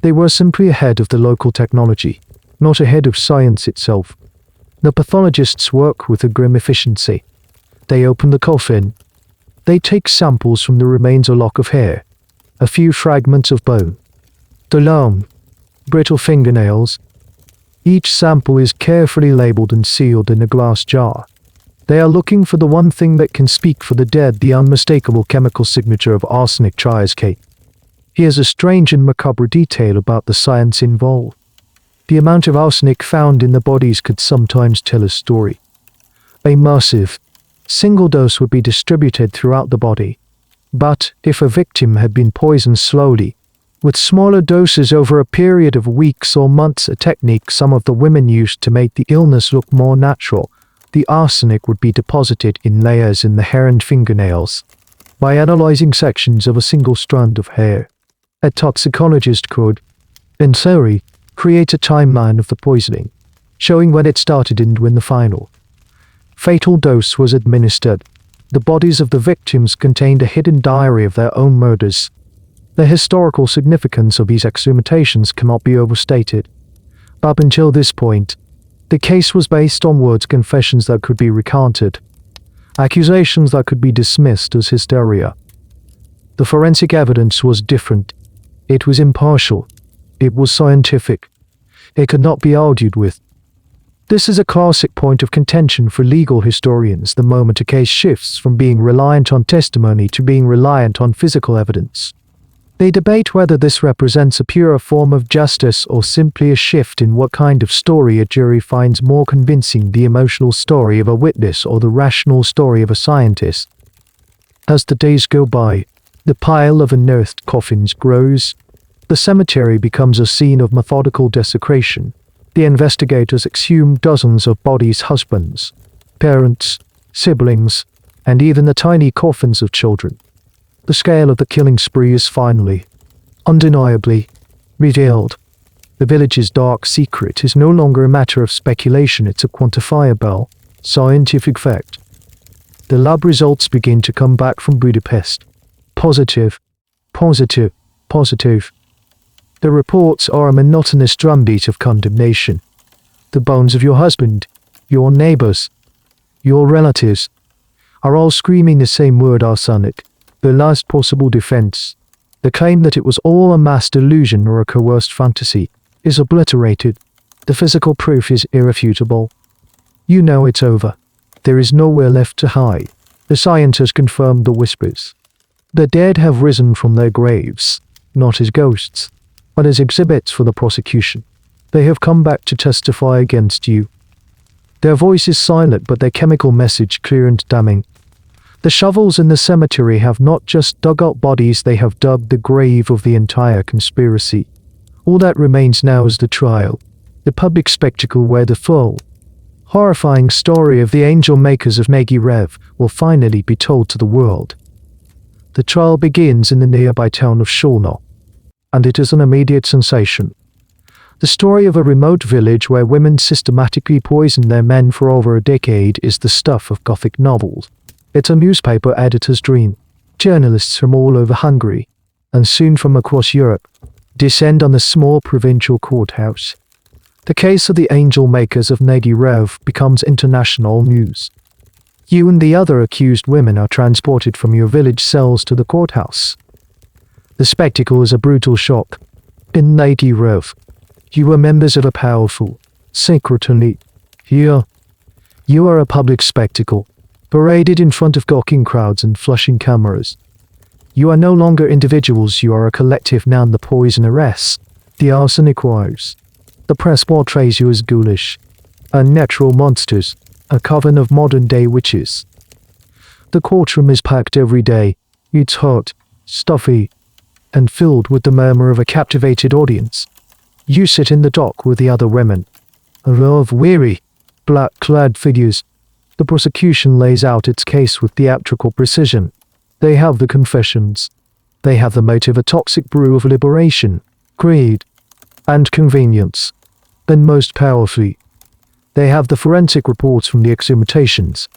They were simply ahead of the local technology, not ahead of science itself. The pathologists work with a grim efficiency. They open the coffin. They take samples from the remains, a lock of hair, a few fragments of bone, the long, brittle fingernails. Each sample is carefully labeled and sealed in a glass jar. They are looking for the one thing that can speak for the dead, the unmistakable chemical signature of arsenic triazolate. Here's a strange and macabre detail about the science involved. The amount of arsenic found in the bodies could sometimes tell a story. A massive, single dose would be distributed throughout the body. But if a victim had been poisoned slowly, with smaller doses over a period of weeks or months, a technique some of the women used to make the illness look more natural, the arsenic would be deposited in layers in the hair and fingernails. By analyzing sections of a single strand of hair, a toxicologist could, in theory, create a timeline of the poisoning, showing when it started and when the final fatal dose was administered. The bodies of the victims contained a hidden diary of their own murders. The historical significance of these exhumations cannot be overstated. Up until this point, the case was based on words, confessions that could be recanted, accusations that could be dismissed as hysteria. The forensic evidence was different. It was impartial. It was scientific. It could not be argued with. This is a classic point of contention for legal historians the moment a case shifts from being reliant on testimony to being reliant on physical evidence. They debate whether this represents a purer form of justice or simply a shift in what kind of story a jury finds more convincing, the emotional story of a witness or the rational story of a scientist. As the days go by, the pile of unearthed coffins grows. The cemetery becomes a scene of methodical desecration. The investigators exhume dozens of bodies, husbands, parents, siblings, and even the tiny coffins of children. The scale of the killing spree is finally, undeniably, revealed. The village's dark secret is no longer a matter of speculation, it's a quantifiable, scientific fact. The lab results begin to come back from Budapest. Positive, positive, positive. The reports are a monotonous drumbeat of condemnation. The bones of your husband, your neighbors, your relatives, are all screaming the same word: arsenic, the last possible defense. The claim that it was all a mass delusion or a coerced fantasy is obliterated. The physical proof is irrefutable. You know it's over. There is nowhere left to hide. The science has confirmed the whispers. The dead have risen from their graves, not as ghosts, but as exhibits for the prosecution. They have come back to testify against you. Their voice is silent, but their chemical message clear and damning. The shovels in the cemetery have not just dug up bodies, they have dug the grave of the entire conspiracy. All that remains now is the trial, the public spectacle where the full, horrifying story of the angel makers of Nagyrév will finally be told to the world. The trial begins in the nearby town of Szolnok, and it is an immediate sensation. The story of a remote village where women systematically poisoned their men for over a decade is the stuff of Gothic novels. It's a newspaper editor's dream. Journalists from all over Hungary, and soon from across Europe, descend on the small provincial courthouse. The case of the angel makers of Nagyrév becomes international news. You and the other accused women are transported from your village cells to the courthouse. The spectacle is a brutal shock. In Nagyrév, you were members of a powerful, sacred elite. Here, you are a public spectacle, paraded in front of gawking crowds and flushing cameras. You are no longer individuals, you are a collective now. The poison arrests, the arsenic wives. The press portrays you as ghoulish, unnatural monsters, a coven of modern-day witches. The courtroom is packed every day. It's hot, stuffy, and filled with the murmur of a captivated audience. You sit in the dock with the other women, a row of weary, black-clad figures. The prosecution lays out its case with theatrical precision. They have the confessions. They have the motive, a toxic brew of liberation, greed, and convenience. And most powerfully, they have the forensic reports from the exhumations.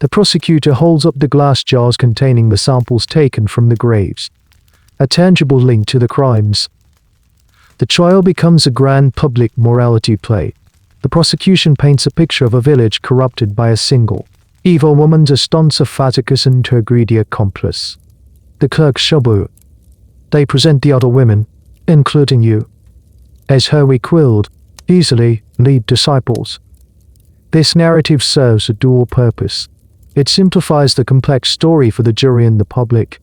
The prosecutor holds up the glass jars containing the samples taken from the graves, a tangible link to the crimes. The trial becomes a grand public morality play. The prosecution paints a picture of a village corrupted by a single, evil woman, Zsuzsanna Fazekas, and her greedy accomplice, the clerk Shabu. They present the other women, including you, as her weak-willed, easily lead disciples. This narrative serves a dual purpose. It simplifies the complex story for the jury and the public,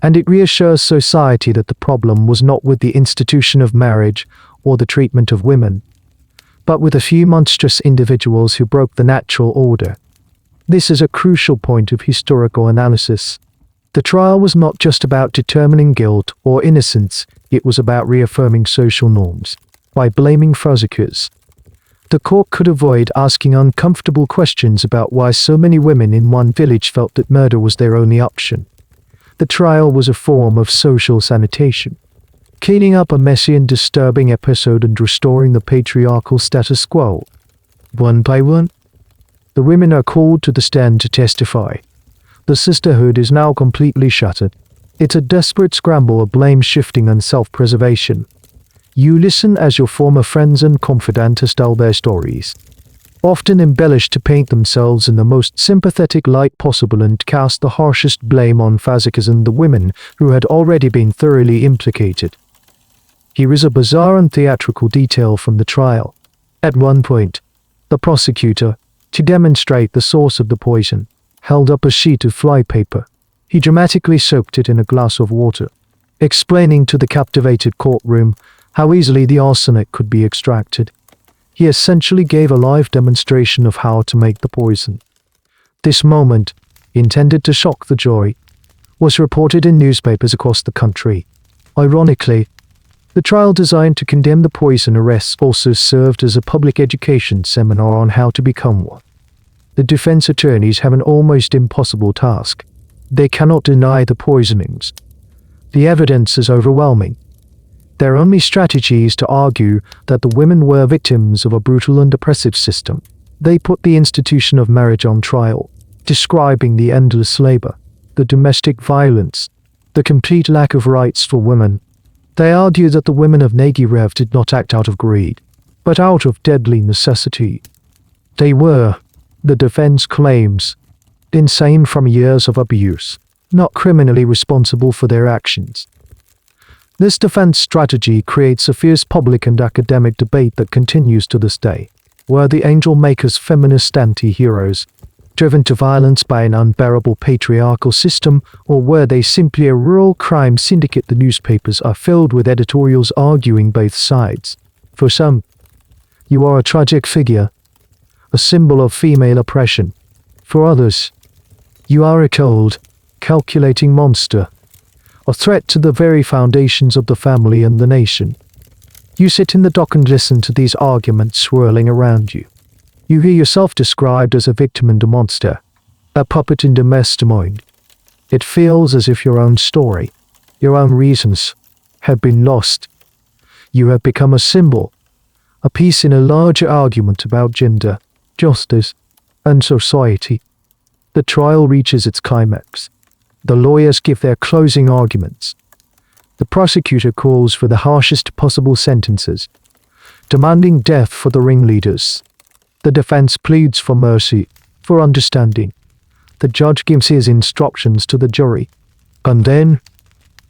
and it reassures society that the problem was not with the institution of marriage or the treatment of women, but with a few monstrous individuals who broke the natural order. This is a crucial point of historical analysis. The trial was not just about determining guilt or innocence, it was about reaffirming social norms. By blaming Fazekas, the court could avoid asking uncomfortable questions about why so many women in one village felt that murder was their only option. The trial was a form of social sanitation, cleaning up a messy and disturbing episode and restoring the patriarchal status quo. One by one, the women are called to the stand to testify. The sisterhood is now completely shattered. It's a desperate scramble of blame-shifting and self-preservation. You listen as your former friends and confidants tell their stories, often embellished to paint themselves in the most sympathetic light possible and cast the harshest blame on Fazekas and the women who had already been thoroughly implicated. Here is a bizarre and theatrical detail from the trial. At one point, the prosecutor, to demonstrate the source of the poison, held up a sheet of flypaper. He dramatically soaked it in a glass of water, explaining to the captivated courtroom how easily the arsenic could be extracted. He essentially gave a live demonstration of how to make the poison. This moment, intended to shock the jury, was reported in newspapers across the country. Ironically, the trial designed to condemn the poison arrests also served as a public education seminar on how to become one. The defense attorneys have an almost impossible task. They cannot deny the poisonings. The evidence is overwhelming. Their only strategy is to argue that the women were victims of a brutal and oppressive system. They put the institution of marriage on trial, describing the endless labor, the domestic violence, the complete lack of rights for women. They argue that the women of Nagyrév did not act out of greed, but out of deadly necessity. They were, the defense claims, insane from years of abuse, not criminally responsible for their actions. This defense strategy creates a fierce public and academic debate that continues to this day. Were the angel makers feminist anti-heroes, driven to violence by an unbearable patriarchal system, or were they simply a rural crime syndicate? The newspapers are filled with editorials arguing both sides. For some, you are a tragic figure, a symbol of female oppression. For others, you are a cold, calculating monster, a threat to the very foundations of the family and the nation. You sit in the dock and listen to these arguments swirling around you. You hear yourself described as a victim and a monster, a puppet in the mastermind. It feels as if your own story, your own reasons, have been lost. You have become a symbol, a piece in a larger argument about gender, justice, and society. The trial reaches its climax. The lawyers give their closing arguments. The prosecutor calls for the harshest possible sentences, demanding death for the ringleaders. The defense pleads for mercy, for understanding. The judge gives his instructions to the jury. And then,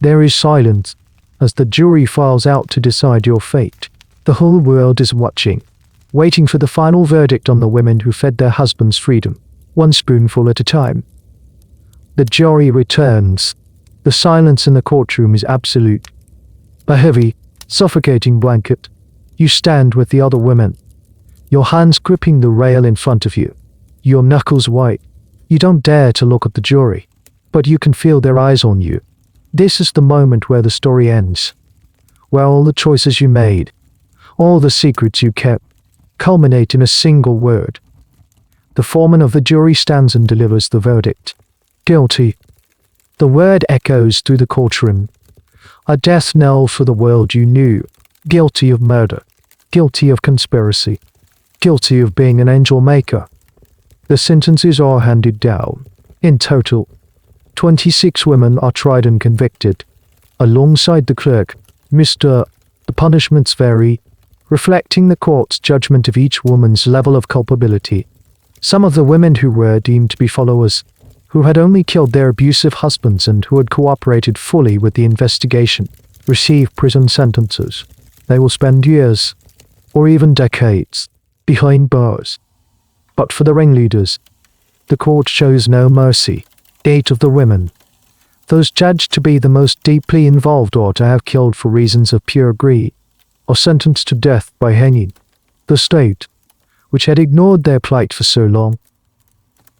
there is silence, as the jury files out to decide your fate. The whole world is watching, waiting for the final verdict on the women who fed their husbands freedom, one spoonful at a time. The jury returns. The silence in the courtroom is absolute. A heavy, suffocating blanket. You stand with the other women, your hands gripping the rail in front of you, your knuckles white. You don't dare to look at the jury, but you can feel their eyes on you. This is the moment where the story ends, where all the choices you made, all the secrets you kept, culminate in a single word. The foreman of the jury stands and delivers the verdict. Guilty. The word echoes through the courtroom. A death knell for the world you knew. Guilty of murder. Guilty of conspiracy. Guilty of being an angel maker. The sentences are handed down. In total, 26 women are tried and convicted. Alongside the clerk, Mr. The punishments vary, reflecting the court's judgment of each woman's level of culpability. Some of the women who were deemed to be followers, who had only killed their abusive husbands and who had cooperated fully with the investigation, receive prison sentences. They will spend years, or even decades, behind bars. But for the ringleaders, the court shows no mercy. 8 of the women, those judged to be the most deeply involved or to have killed for reasons of pure greed, are sentenced to death by hanging. The state, which had ignored their plight for so long,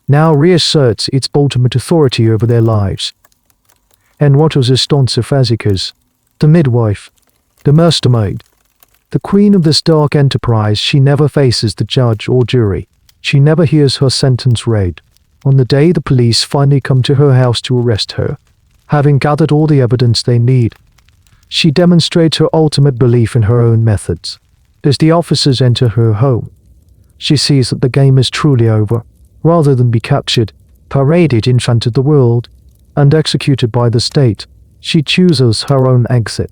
now reasserts its ultimate authority over their lives. And what was Zsuzsanna Fazekas, the midwife, the mastermind, the queen of this dark enterprise? She never faces the judge or jury. She never hears her sentence read. On the day the police finally come to her house to arrest her, having gathered all the evidence they need, she demonstrates her ultimate belief in her own methods. As the officers enter her home, she sees that the game is truly over. Rather than be captured, paraded in front of the world, and executed by the state, she chooses her own exit.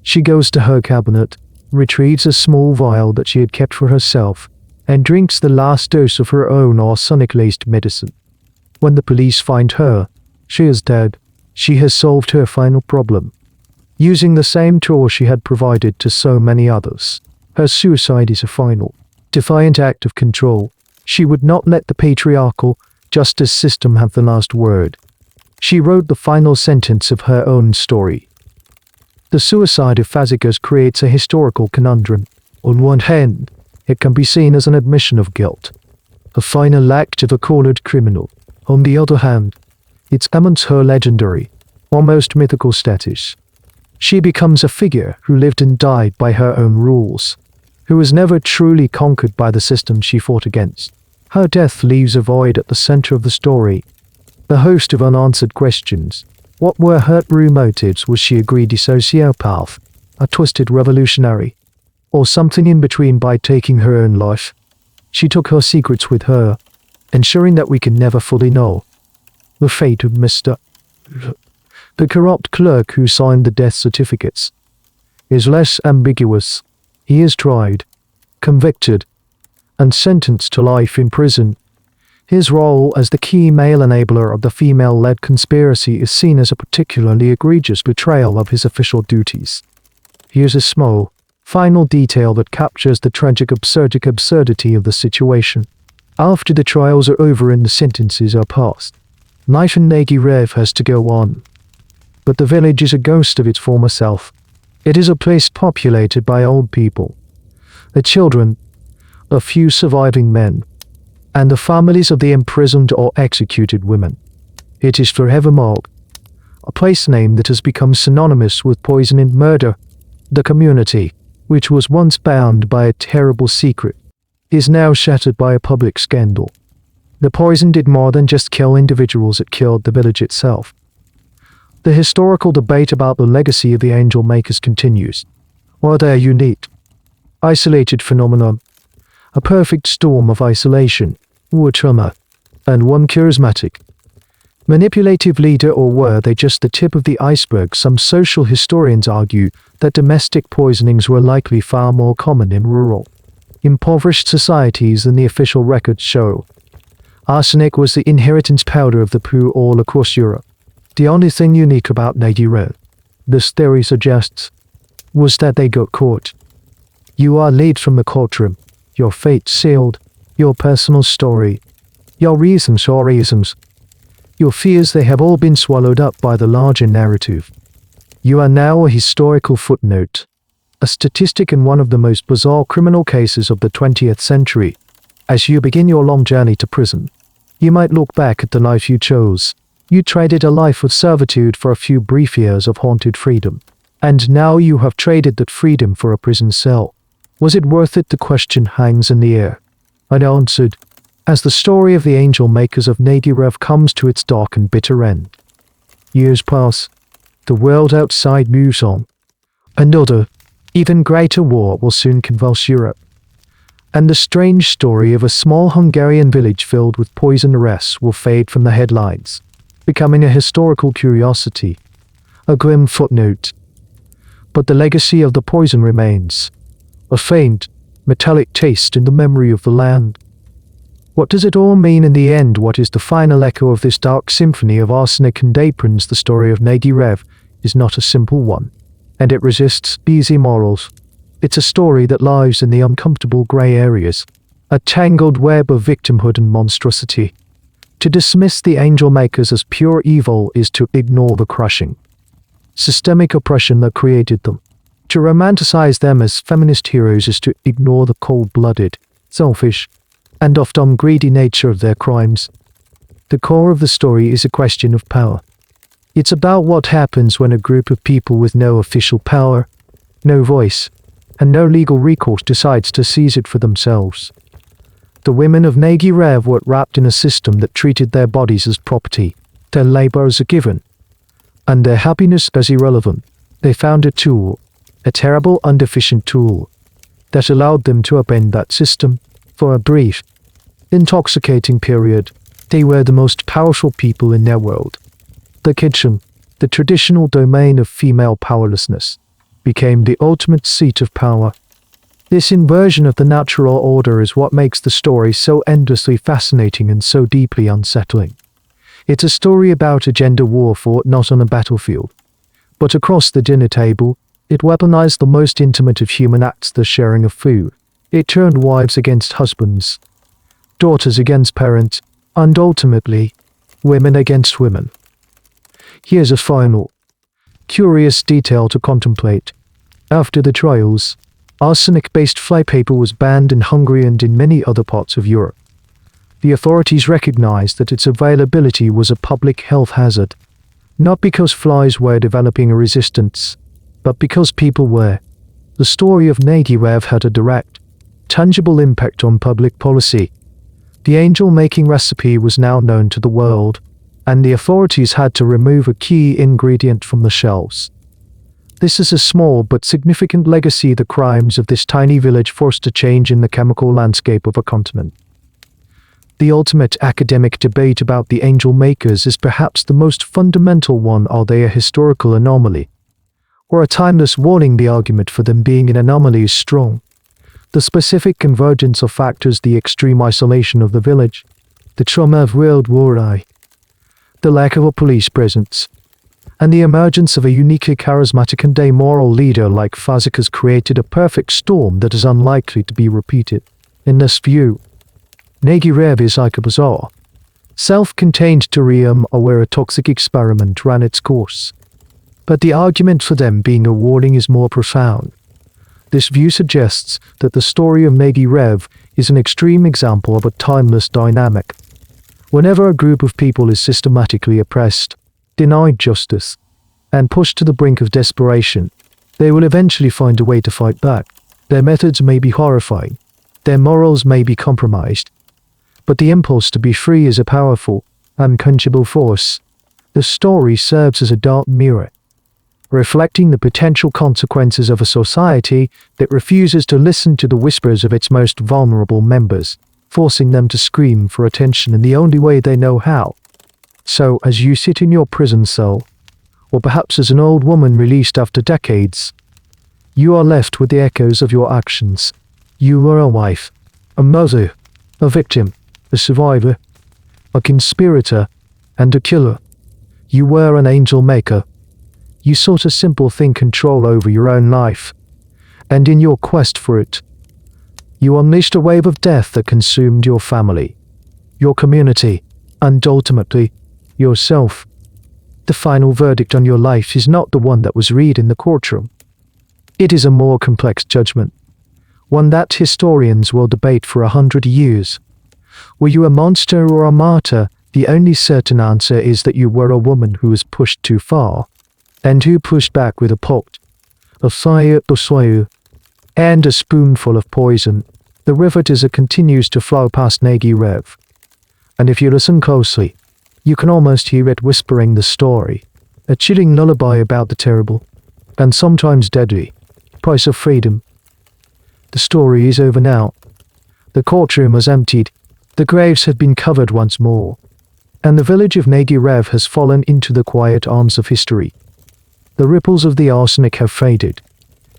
She goes to her cabinet, retrieves a small vial that she had kept for herself, and drinks the last dose of her own arsenic-laced medicine. When the police find her, she is dead. She has solved her final problem, using the same tool she had provided to so many others. Her suicide is a final, defiant act of control. She would not let the patriarchal justice system have the last word. She wrote the final sentence of her own story. The suicide of Fazekas creates a historical conundrum. On one hand, it can be seen as an admission of guilt, a final act of a cornered criminal. On the other hand, it cements her legendary, almost mythical status. She becomes a figure who lived and died by her own rules, who was never truly conquered by the system she fought against. Her death leaves a void at the center of the story, the host of unanswered questions. What were her true motives? Was she a greedy sociopath, a twisted revolutionary, or something in between? By taking her own life, she took her secrets with her, ensuring that we can never fully know. The fate of Mr. the corrupt clerk who signed the death certificates is less ambiguous. He is tried, convicted, and sentenced to life in prison. His role as the key male enabler of the female-led conspiracy is seen as a particularly egregious betrayal of his official duties. Here's a small, final detail that captures the tragic absurdity of the situation. After the trials are over and the sentences are passed, life in Nagyrév has to go on. But the village is a ghost of its former self. It is a place populated by old people, the children, a few surviving men, and the families of the imprisoned or executed women. It is forever marked, a place name that has become synonymous with poison and murder. The community, which was once bound by a terrible secret, is now shattered by a public scandal. The poison did more than just kill individuals, it killed the village itself. The historical debate about the legacy of the angel makers continues. Are they a unique, isolated phenomenon, a perfect storm of isolation, or trauma, and one charismatic, manipulative leader, or were they just the tip of the iceberg? Some social historians argue that domestic poisonings were likely far more common in rural, impoverished societies than the official records show. Arsenic was the inheritance powder of the poor all across Europe. The only thing unique about Nagyrév, this theory suggests, was that they got caught. You are laid from the courtroom, your fate sealed, your personal story, your reasons, your fears, they have all been swallowed up by the larger narrative. You are now a historical footnote, a statistic in one of the most bizarre criminal cases of the 20th century. As you begin your long journey to prison, you might look back at the life you chose. You traded a life of servitude for a few brief years of haunted freedom. And now you have traded that freedom for a prison cell. Was it worth it? The question hangs in the air. Unanswered, as the story of the angel makers of Nagyrév comes to its dark and bitter end. Years pass. The world outside moves on. Another, even greater war will soon convulse Europe. And the strange story of a small Hungarian village filled with poison arrests will fade from the headlines, becoming a historical curiosity, a grim footnote. But the legacy of the poison remains, a faint, metallic taste in the memory of the land. What does it all mean in the end? What is the final echo of this dark symphony of arsenic and aprons? The story of Nagyrév is not a simple one, and it resists easy morals. It's a story that lies in the uncomfortable grey areas, a tangled web of victimhood and monstrosity. To dismiss the angel makers as pure evil is to ignore the crushing, systemic oppression that created them. To romanticize them as feminist heroes is to ignore the cold-blooded, selfish, and often greedy nature of their crimes. The core of the story is a question of power. It's about what happens when a group of people with no official power, no voice, and no legal recourse decides to seize it for themselves. The women of Nagyrév were wrapped in a system that treated their bodies as property, their labor as a given, and their happiness as irrelevant. They found a tool, a terrible, inefficient tool, that allowed them to upend that system. For a brief, intoxicating period, they were the most powerful people in their world. The kitchen, the traditional domain of female powerlessness, became the ultimate seat of power. This inversion of the natural order is what makes the story so endlessly fascinating and so deeply unsettling. It's a story about a gender war fought not on a battlefield, but across the dinner table. It weaponized the most intimate of human acts, the sharing of food. It turned wives against husbands, daughters against parents, and ultimately, women against women. Here's a final, curious detail to contemplate. After the trials, arsenic-based flypaper was banned in Hungary and in many other parts of Europe. The authorities recognized that its availability was a public health hazard, not because flies were developing a resistance, but because people were. The story of Nagyrév had a direct, tangible impact on public policy. The angel-making recipe was now known to the world, and the authorities had to remove a key ingredient from the shelves. This is a small but significant legacy. The crimes of this tiny village forced a change in the chemical landscape of a continent. The ultimate academic debate about the angel makers is perhaps the most fundamental one. Are they a historical anomaly, or a timeless warning? The argument for them being an anomaly is strong. The specific convergence of factors, the extreme isolation of the village, the trauma of World War I, the lack of a police presence, and the emergence of a uniquely charismatic and amoral leader like Fazekas created a perfect storm that is unlikely to be repeated. In this view, Nagyrév is like a bizarre, self-contained terrarium where a toxic experiment ran its course. But the argument for them being a warning is more profound. This view suggests that the story of Nagyrév is an extreme example of a timeless dynamic. Whenever a group of people is systematically oppressed, denied justice, and pushed to the brink of desperation, they will eventually find a way to fight back. Their methods may be horrifying, their morals may be compromised, but the impulse to be free is a powerful, unquenchable force. The story serves as a dark mirror, reflecting the potential consequences of a society that refuses to listen to the whispers of its most vulnerable members, forcing them to scream for attention in the only way they know how. So, as you sit in your prison cell, or perhaps as an old woman released after decades, you are left with the echoes of your actions. You were a wife, a mother, a victim, a survivor, a conspirator, and a killer. You were an angel maker. You sought a simple thing: control over your own life. And in your quest for it, you unleashed a wave of death that consumed your family, your community, and ultimately, yourself. The final verdict on your life is not the one that was read in the courtroom. It is a more complex judgment, one that historians will debate for 100 years. Were you a monster or a martyr? The only certain answer is that you were a woman who was pushed too far, and who pushed back with a pot, a fire to swallow, and a spoonful of poison. The river desert continues to flow past Nagyrév, and if you listen closely, you can almost hear it whispering the story, a chilling lullaby about the terrible, and sometimes deadly, price of freedom. The story is over now. The courtroom has emptied, the graves have been covered once more, and the village of Nagyrév has fallen into the quiet arms of history. The ripples of the arsenic have faded,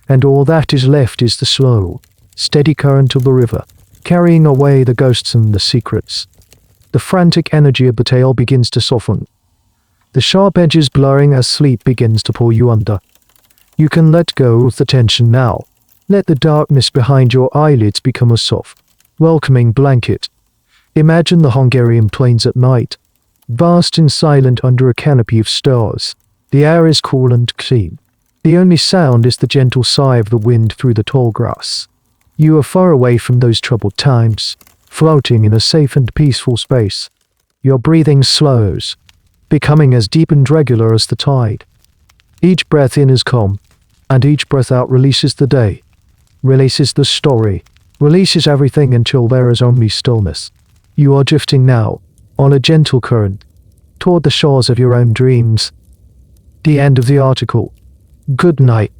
and all that is left is the slow, steady current of the river, carrying away the ghosts and the secrets. The frantic energy of the tale begins to soften, the sharp edges blurring as sleep begins to pull you under. You can let go of the tension now. Let the darkness behind your eyelids become a soft, welcoming blanket. Imagine the Hungarian plains at night, vast and silent under a canopy of stars. The air is cool and clean. The only sound is the gentle sigh of the wind through the tall grass. You are far away from those troubled times, floating in a safe and peaceful space. Your breathing slows, becoming as deep and regular as the tide. Each breath in is calm, and each breath out releases the day, releases the story, releases everything until there is only stillness. You are drifting now, on a gentle current, toward the shores of your own dreams. The end of the article. Good night.